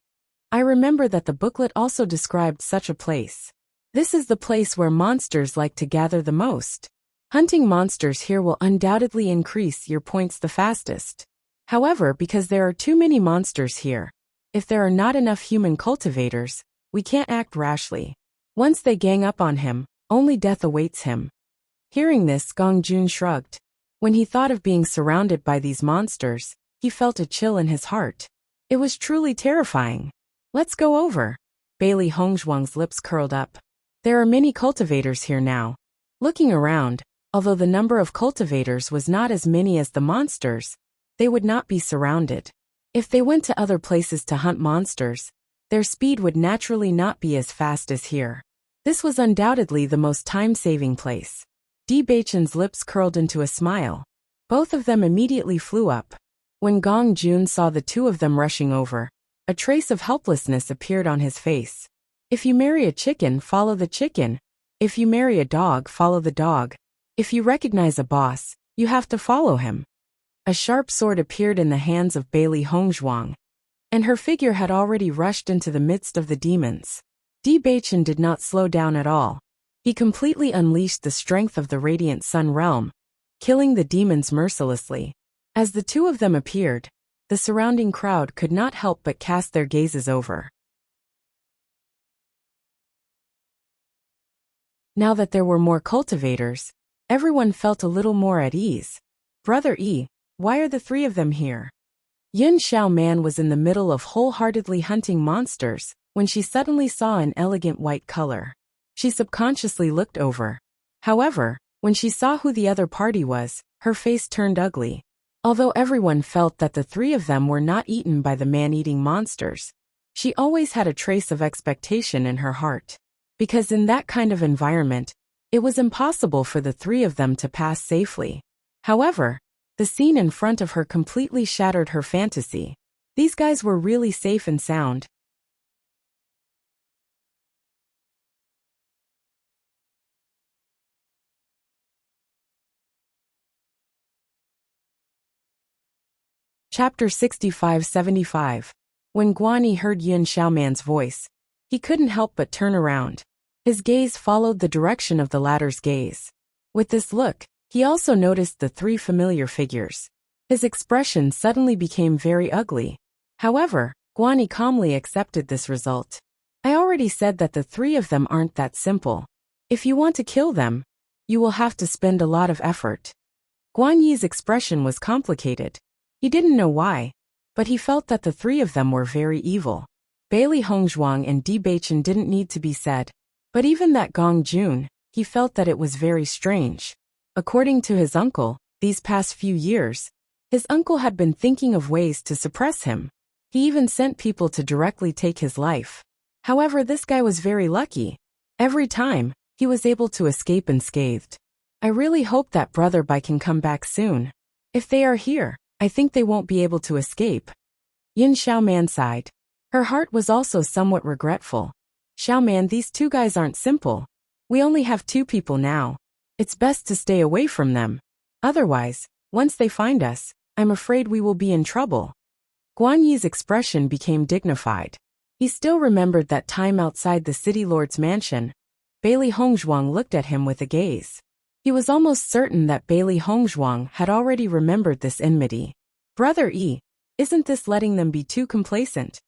"I remember that the booklet also described such a place. This is the place where monsters like to gather the most. Hunting monsters here will undoubtedly increase your points the fastest. However, because there are too many monsters here, if there are not enough human cultivators, we can't act rashly. Once they gang up on him, only death awaits him." Hearing this, Gong Jun shrugged. When he thought of being surrounded by these monsters, he felt a chill in his heart. It was truly terrifying. "Let's go over." Bailey Hongzhuang's lips curled up. There are many cultivators here now. Looking around, although the number of cultivators was not as many as the monsters, they would not be surrounded. If they went to other places to hunt monsters, their speed would naturally not be as fast as here. This was undoubtedly the most time-saving place. Di Baichen's lips curled into a smile. Both of them immediately flew up. When Gong Jun saw the two of them rushing over, a trace of helplessness appeared on his face. If you marry a chicken, follow the chicken. If you marry a dog, follow the dog. If you recognize a boss, you have to follow him. A sharp sword appeared in the hands of Bailey Hongzhuang, and her figure had already rushed into the midst of the demons. Di Baichen did not slow down at all. He completely unleashed the strength of the Radiant Sun Realm, killing the demons mercilessly. As the two of them appeared, the surrounding crowd could not help but cast their gazes over. Now that there were more cultivators, everyone felt a little more at ease. "Brother E, why are the three of them here?" Yun Xiao Man was in the middle of wholeheartedly hunting monsters when she suddenly saw an elegant white color. She subconsciously looked over. However, when she saw who the other party was, her face turned ugly. Although everyone felt that the three of them were not eaten by the man-eating monsters, she always had a trace of expectation in her heart. Because in that kind of environment, it was impossible for the three of them to pass safely. However, the scene in front of her completely shattered her fantasy. These guys were really safe and sound. Chapter 65-75. When Guanyi heard Yun Xiaoman's voice, he couldn't help but turn around. His gaze followed the direction of the latter's gaze. With this look, he also noticed the three familiar figures. His expression suddenly became very ugly. However, Guanyi calmly accepted this result. "I already said that the three of them aren't that simple. If you want to kill them, you will have to spend a lot of effort." Guanyi's expression was complicated. He didn't know why, but he felt that the three of them were very evil. Bailey Hongzhuang and Di Baichen didn't need to be said. But even that Gong Jun, he he felt that it was very strange. According to his uncle, these past few years, his uncle had been thinking of ways to suppress him. He even sent people to directly take his life. However, this guy was very lucky. Every time, he was able to escape unscathed. I really hope that Brother Bai can come back soon. If they are here, I think they won't be able to escape. Yin Xiaoman sighed. Her heart was also somewhat regretful. Xiaoman, these two guys aren't simple. We only have 2 people now. It's best to stay away from them. Otherwise, once they find us, I'm afraid we will be in trouble. Guan Yi's expression became dignified. He still remembered that time outside the city lord's mansion. Bailey Hongzhuang looked at him with a gaze. He was almost certain that Bailey Hongzhuang had already remembered this enmity. Brother Yi, isn't this letting them be too complacent?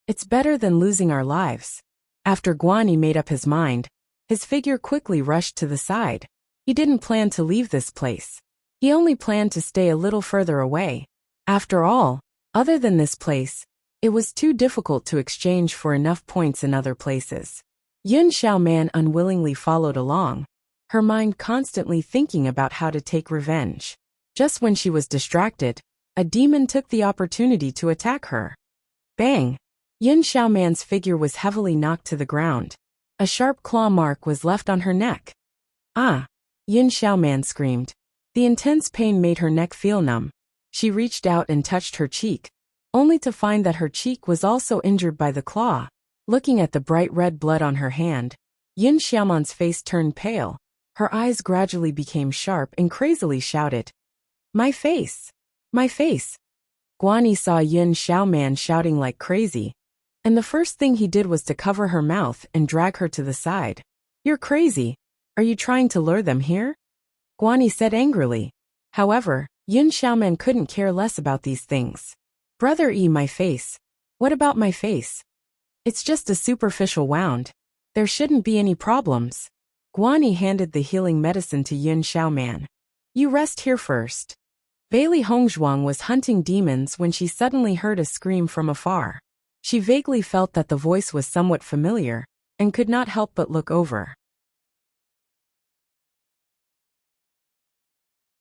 It's better than losing our lives. After Guan Yi made up his mind, his figure quickly rushed to the side. He didn't plan to leave this place. He only planned to stay a little further away. After all, other than this place, it was too difficult to exchange for enough points in other places. Yun Xiaoman unwillingly followed along, her mind constantly thinking about how to take revenge. Just when she was distracted, a demon took the opportunity to attack her. Bang! Yun Xiaoman's figure was heavily knocked to the ground. A sharp claw mark was left on her neck. Ah! Yun Xiaoman screamed. The intense pain made her neck feel numb. She reached out and touched her cheek, only to find that her cheek was also injured by the claw. Looking at the bright red blood on her hand, Yun Xiaoman's face turned pale. Her eyes gradually became sharp and crazily shouted, "My face! My face!" Guan Yi saw Yun Xiaoman shouting like crazy, and the first thing he did was to cover her mouth and drag her to the side. "You're crazy. Are you trying to lure them here?" Guan Yi said angrily. However, Yun Xiaoman couldn't care less about these things. "Brother Yi, my face. What about my face? It's just a superficial wound. There shouldn't be any problems." Guan Yi handed the healing medicine to Yun Xiaoman. "You rest here first." Bailey Hongzhuang was hunting demons when she suddenly heard a scream from afar. She vaguely felt that the voice was somewhat familiar, and could not help but look over.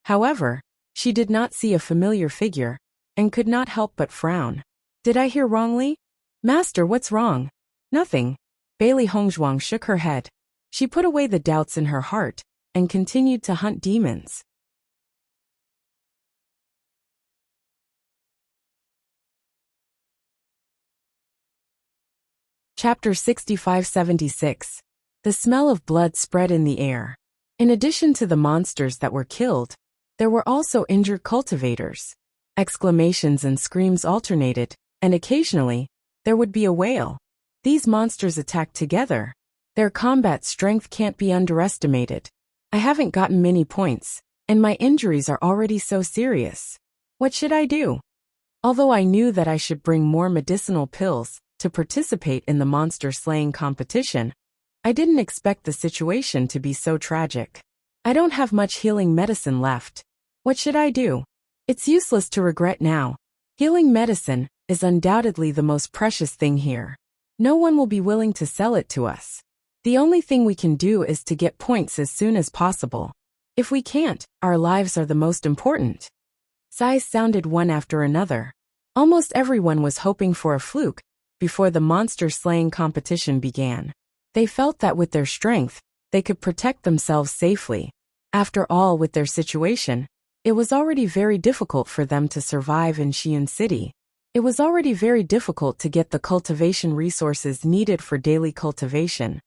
However, she did not see a familiar figure, and could not help but frown. "Did I hear wrongly? Master, what's wrong?" "Nothing." Bailey Hongzhuang shook her head. She put away the doubts in her heart, and continued to hunt demons. Chapter 65-76. The smell of blood spread in the air. In addition to the monsters that were killed, there were also injured cultivators. Exclamations and screams alternated, and occasionally, there would be a wail. These monsters attacked together. Their combat strength can't be underestimated. I haven't gotten many points, and my injuries are already so serious. What should I do? Although I knew that I should bring more medicinal pills to participate in the monster slaying competition, I didn't expect the situation to be so tragic. I don't have much healing medicine left. What should I do? It's useless to regret now. Healing medicine is undoubtedly the most precious thing here. No one will be willing to sell it to us. The only thing we can do is to get points as soon as possible. If we can't, our lives are the most important. Sighs sounded one after another. Almost everyone was hoping for a fluke before the monster slaying competition began. They felt that with their strength, they could protect themselves safely. After all, with their situation, it was already very difficult for them to survive in Xi'an City. It was already very difficult to get the cultivation resources needed for daily cultivation,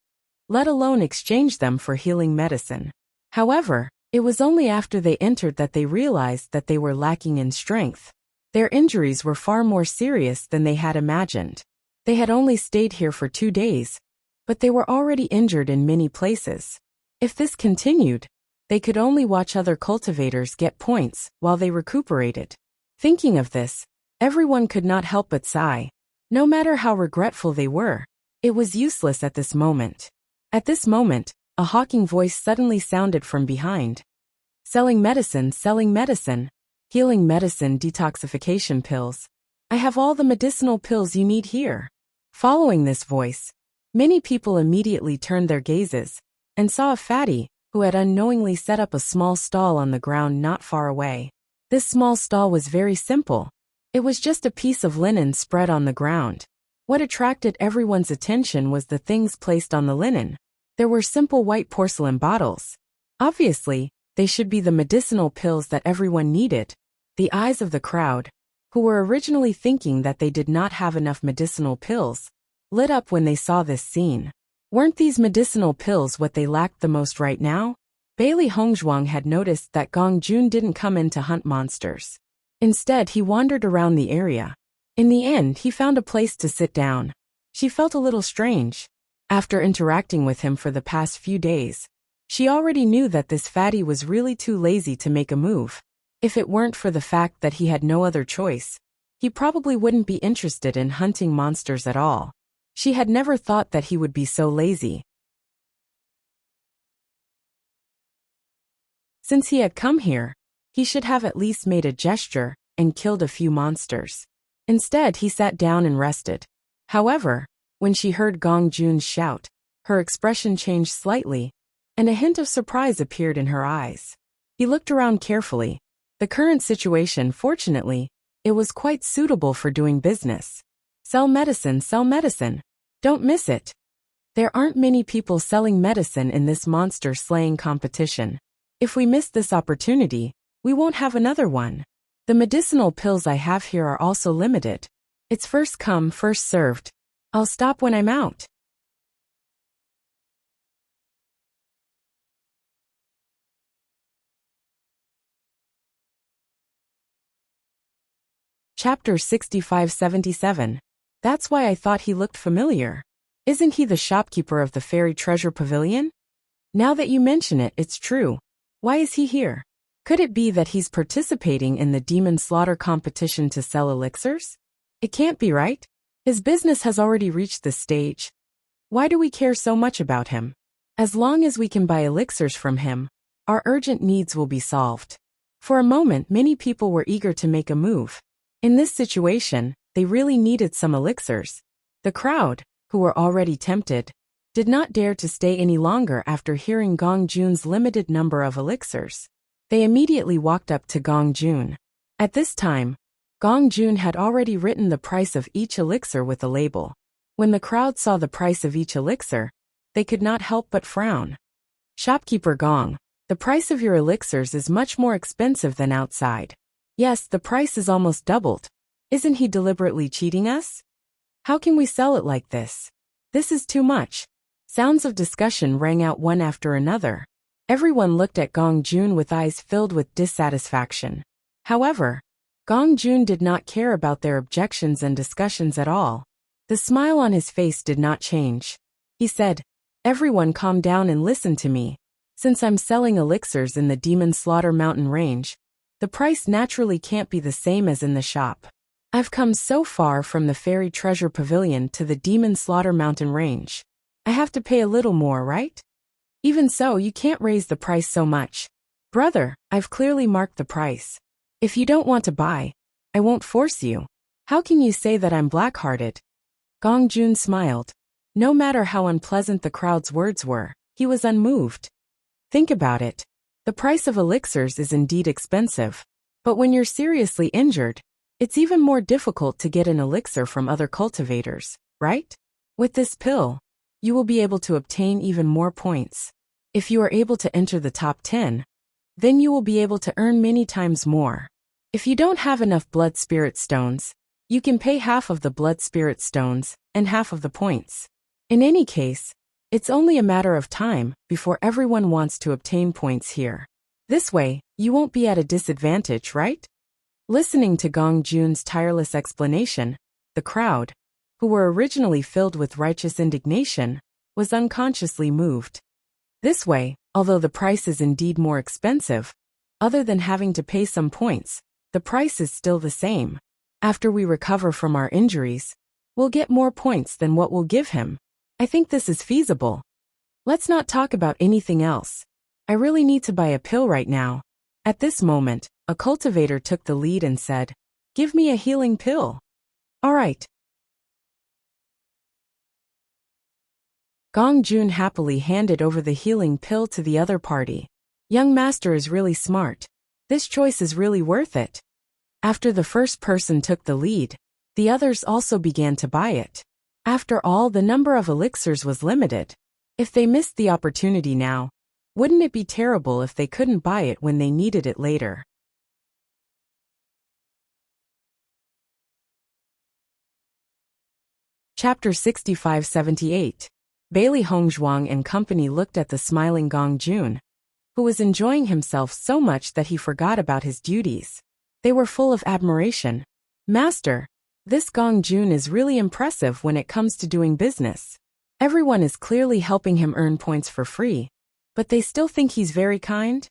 let alone exchange them for healing medicine. However, it was only after they entered that they realized that they were lacking in strength. Their injuries were far more serious than they had imagined. They had only stayed here for 2 days, but they were already injured in many places. If this continued, they could only watch other cultivators get points while they recuperated. Thinking of this, everyone could not help but sigh. No matter how regretful they were, it was useless at this moment. At this moment, a hawking voice suddenly sounded from behind. Selling medicine, healing medicine, detoxification pills. I have all the medicinal pills you need here. Following this voice, many people immediately turned their gazes and saw a fatty, who had unknowingly set up a small stall on the ground not far away. This small stall was very simple. It was just a piece of linen spread on the ground. What attracted everyone's attention was the things placed on the linen. There were simple white porcelain bottles. Obviously, they should be the medicinal pills that everyone needed. The eyes of the crowd, who were originally thinking that they did not have enough medicinal pills, lit up when they saw this scene. Weren't these medicinal pills what they lacked the most right now? Bailey Hongzhuang had noticed that Gong Jun didn't come in to hunt monsters. Instead, he wandered around the area. In the end, he found a place to sit down. She felt a little strange. After interacting with him for the past few days, she already knew that this fatty was really too lazy to make a move. If it weren't for the fact that he had no other choice, he probably wouldn't be interested in hunting monsters at all. She had never thought that he would be so lazy. Since he had come here, he should have at least made a gesture and killed a few monsters. Instead, he sat down and rested. However, when she heard Gong Jun's shout, her expression changed slightly, and a hint of surprise appeared in her eyes. He looked around carefully. The current situation, fortunately, it was quite suitable for doing business. Sell medicine, sell medicine. Don't miss it. There aren't many people selling medicine in this monster slaying competition. If we miss this opportunity, we won't have another one. The medicinal pills I have here are also limited. It's first come, first served. I'll stop when I'm out. Chapter 65-77. That's why I thought he looked familiar. Isn't he the shopkeeper of the Fairy Treasure Pavilion? Now that you mention it, it's true. Why is he here? Could it be that he's participating in the demon slaughter competition to sell elixirs? It can't be, right? His business has already reached this stage. Why do we care so much about him? As long as we can buy elixirs from him, our urgent needs will be solved. For a moment, many people were eager to make a move. In this situation, they really needed some elixirs. The crowd, who were already tempted, did not dare to stay any longer after hearing Gong Jun's limited number of elixirs. They immediately walked up to Gong Jun. At this time, Gong Jun had already written the price of each elixir with a label. When the crowd saw the price of each elixir, they could not help but frown. Shopkeeper Gong, the price of your elixirs is much more expensive than outside. Yes, the price is almost doubled. Isn't he deliberately cheating us? How can we sell it like this? This is too much. Sounds of discussion rang out one after another. Everyone looked at Gong Jun with eyes filled with dissatisfaction. However, Gong Jun did not care about their objections and discussions at all. The smile on his face did not change. He said, "Everyone calm down and listen to me. Since I'm selling elixirs in the Demon Slaughter Mountain Range, the price naturally can't be the same as in the shop. I've come so far from the Fairy Treasure Pavilion to the Demon Slaughter Mountain Range. I have to pay a little more, right? Even so, you can't raise the price so much. Brother, I've clearly marked the price. If you don't want to buy, I won't force you. How can you say that I'm black-hearted?" Gong Jun smiled. No matter how unpleasant the crowd's words were, he was unmoved. Think about it. The price of elixirs is indeed expensive. But when you're seriously injured, it's even more difficult to get an elixir from other cultivators, right? With this pill, you will be able to obtain even more points. If you are able to enter the top 10, then you will be able to earn many times more. If you don't have enough blood spirit stones, you can pay half of the blood spirit stones and half of the points. In any case, it's only a matter of time before everyone wants to obtain points here. This way, you won't be at a disadvantage, right? Listening to Gong Jun's tireless explanation, the crowd, who were originally filled with righteous indignation, was unconsciously moved. This way, although the price is indeed more expensive, other than having to pay some points, the price is still the same. After we recover from our injuries, we'll get more points than what we'll give him. I think this is feasible. Let's not talk about anything else. I really need to buy a pill right now. At this moment, a cultivator took the lead and said, "Give me a healing pill." All right. Gong Jun happily handed over the healing pill to the other party. Young master is really smart. This choice is really worth it. After the first person took the lead, the others also began to buy it. After all, the number of elixirs was limited. If they missed the opportunity now, wouldn't it be terrible if they couldn't buy it when they needed it later? Chapter 65-78. Bailey Hongzhuang and company looked at the smiling Gong Jun, who was enjoying himself so much that he forgot about his duties. They were full of admiration. Master, this Gong Jun is really impressive when it comes to doing business. Everyone is clearly helping him earn points for free, but they still think he's very kind?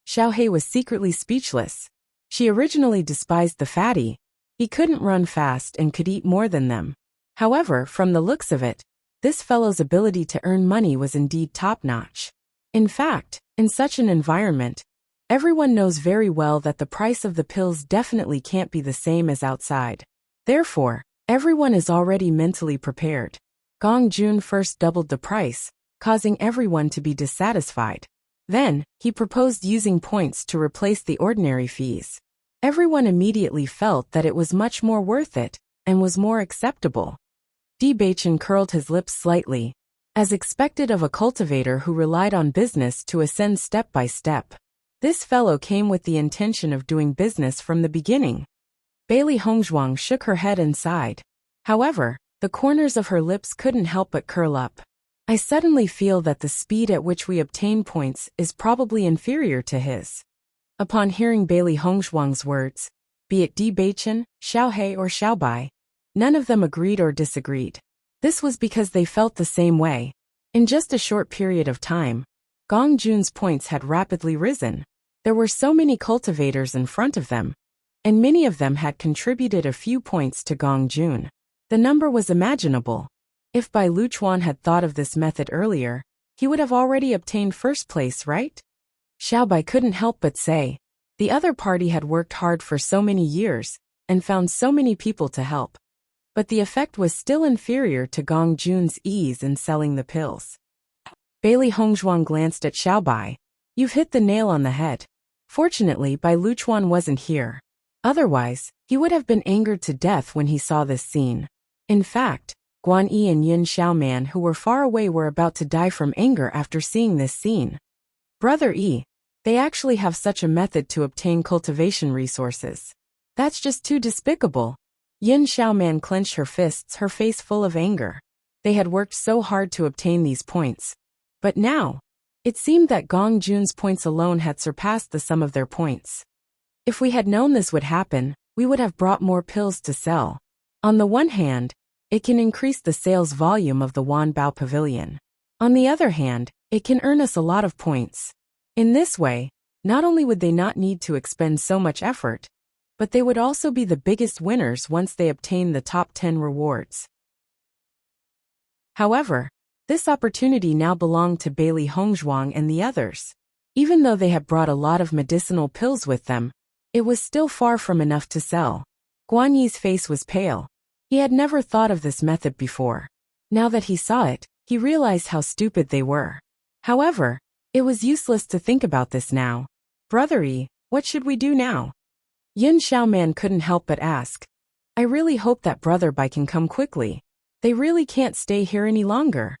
Xiaohei was secretly speechless. She originally despised the fatty. He couldn't run fast and could eat more than them. However, from the looks of it, this fellow's ability to earn money was indeed top-notch. In fact, in such an environment, everyone knows very well that the price of the pills definitely can't be the same as outside. Therefore, everyone is already mentally prepared. Gong Jun first doubled the price, causing everyone to be dissatisfied. Then, he proposed using points to replace the ordinary fees. Everyone immediately felt that it was much more worth it, and was more acceptable. Di Baichen curled his lips slightly, as expected of a cultivator who relied on business to ascend step by step. This fellow came with the intention of doing business from the beginning. Bailey Hongzhuang shook her head and sighed. However, the corners of her lips couldn't help but curl up. I suddenly feel that the speed at which we obtain points is probably inferior to his. Upon hearing Bailey Hongzhuang's words, be it Di Baichen, Xiaohei or Xiaobai, none of them agreed or disagreed. This was because they felt the same way. In just a short period of time, Gong Jun's points had rapidly risen. There were so many cultivators in front of them, and many of them had contributed a few points to Gong Jun. The number was imaginable. If Bai Luchuan had thought of this method earlier, he would have already obtained first place, right? Xiaobai couldn't help but say. The other party had worked hard for so many years, and found so many people to help. But the effect was still inferior to Gong Jun's ease in selling the pills. Bailey Hongzhuang glanced at Xiaobai. You've hit the nail on the head. Fortunately, Bai Luchuan wasn't here. Otherwise, he would have been angered to death when he saw this scene. In fact, Guan Yi and Yin Xiaoman, who were far away, were about to die from anger after seeing this scene. Brother Yi, they actually have such a method to obtain cultivation resources. That's just too despicable. Yin Xiaoman clenched her fists, her face full of anger. They had worked so hard to obtain these points. But now, it seemed that Gong Jun's points alone had surpassed the sum of their points. If we had known this would happen, we would have brought more pills to sell. On the one hand, it can increase the sales volume of the Wanbao Pavilion. On the other hand, it can earn us a lot of points. In this way, not only would they not need to expend so much effort, but they would also be the biggest winners once they obtain the top 10 rewards. However, this opportunity now belonged to Bailey Hongzhuang and the others. Even though they had brought a lot of medicinal pills with them, it was still far from enough to sell. Guan Yi's face was pale. He had never thought of this method before. Now that he saw it, he realized how stupid they were. However, it was useless to think about this now. Brother Yi, what should we do now? Yin Xiaoman couldn't help but ask. I really hope that Brother Bai can come quickly. They really can't stay here any longer.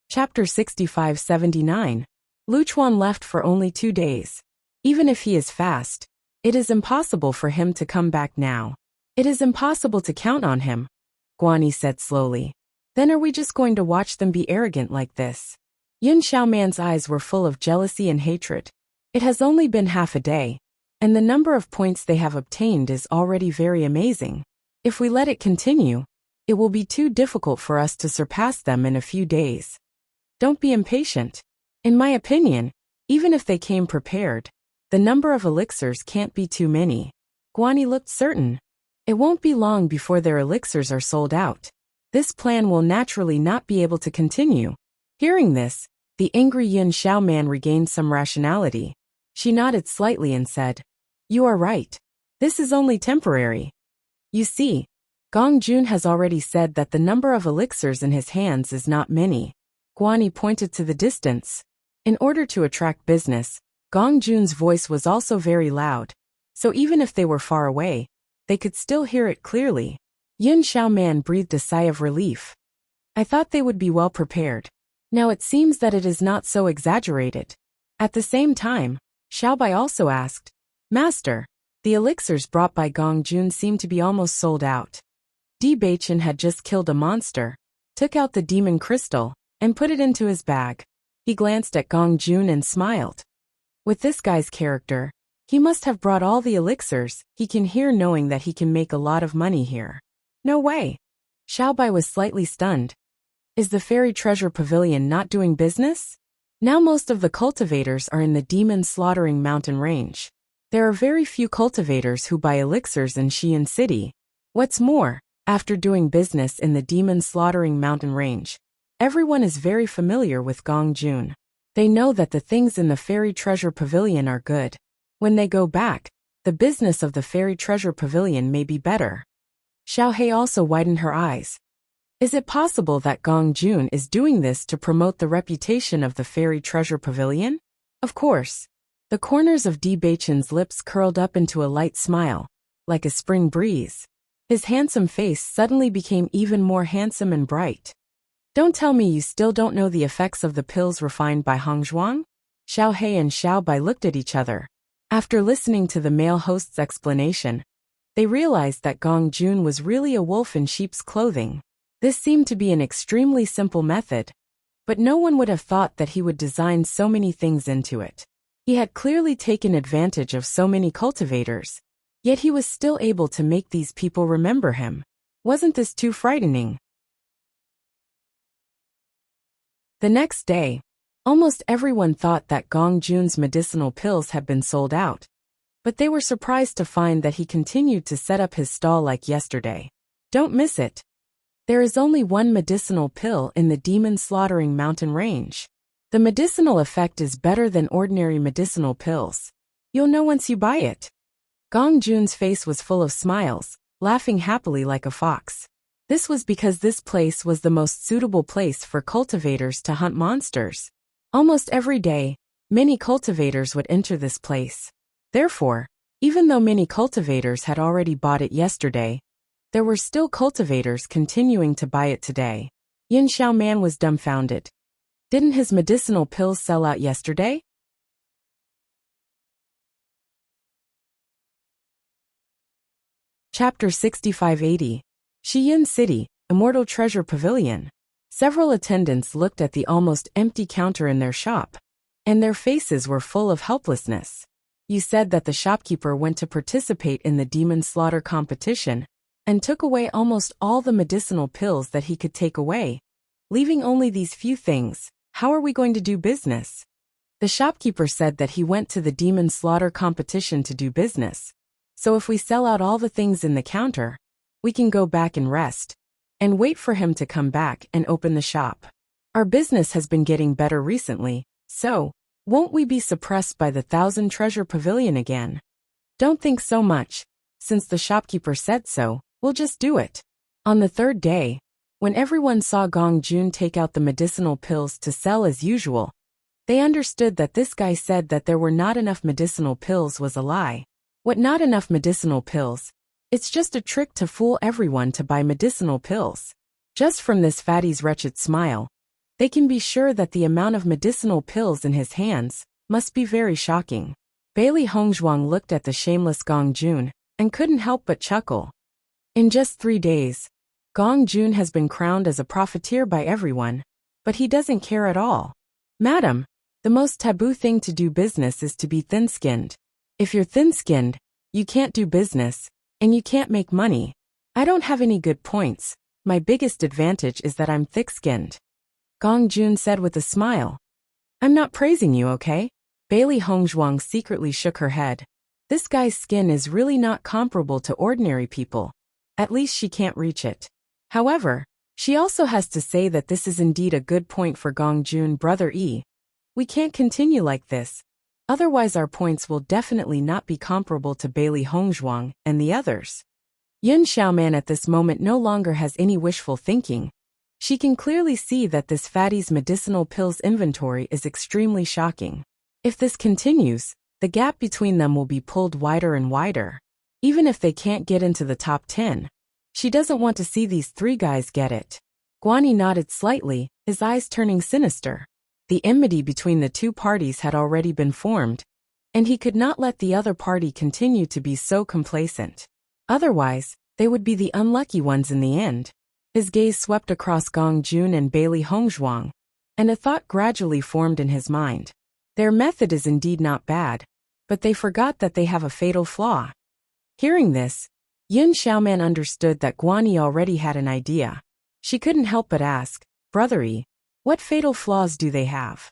Chapter 65-79. Luchuan left for only 2 days. Even if he is fast, it is impossible for him to come back now. It is impossible to count on him, Guan Yi said slowly. Then are we just going to watch them be arrogant like this? Yin Xiaoman's eyes were full of jealousy and hatred. It has only been half a day, and the number of points they have obtained is already very amazing. If we let it continue, it will be too difficult for us to surpass them in a few days. Don't be impatient. In my opinion, even if they came prepared, the number of elixirs can't be too many. Guan Yi looked certain. It won't be long before their elixirs are sold out. This plan will naturally not be able to continue. Hearing this, the angry Yin Xiaoman regained some rationality. She nodded slightly and said, "You are right. This is only temporary. You see, Gong Jun has already said that the number of elixirs in his hands is not many." Guani pointed to the distance. In order to attract business, Gong Jun's voice was also very loud, so even if they were far away, they could still hear it clearly. Yun Xiaoman breathed a sigh of relief. I thought they would be well prepared. Now it seems that it is not so exaggerated. At the same time, Xiaobai also asked, Master, the elixirs brought by Gong Jun seem to be almost sold out. Di Baichen had just killed a monster, took out the demon crystal, and put it into his bag. He glanced at Gong Jun and smiled. With this guy's character, he must have brought all the elixirs he can hear, knowing that he can make a lot of money here. No way. Xiaobai was slightly stunned. Is the fairy treasure pavilion not doing business? Now most of the cultivators are in the demon slaughtering mountain range. There are very few cultivators who buy elixirs in Xi'an City. What's more, after doing business in the demon slaughtering mountain range, everyone is very familiar with Gong Jun. They know that the things in the fairy treasure pavilion are good. When they go back, the business of the fairy treasure pavilion may be better. Xiao Hei also widened her eyes. Is it possible that Gong Jun is doing this to promote the reputation of the fairy treasure pavilion? Of course. The corners of Di Baichen's lips curled up into a light smile, like a spring breeze. His handsome face suddenly became even more handsome and bright. Don't tell me you still don't know the effects of the pills refined by Hongzhuang? Xiao Hei and Xiao Bai looked at each other. After listening to the male host's explanation, they realized that Gong Jun was really a wolf in sheep's clothing. This seemed to be an extremely simple method, but no one would have thought that he would design so many things into it. He had clearly taken advantage of so many cultivators, yet he was still able to make these people remember him. Wasn't this too frightening? The next day, almost everyone thought that Gong Jun's medicinal pills had been sold out, but they were surprised to find that he continued to set up his stall like yesterday. Don't miss it. There is only one medicinal pill in the demon slaughtering mountain range. The medicinal effect is better than ordinary medicinal pills. You'll know once you buy it. Gong Jun's face was full of smiles, laughing happily like a fox. This was because this place was the most suitable place for cultivators to hunt monsters. Almost every day, many cultivators would enter this place. Therefore, even though many cultivators had already bought it yesterday, there were still cultivators continuing to buy it today. Yin Xiaoman was dumbfounded. Didn't his medicinal pills sell out yesterday? Chapter 6580. Xi'an City, Immortal Treasure Pavilion. Several attendants looked at the almost empty counter in their shop, and their faces were full of helplessness. You said that the shopkeeper went to participate in the demon slaughter competition and took away almost all the medicinal pills that he could take away, leaving only these few things. How are we going to do business? The shopkeeper said that he went to the demon slaughter competition to do business. So if we sell out all the things in the counter, we can go back and rest, and wait for him to come back and open the shop. Our business has been getting better recently, so won't we be suppressed by the 1,000 treasure pavilion again? Don't think so much. Since the shopkeeper said so, we'll just do it. On the third day, when everyone saw Gong Jun take out the medicinal pills to sell as usual, they understood that this guy said that there were not enough medicinal pills was a lie. What not enough medicinal pills? It's just a trick to fool everyone to buy medicinal pills. Just from this fatty's wretched smile, they can be sure that the amount of medicinal pills in his hands must be very shocking. Bailey Hongzhuang looked at the shameless Gong Jun and couldn't help but chuckle. In just 3 days, Gong Jun has been crowned as a profiteer by everyone, but he doesn't care at all. Madam, the most taboo thing to do business is to be thin-skinned. If you're thin-skinned, you can't do business, and you can't make money. I don't have any good points. My biggest advantage is that I'm thick-skinned. Gong Jun said with a smile. I'm not praising you, okay? Bailey Hongzhuang secretly shook her head. This guy's skin is really not comparable to ordinary people. At least she can't reach it. However, she also has to say that this is indeed a good point for Gong Jun, brother E. We can't continue like this. Otherwise our points will definitely not be comparable to Bailey Hongzhuang and the others. Yun Xiaoman at this moment no longer has any wishful thinking. She can clearly see that this fatty's medicinal pills inventory is extremely shocking. If this continues, the gap between them will be pulled wider and wider. Even if they can't get into the top 10, she doesn't want to see these three guys get it. Guanyi nodded slightly, his eyes turning sinister. The enmity between the two parties had already been formed, and he could not let the other party continue to be so complacent. Otherwise, they would be the unlucky ones in the end. His gaze swept across Gong Jun and Bailey Hongzhuang, and a thought gradually formed in his mind. Their method is indeed not bad, but they forgot that they have a fatal flaw. Hearing this, Yun Xiaoman understood that Guanyi already had an idea. She couldn't help but ask, "Brothery, what fatal flaws do they have?"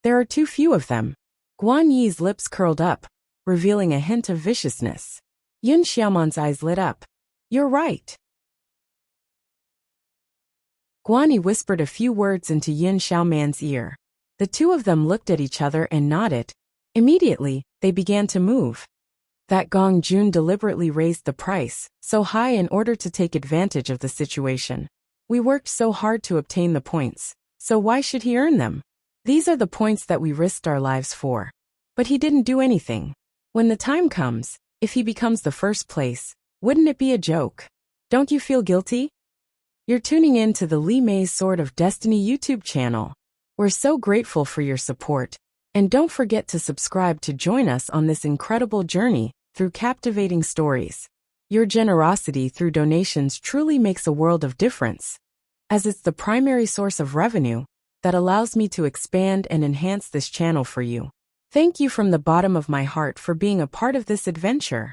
"There are too few of them." Guanyi's lips curled up, revealing a hint of viciousness. Yun Xiaoman's eyes lit up. "You're right." Guanyi whispered a few words into Yun Xiaoman's ear. The two of them looked at each other and nodded. Immediately, they began to move. That Gong Jun deliberately raised the price so high in order to take advantage of the situation. We worked so hard to obtain the points, so why should he earn them? These are the points that we risked our lives for. But he didn't do anything. When the time comes, if he becomes the first place, wouldn't it be a joke? Don't you feel guilty? You're tuning in to the Li Mei's Sword of Destiny YouTube channel. We're so grateful for your support, and don't forget to subscribe to join us on this incredible journey through captivating stories. Your generosity through donations truly makes a world of difference, as it's the primary source of revenue that allows me to expand and enhance this channel for you. Thank you from the bottom of my heart for being a part of this adventure.